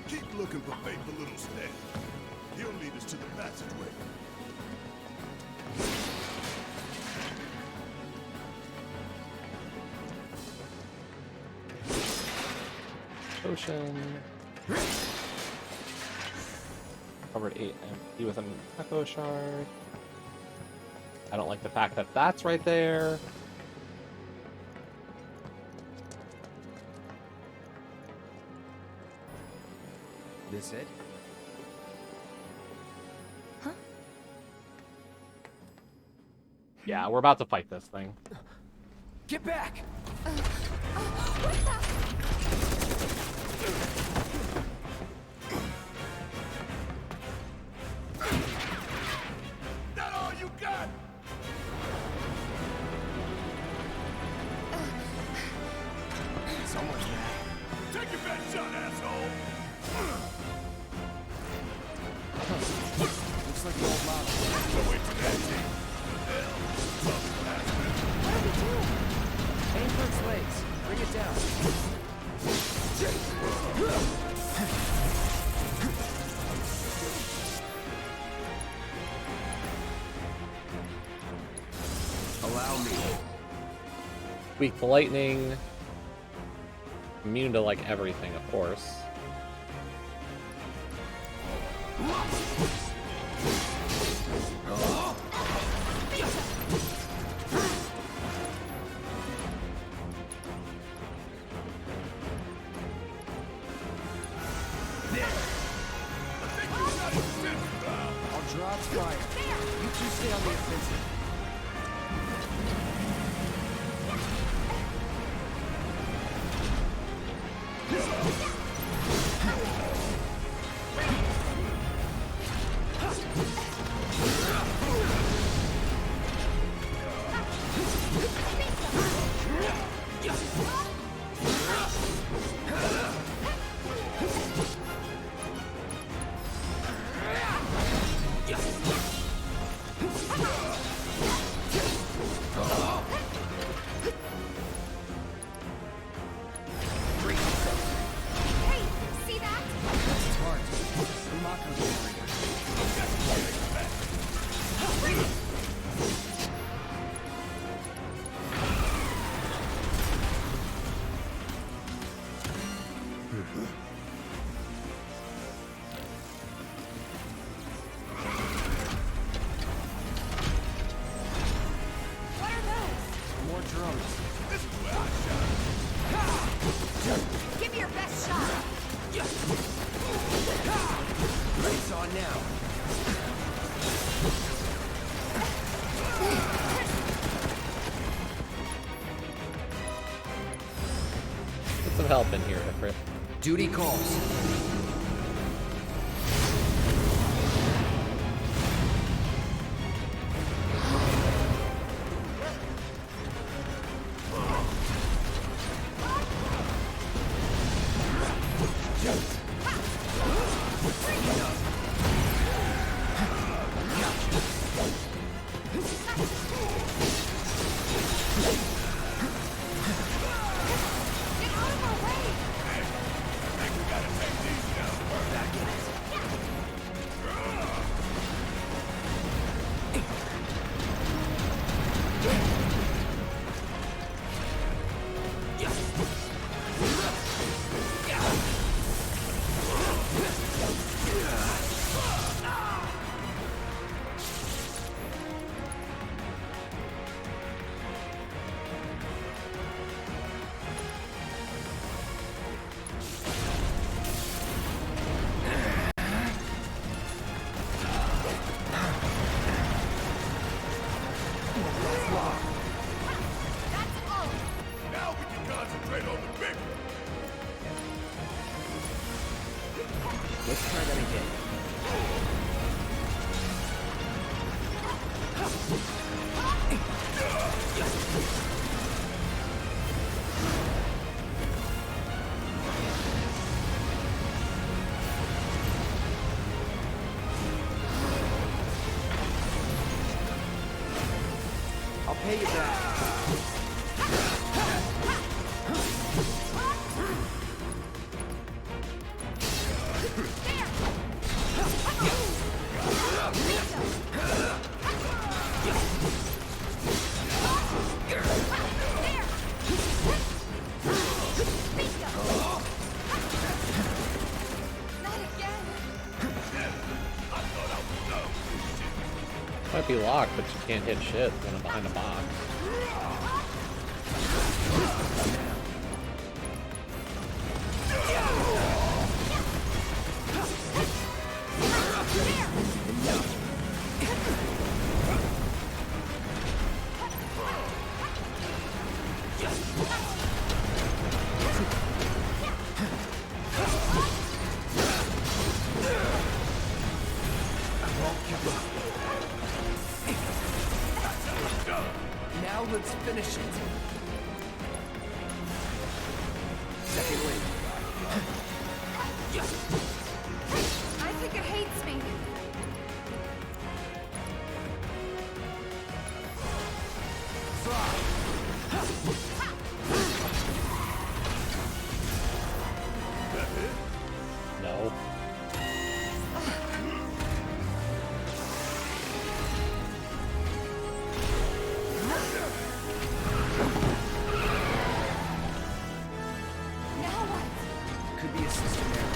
Keep looking for faithful little Snake. He'll lead us to the passageway. Potion. Covered 8 MP with an echo shard. I don't like the fact that that's right there. This it? Yeah, we're about to fight this thing. Get back! What the? That all you got? Someone's mad. Take your best shot, asshole! Looks like the old model. No wait for that team. Hell, tough bastard. What are we doing? Aim for its legs. Bring it down. Allow me. Weak to lightning. Immune to like everything, of course. I'll draw its fire. You two stay on the offensive. Give me your best shot! Race on now. Get some help in here, Ifrit. Duty calls. Now we can concentrate on the big one. Let's try that again. I'll pay you back. Might be locked, but you can't hit shit when I'm behind a box. Now let's finish it. Second wave. I think it hates me. No. Could be a system error.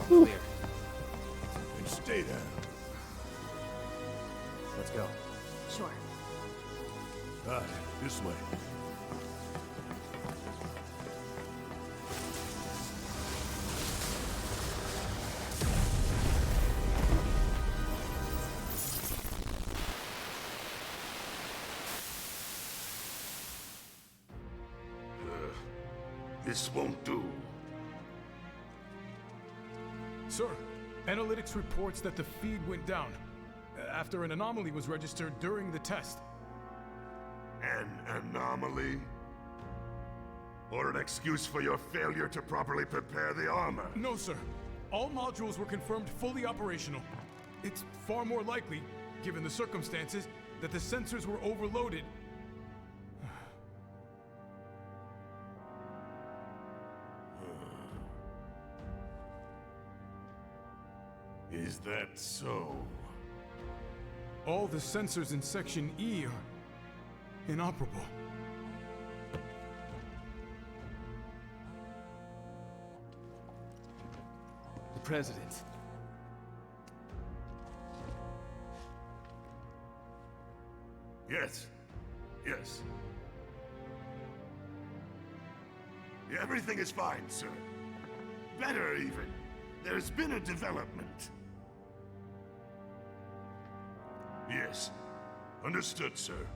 Clear. And stay down. Let's go. Sure. All right, this way. This won't do. Sir, analytics reports that the feed went down after an anomaly was registered during the test. An anomaly? Or an excuse for your failure to properly prepare the armor? No, sir. All modules were confirmed fully operational. It's far more likely, given the circumstances, that the sensors were overloaded. Is that so? All the sensors in Section E are inoperable. The President. Yes. Yes. Everything is fine, sir. Better, even. There's been a development. Yes. Understood, sir.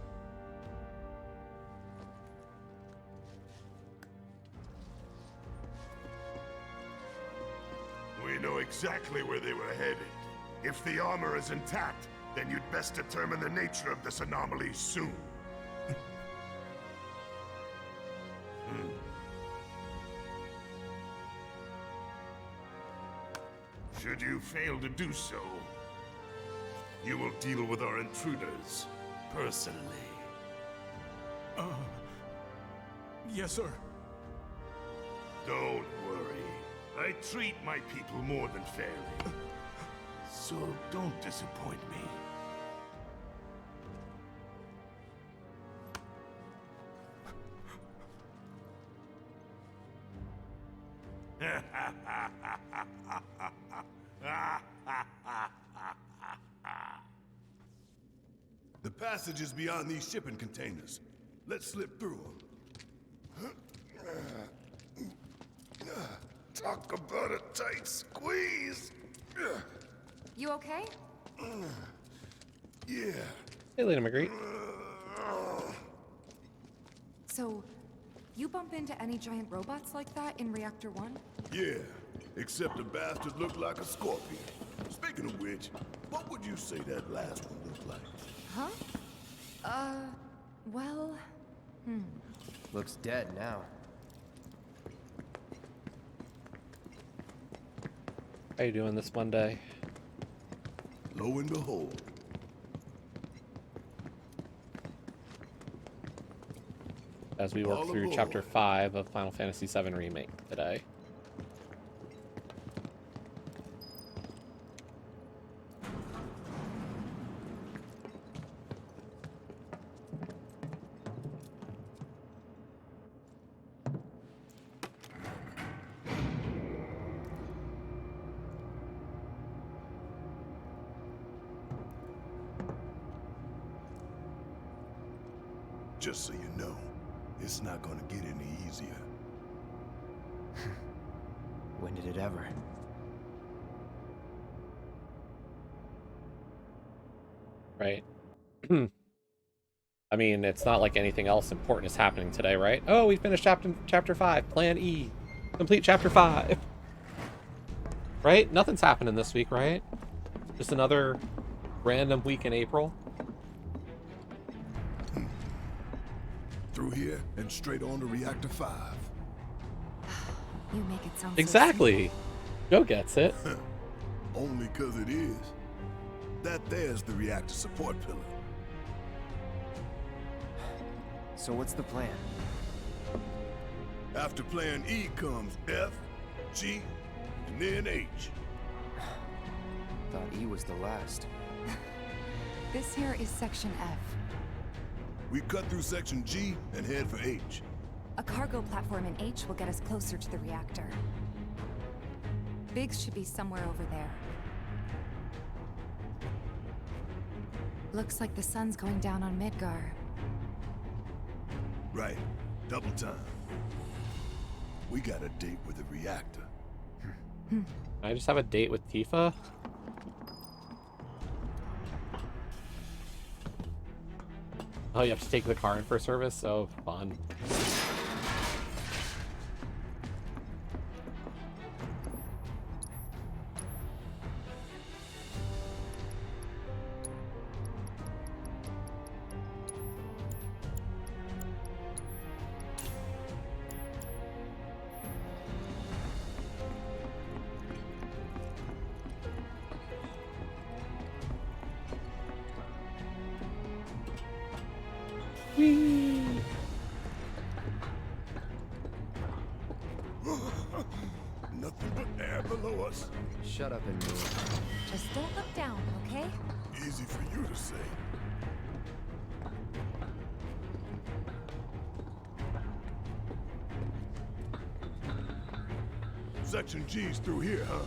We know exactly where they were headed. If the armor is intact, then you'd best determine the nature of this anomaly soon. Should you fail to do so, you will deal with our intruders personally. Yes, sir. Don't worry. I treat my people more than fairly. So don't disappoint me. The passage is beyond these shipping containers. Let's slip through them. Talk about a tight squeeze. You okay? Yeah. Hey, Lena Magritte. So, you bump into any giant robots like that in Reactor 1? Yeah. Except the bastard looked like a scorpion. Speaking of which, what would you say that last one looked like? Huh? Well... Looks dead now. How you doing this Monday? Lo and behold. As we work All through aboard. Chapter 5 of Final Fantasy VII Remake today. Just so you know, it's not gonna get any easier. When did it ever? Right? I mean, it's not like anything else important is happening today, right? Oh, we finished chapter 5. Plan E. Complete Chapter 5. Right? Nothing's happening this week, right? Just another random week in April. Through here and straight on to Reactor 5. You make it sound so Exactly. Joe gets it. Only 'cause it is. That there's the reactor support pillar. So what's the plan? After plan E comes F, G, and then H. Thought E was the last. This here is Section F. We cut through section G and head for H. A cargo platform in H will get us closer to the reactor. Biggs should be somewhere over there. Looks like the sun's going down on Midgar. Right. Double time. We got a date with the reactor. I just have a date with Tifa? Oh, you have to take the car in for service? So fun. Nothing but air below us. Shut up and move. Just don't look down, okay? Easy for you to say. Section G's through here, huh?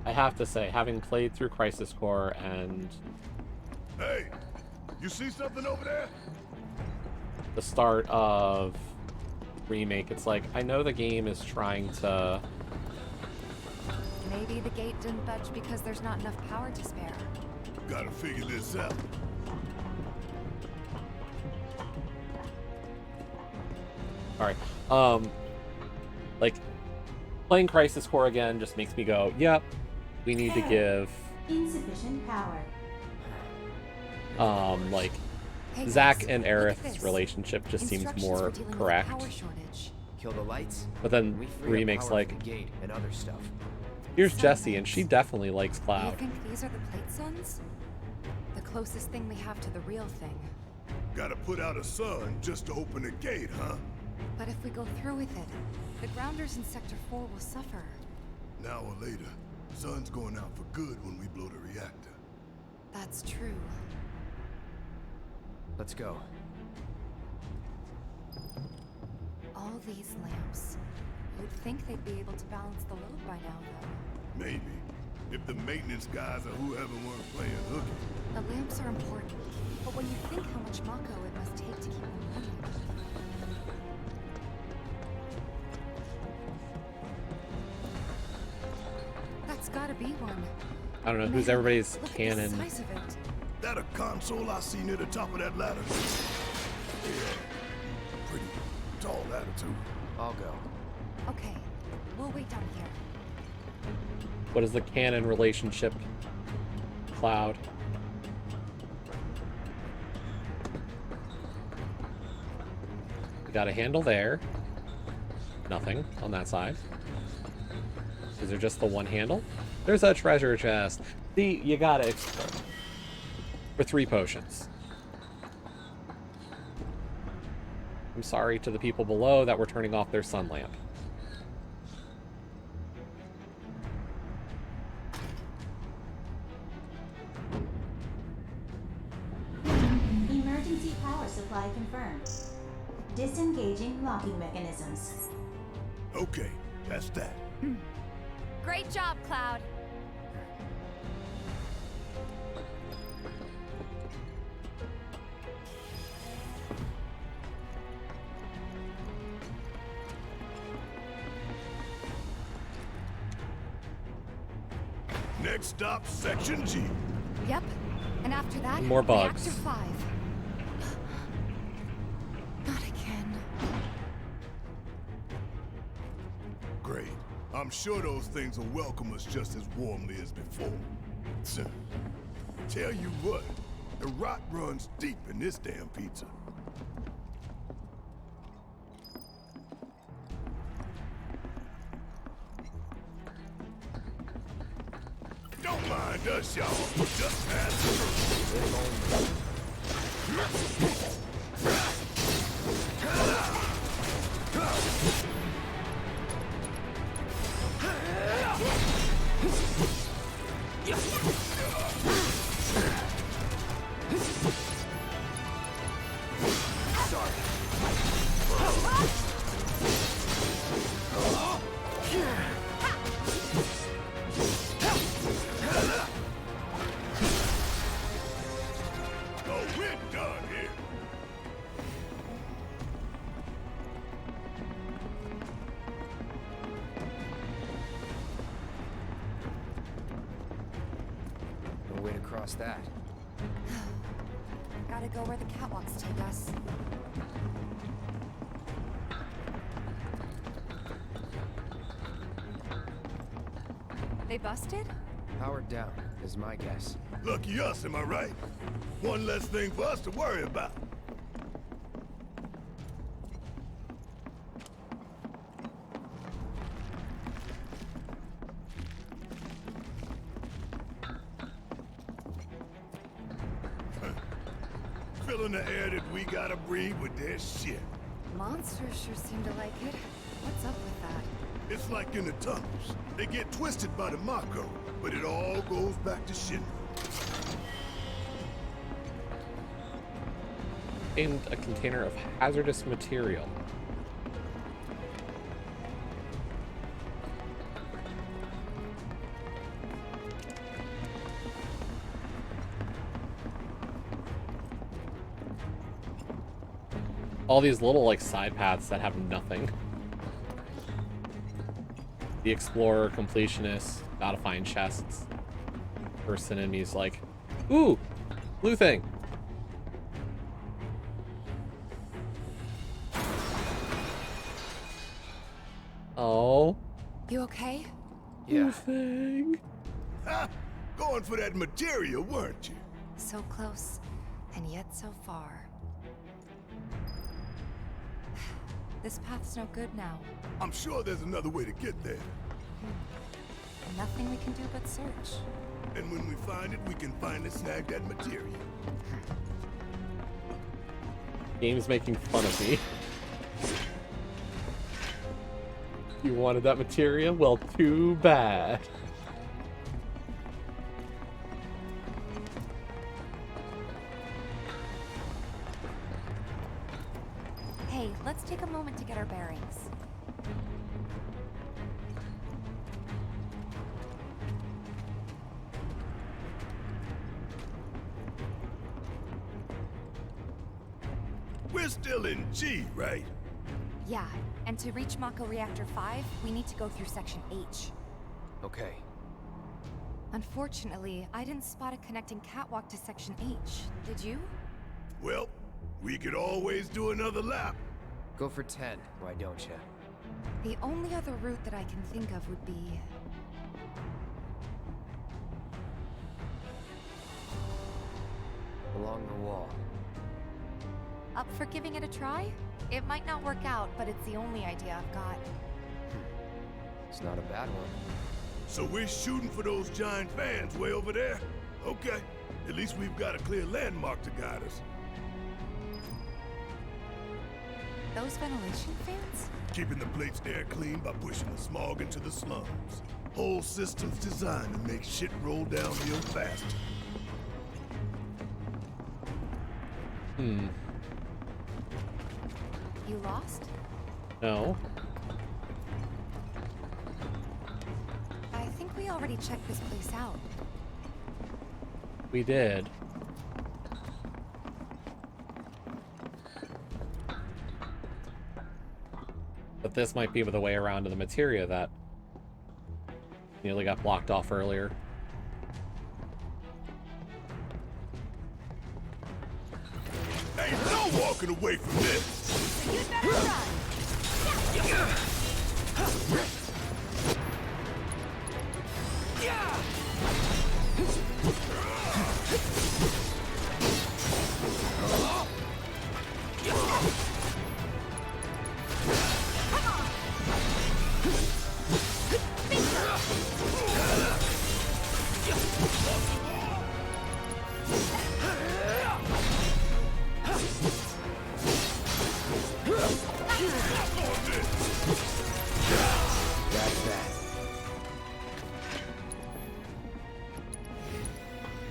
I have to say, having played through Crisis Core and Hey, you see something over there? the start of Remake, it's like, I know the game is trying to... Maybe the gate didn't budge because there's not enough power to spare. Gotta figure this out. Alright, like, playing Crisis Core again just makes me go, yep, we need to give, insufficient power. like, Hey Zack guys, and look at Aerith's this. relationship just seems Instructions more for dealing with a correct. power shortage. Kill the lights. But then We free up Remake's power like, for the gate and other stuff. here's Sun Jessie, and she lamps. definitely likes You Cloud. think these are the plate suns? The closest thing we have to the real thing. Gotta put out a sun just to open the gate, huh? But if we go through with it, the grounders in Sector 4 will suffer. An hour later, sun's going out for good when we blow the reactor. That's true. Let's go. All these lamps. You'd think they'd be able to balance the load by now, though. Maybe. If the maintenance guys or whoever weren't playing hooky. The lamps are important, but when you think how much Mako it must take to keep them running. That's gotta be one. I don't know, who's Man, everybody's look at canon? the size of it. That a console I see near the top of that ladder? Yeah. Pretty tall ladder, too. I'll go. Okay, we'll wait down here. What is the canon relationship, Cloud? We got a handle there. Nothing on that side. Is there just the one handle? There's a treasure chest. See, you gotta explore. For 3 potions. I'm sorry to the people below that were turning off their sun lamp. Emergency power supply confirmed. Disengaging locking mechanisms. Okay, that's that. Great job, Cloud. Next stop, Section G. Yep. And after that, More bugs. Reactor 5. Not again. Great. I'm sure those things will welcome us just as warmly as before. Tell you what, the rot runs deep in this damn pizza. Don't mind us, y'all. Just pass through. Sorry. We're done here. No way to cross that. Gotta go where the catwalks take us. They busted? Powered down, is my guess. Lucky us, am I right? One less thing for us to worry about. Filling the air that we gotta breathe with their shit. Monsters sure seem to like it. What's up with that? It's like in the tunnels. They get twisted by the Mako, but it all goes back to shit. And a container of hazardous material. All these little like side paths that have nothing. The explorer, completionist, gotta find chests. First enemy's like, ooh, blue thing. Oh. You okay? Blue thing. Ha! Going for that material, weren't you? So close, and yet so far. This path's no good now. I'm sure there's another way to get there. Nothing we can do but search. And when we find it, we can finally snag that material. Game's making fun of me. You wanted that materia? Well, too bad. Hey, let's take a moment to get our bearings. We're still in G, right? Yeah, and to reach Mako Reactor 5, we need to go through Section H. Okay. Unfortunately, I didn't spot a connecting catwalk to Section H. Did you? Well, we could always do another lap. Go for 10, why don't you? The only other route that I can think of would be... Along the wall. Up for giving it a try? It might not work out, but it's the only idea I've got. It's not a bad one. So we're shooting for those giant fans way over there? Okay. At least we've got a clear landmark to guide us. Those ventilation fans? Keeping the plate's air clean by pushing the smog into the slums. Whole system's designed to make shit roll downhill faster. You lost? No. I think we already checked this place out. We did. But this might be the way around to the materia that nearly got blocked off earlier. Ain't no walking away from this! You'd better run!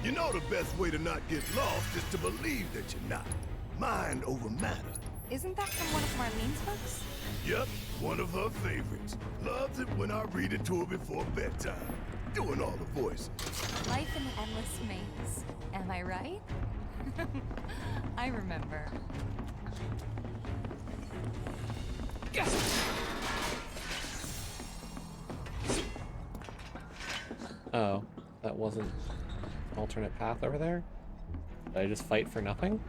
You know the best way to not get lost is to believe that you're not. Mind over matter. Isn't that from one of Marlene's books? Yep, one of her favorites. Loves it when I read it to her before bedtime. Doing all the voices. Life in the Endless Maze. Am I right? I remember. Oh, that wasn't an alternate path over there? Did I just fight for nothing?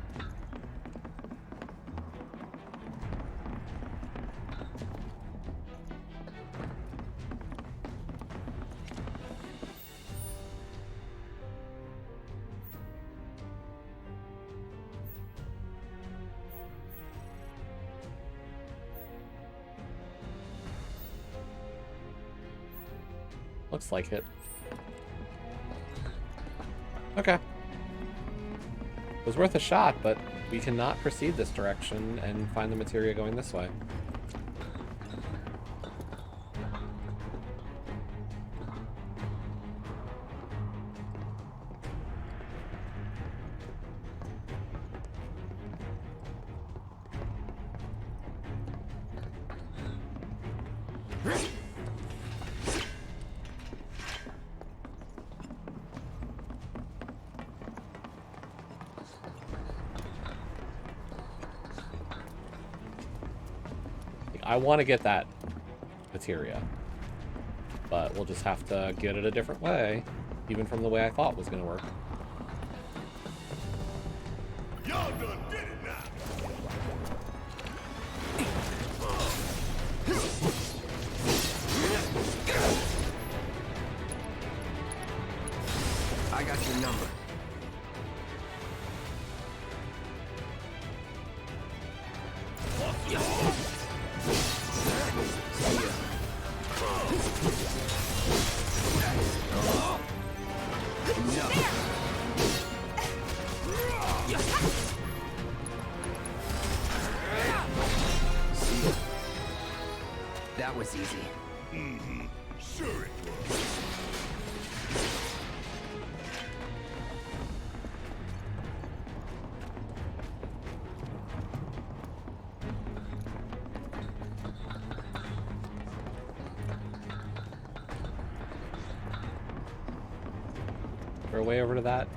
Looks like it. Okay. It was worth a shot, but we cannot proceed this direction and find the materia going this way. I want to get that materia, but we'll just have to get it a different way, even from the way I thought it was going to work. Y'all done did it now. I got your number. That was easy. Mm-hmm. Sure it was. Is there a way over to that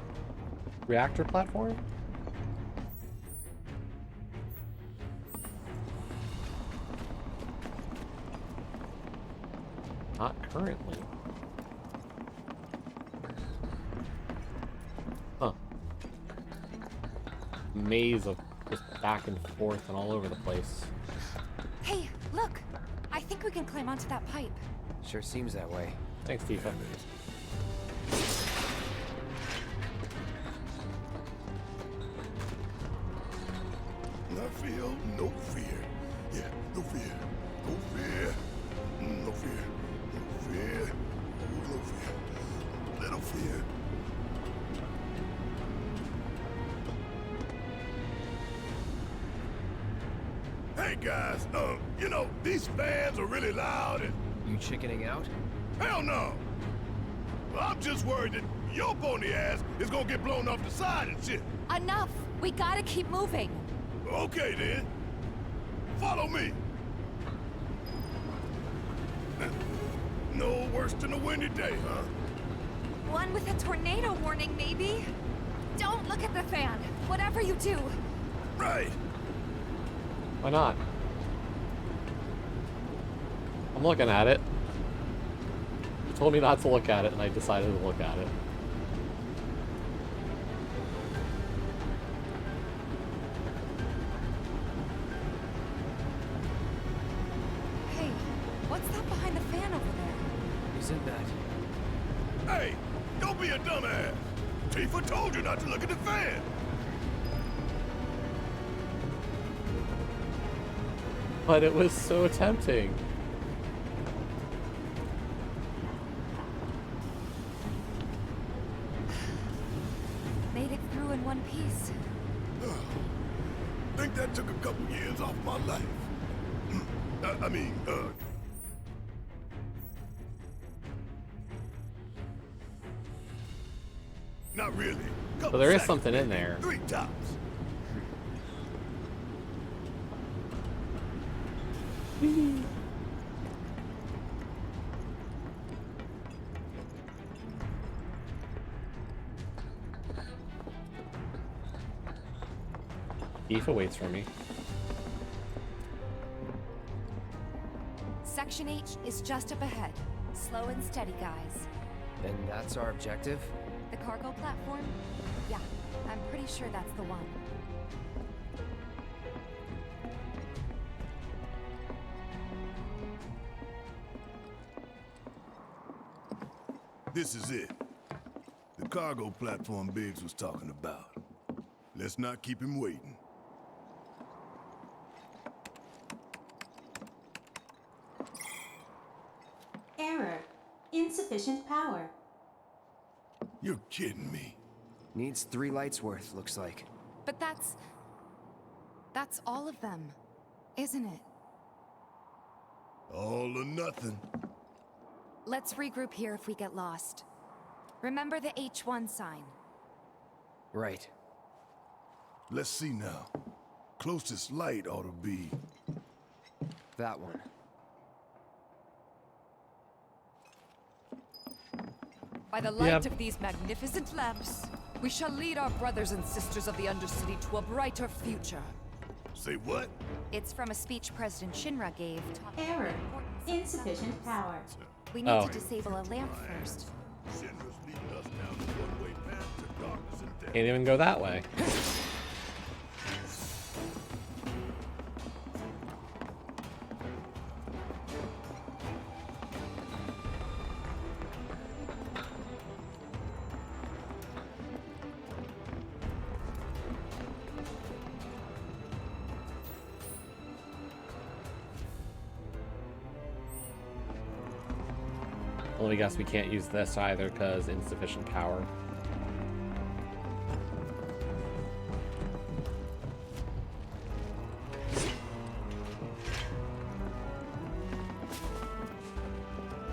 reactor platform? Not currently. Huh. Maze of just back and forth and all over the place. Hey, look! I think we can climb onto that pipe. Sure seems that way. Thanks, Tifa. I feel no fear. Yeah, no fear. No fear. No fear. No fear. Oh, no fear. Little fear. Hey guys, you know, these fans are really loud and... You chickening out? Hell no! I'm just worried that your pony ass is gonna get blown off the side and shit. Enough! We gotta keep moving! Okay then. Follow me. No worse than a windy day, huh? One with a tornado warning, maybe? Don't look at the fan! Whatever you do! Right. Why not? I'm looking at it. You told me not to look at it, and I decided to look at it. Hey, what's that behind the fan over there? Isn't that... Hey, don't be a dumbass. Tifa told you not to look at the fan. But it was so tempting. Made it through in one piece. Think that took a couple years off my life. Not really. So there is something in there. 3 tops. Beef awaits for me. Section H is just up ahead. Slow and steady, guys. And that's our objective? The cargo platform? Yeah, I'm pretty sure that's the one. This is it. The cargo platform Biggs was talking about. Let's not keep him waiting. Error. Insufficient power. You're kidding me. Needs 3 lights worth, looks like. But that's all of them, isn't it? All or nothing. Let's regroup here if we get lost. Remember the H1 sign. Right. Let's see now. Closest light ought to be... That one. By the light of these magnificent lamps, we shall lead our brothers and sisters of the Undercity to a brighter future. Say what? It's from a speech President Shinra gave. Error. Insufficient power. We need to disable a lamp first. Shinra's leading us down a one-way path to darkness and death. Can't even go that way. Well, I guess we can't use this either because insufficient power.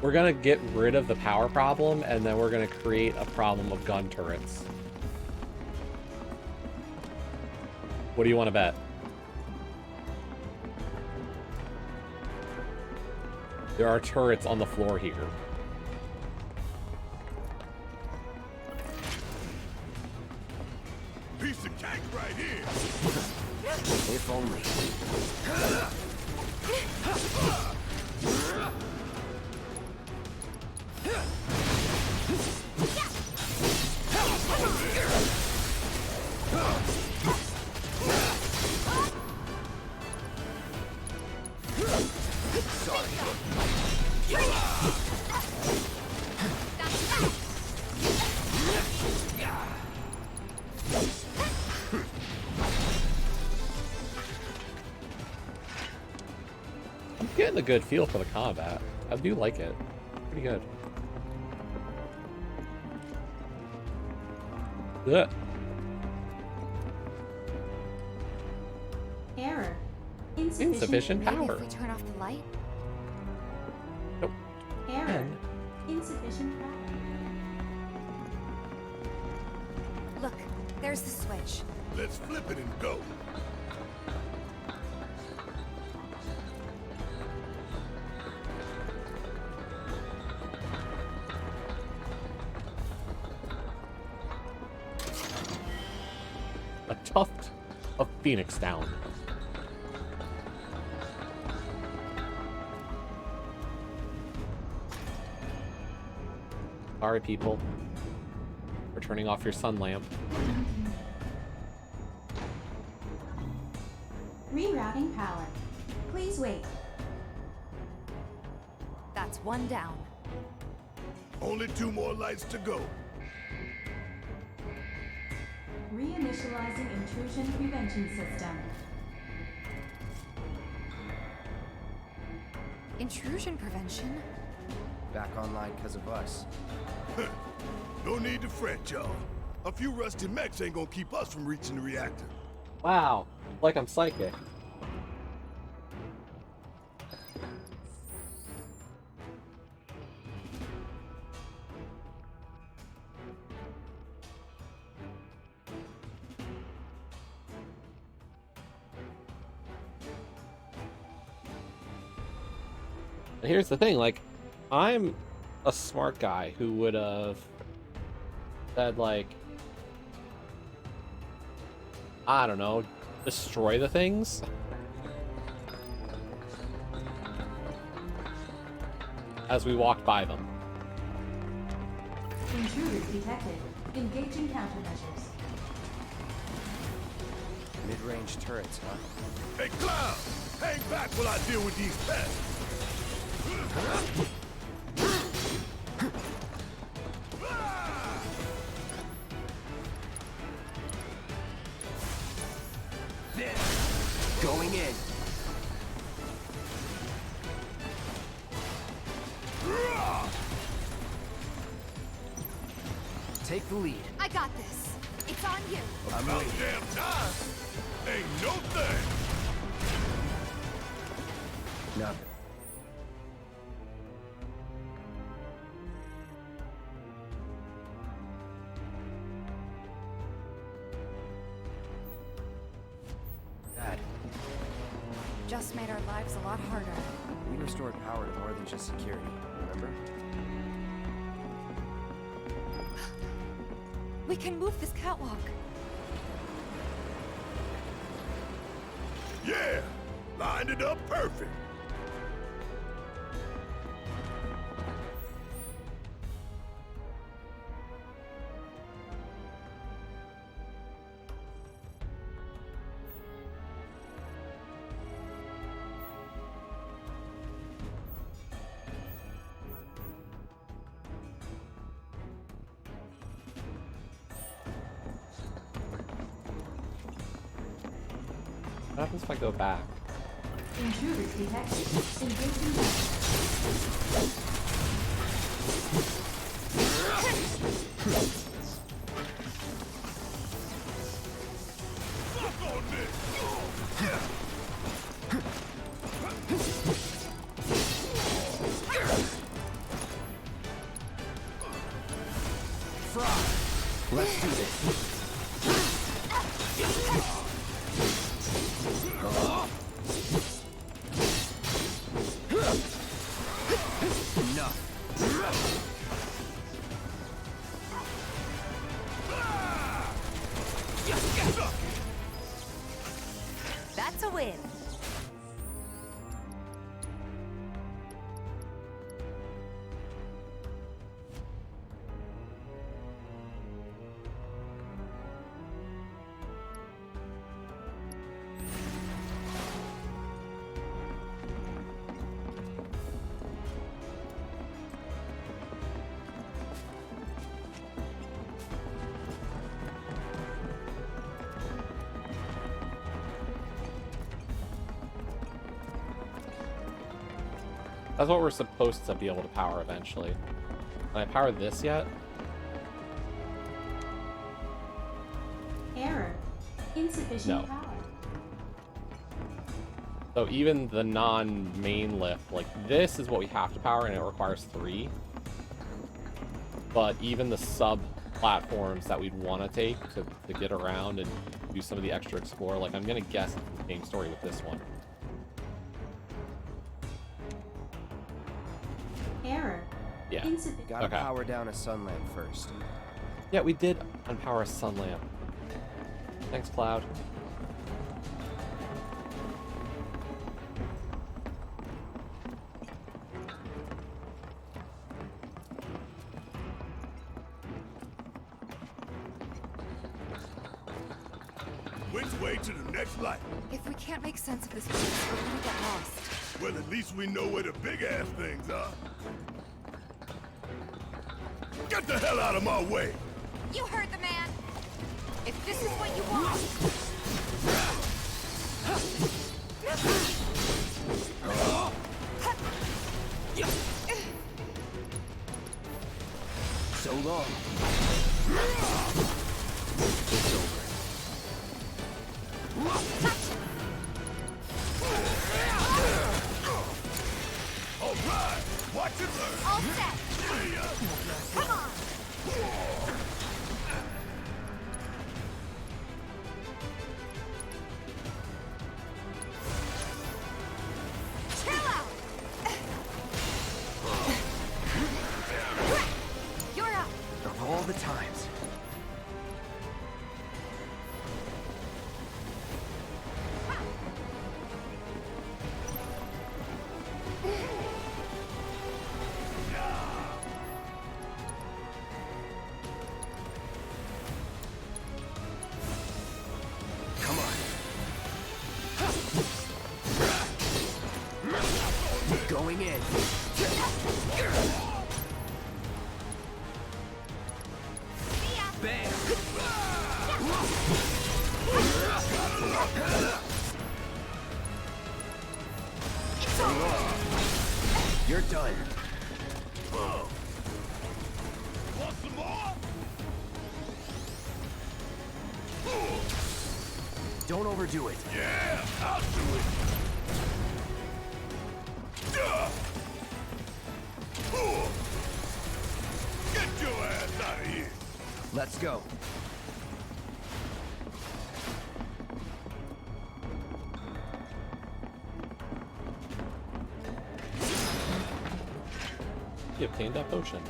We're gonna get rid of the power problem, and then we're gonna create a problem of gun turrets. What do you want to bet? There are turrets on the floor here. Piece of cake right here. If only. I'm getting a good feel for the combat. I do like it. Pretty good. Ugh. Error. Insufficient Maybe power. if we turn off the light? Nope. Error. Insufficient power. Look, there's the switch. Let's flip it and go. A tuft of phoenix down. Sorry, people. We're turning off your sun lamp. Rerouting power. Please wait. That's one down. Only 2 more lights to go. Reinitializing intrusion prevention system. Intrusion prevention? Back online because of us. No need to fret, y'all. A few rusty mechs ain't gonna keep us from reaching the reactor. Wow, like I'm psychic. And here's the thing, like, I'm a smart guy who would have said, like, I don't know, destroy the things. As we walked by them. Intruders detected. Engaging countermeasures. Mid-range turrets, huh? Hey, Cloud! Hang back while I deal with these pests! Going in. Take the lead. I got this. It's on you. I'm About waiting. damn time! Ain't no thing! Nothing. Dad, Just made our lives a lot harder. we restored power to more than just security, remember? We can move this catwalk. Yeah! Lined it up perfect! What happens if I go back? Intruders detected. Engaging countermeasures. Fuck on this! Frog! Let's do this. Enough. That's a win. That's what we're supposed to be able to power eventually. Can I power this yet? Error. Insufficient No. power. So even the non-main lift, like this is what we have to power and it requires 3. But even the sub-platforms that we'd want to take to get around and do some of the extra explore, like I'm going to guess it's the same story with this one. Error. Yeah. Insufficient. Gotta Okay. power down a sun lamp first. Yeah, we did unpower a sun lamp. Thanks, Cloud. Which way to the next light? If we can't make sense of this place, we're gonna get lost. Well, at least we know where the big-ass things are. Get the hell out of my way! You heard the man. If this is what you want. So long. It's over. All right, watch it learn. All set. Come on. Chill out. You're up. Of all the times. in. Bam! You're done. Want some more? Don't overdo it. Yeah, I'll do it. Get your ass out of here. Let's go. He obtained that potion.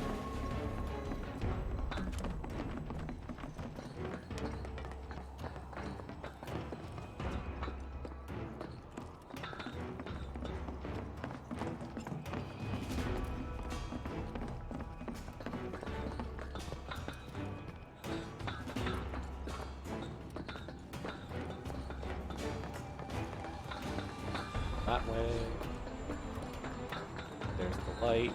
That way. There's the light.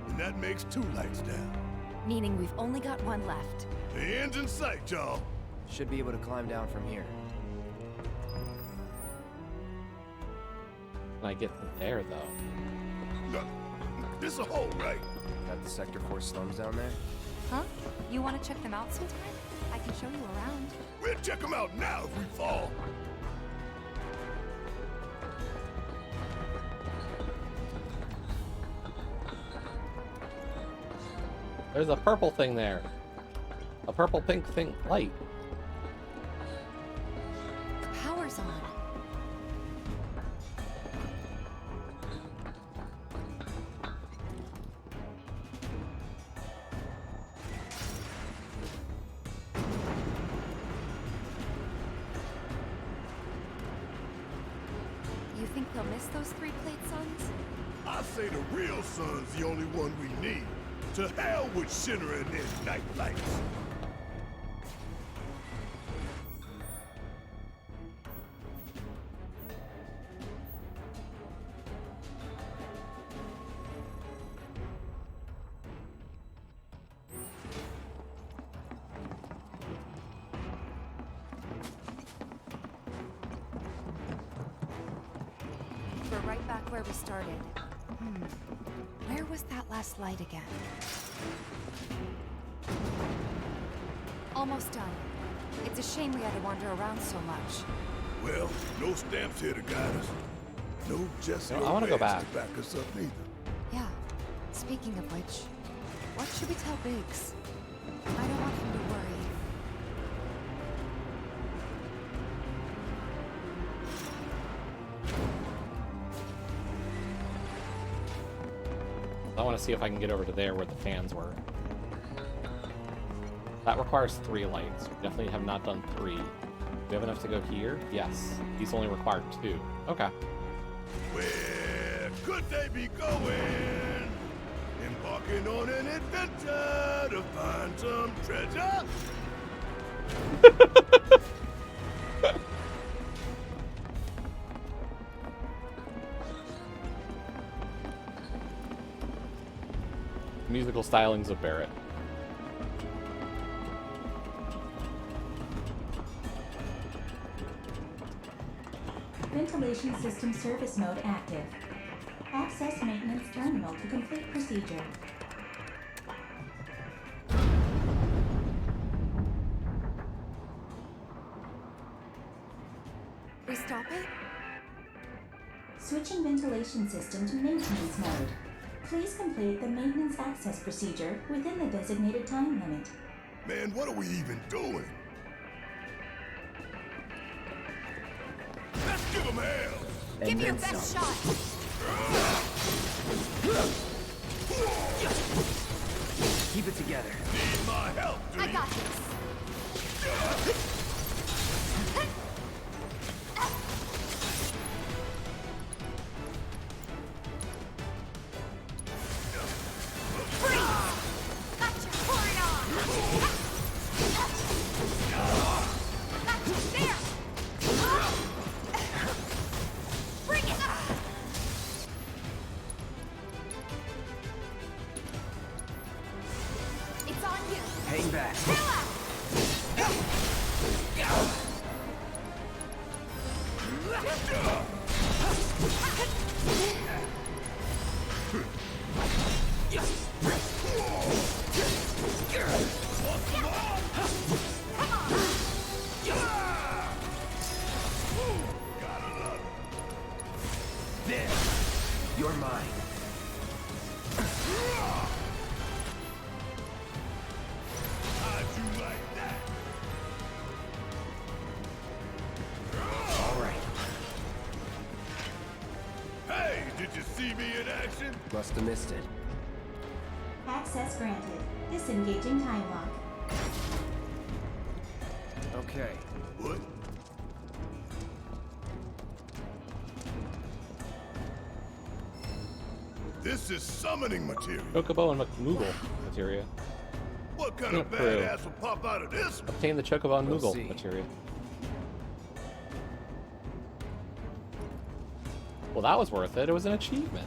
And that makes 2 lights down. Meaning we've only got one left. The end's in sight, y'all. Should be able to climb down from here. Can I get from there, though? This a hole, right? Got the Sector 4 slums down there? Huh? You want to check them out sometime? I can show you around. We'll check them out now if we fall. There's a purple thing there. A purple pink thing light. The power's on. You think they'll miss those 3 plate suns? I say the real sun's the only one we need. To hell with Shinra and his night lights. We're right back where we started. Where was that last light again? Almost done. It's a shame we had to wander around so much. Well, no stamps here to guide us. No Jesse I want to go back. to back us up neither. Yeah. Speaking of which, what should we tell Biggs? I don't want him to worry. I want to see if I can get over to there where the fans were. That requires 3 lights. We definitely have not done 3. Do we have enough to go here? Yes. These only require 2. Okay. Where could they be going? Embarking on an adventure to find some treasure? Musical stylings of Barrett. Ventilation system service mode active. Access maintenance terminal to complete procedure. We stop it? Switching ventilation system to maintenance mode. Please complete the maintenance access procedure within the designated time limit. Man, what are we even doing? Let's give them hell! Give me your best shot! Keep it together. Need my help, do I you? got this. There! You're mine. How'd you like that? All right. Hey, did you see me in action? Must have missed it. Access granted. Disengaging time lock. Okay. What? This is summoning material. Chocobo and Moogle materia. What kind of Through. badass will pop out of this? Obtain the Chocobo and We'll Moogle see. materia. Well, that was worth it. It was an achievement.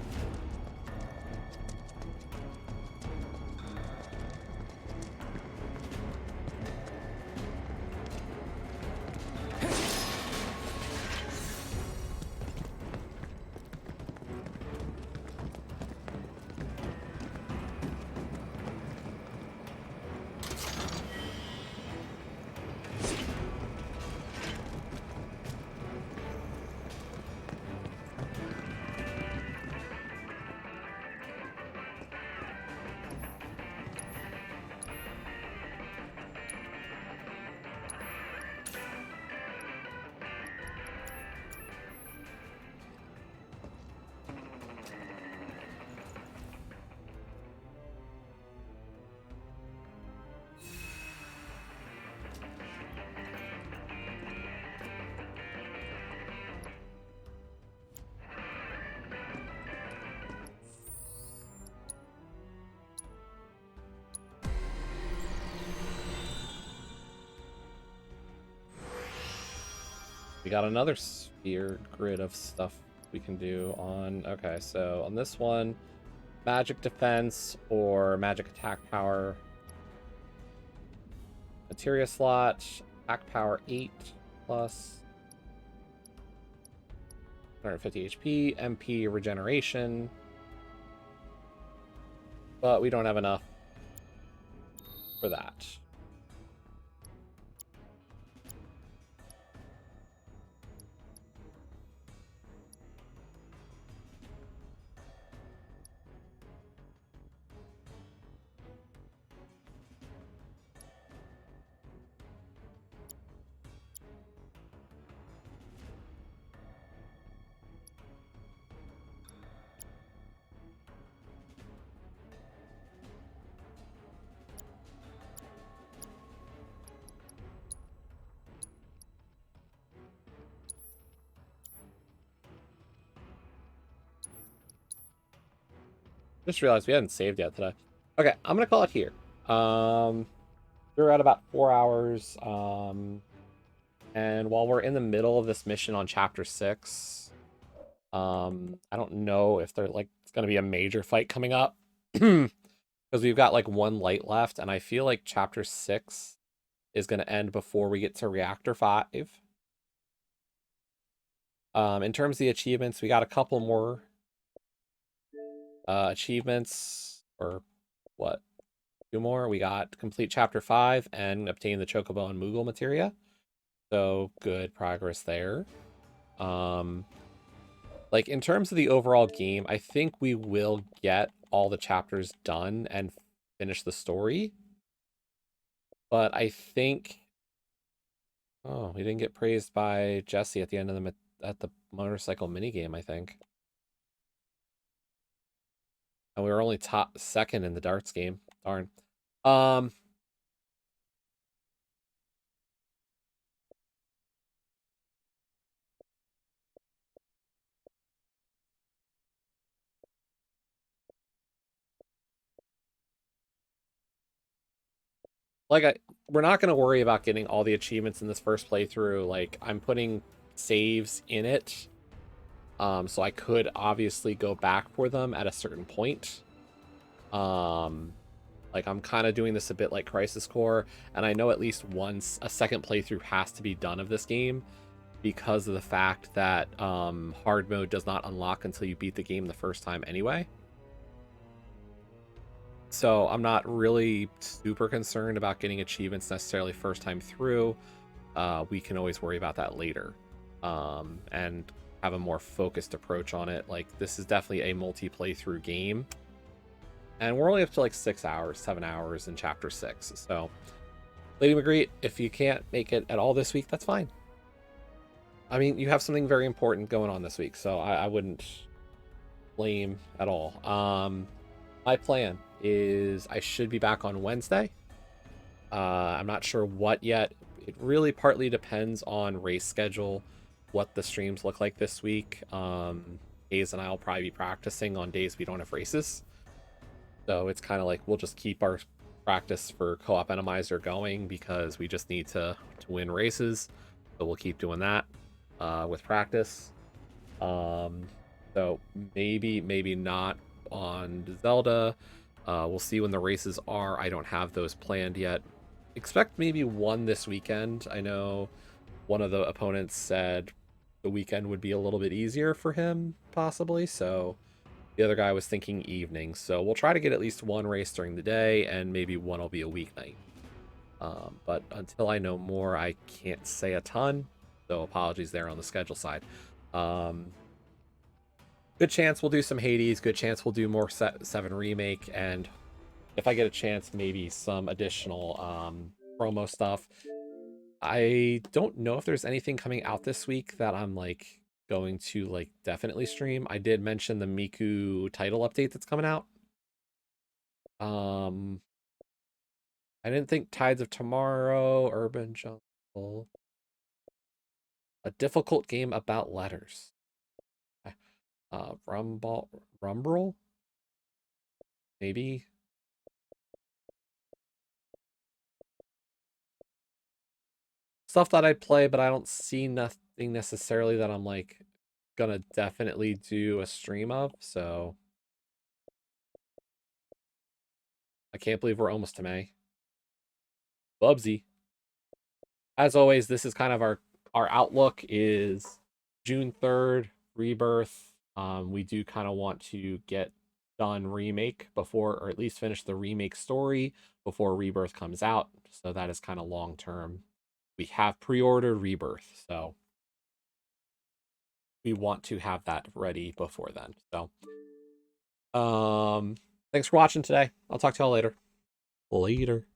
We got another sphere grid of stuff we can do on... Okay, so on this one, magic defense or magic attack power. Materia slot, attack power 8 plus 150 HP, MP regeneration. But we don't have enough for that. Just realized we hadn't saved yet today. Okay, I'm gonna call it here. We're at about 4 hours. And while we're in the middle of this mission on chapter 6, I don't know if there's like it's gonna be a major fight coming up. Because we've got like one light left, and I feel like chapter 6 is gonna end before we get to reactor 5. In terms of the achievements, we got a couple more achievements, or what? 2 more. We got complete chapter 5 and obtain the Chocobo and Moogle materia. So good progress there. Like in terms of the overall game, I think we will get all the chapters done and finish the story. But I think, oh, we didn't get praised by Jesse at the end of the motorcycle minigame, I think. And we were only second in the darts game. Darn. Like, we're not going to worry about getting all the achievements in this first playthrough. Like, I'm putting saves in it. So I could obviously go back for them at a certain point. Like, I'm kind of doing this a bit like Crisis Core, and I know at least once a second playthrough has to be done of this game. because of the fact that hard mode does not unlock until you beat the game the first time anyway. So I'm not really super concerned about getting achievements necessarily first time through. We can always worry about that later, and have a more focused approach on it. Like, this is definitely a multi-playthrough game, and we're only up to like 6 hours, 7 hours in chapter 6. So Lady Magritte, if you can't make it at all this week, that's fine. I mean, you have something very important going on this week, so I wouldn't blame at all. My plan is I should be back on Wednesday. I'm not sure what yet. It really partly depends on race schedule, what the streams look like this week. Hayes and I will probably be practicing on days we don't have races. So it's kind of like we'll just keep our practice for co-op Enemizer going because we just need to win races. So we'll keep doing that with practice. So maybe not on Zelda. We'll see when the races are. I don't have those planned yet. Expect maybe one this weekend. I know one of the opponents said the weekend would be a little bit easier for him, possibly. So the other guy was thinking evening. So we'll try to get at least one race during the day, and maybe one will be a weeknight. But until I know more, I can't say a ton. So apologies there on the schedule side. Good chance we'll do some Hades. Good chance we'll do more 7 Remake. And if I get a chance, maybe some additional promo stuff. I don't know if there's anything coming out this week that I'm like going to like definitely stream. I did mention the Miku title update that's coming out. I didn't think Tides of Tomorrow, Urban Jungle. A difficult game about letters. Rumble? Maybe. Stuff that I'd play, but I don't see nothing necessarily that I'm like gonna definitely do a stream of, so I can't believe we're almost to May. Bubsy. As always, this is kind of our outlook is June 3rd, Rebirth. We do kind of want to get done Remake before, or at least finish the Remake story before Rebirth comes out. So that is kind of long term. We have pre-ordered Rebirth, so we want to have that ready before then. So thanks for watching today. I'll talk to y'all later.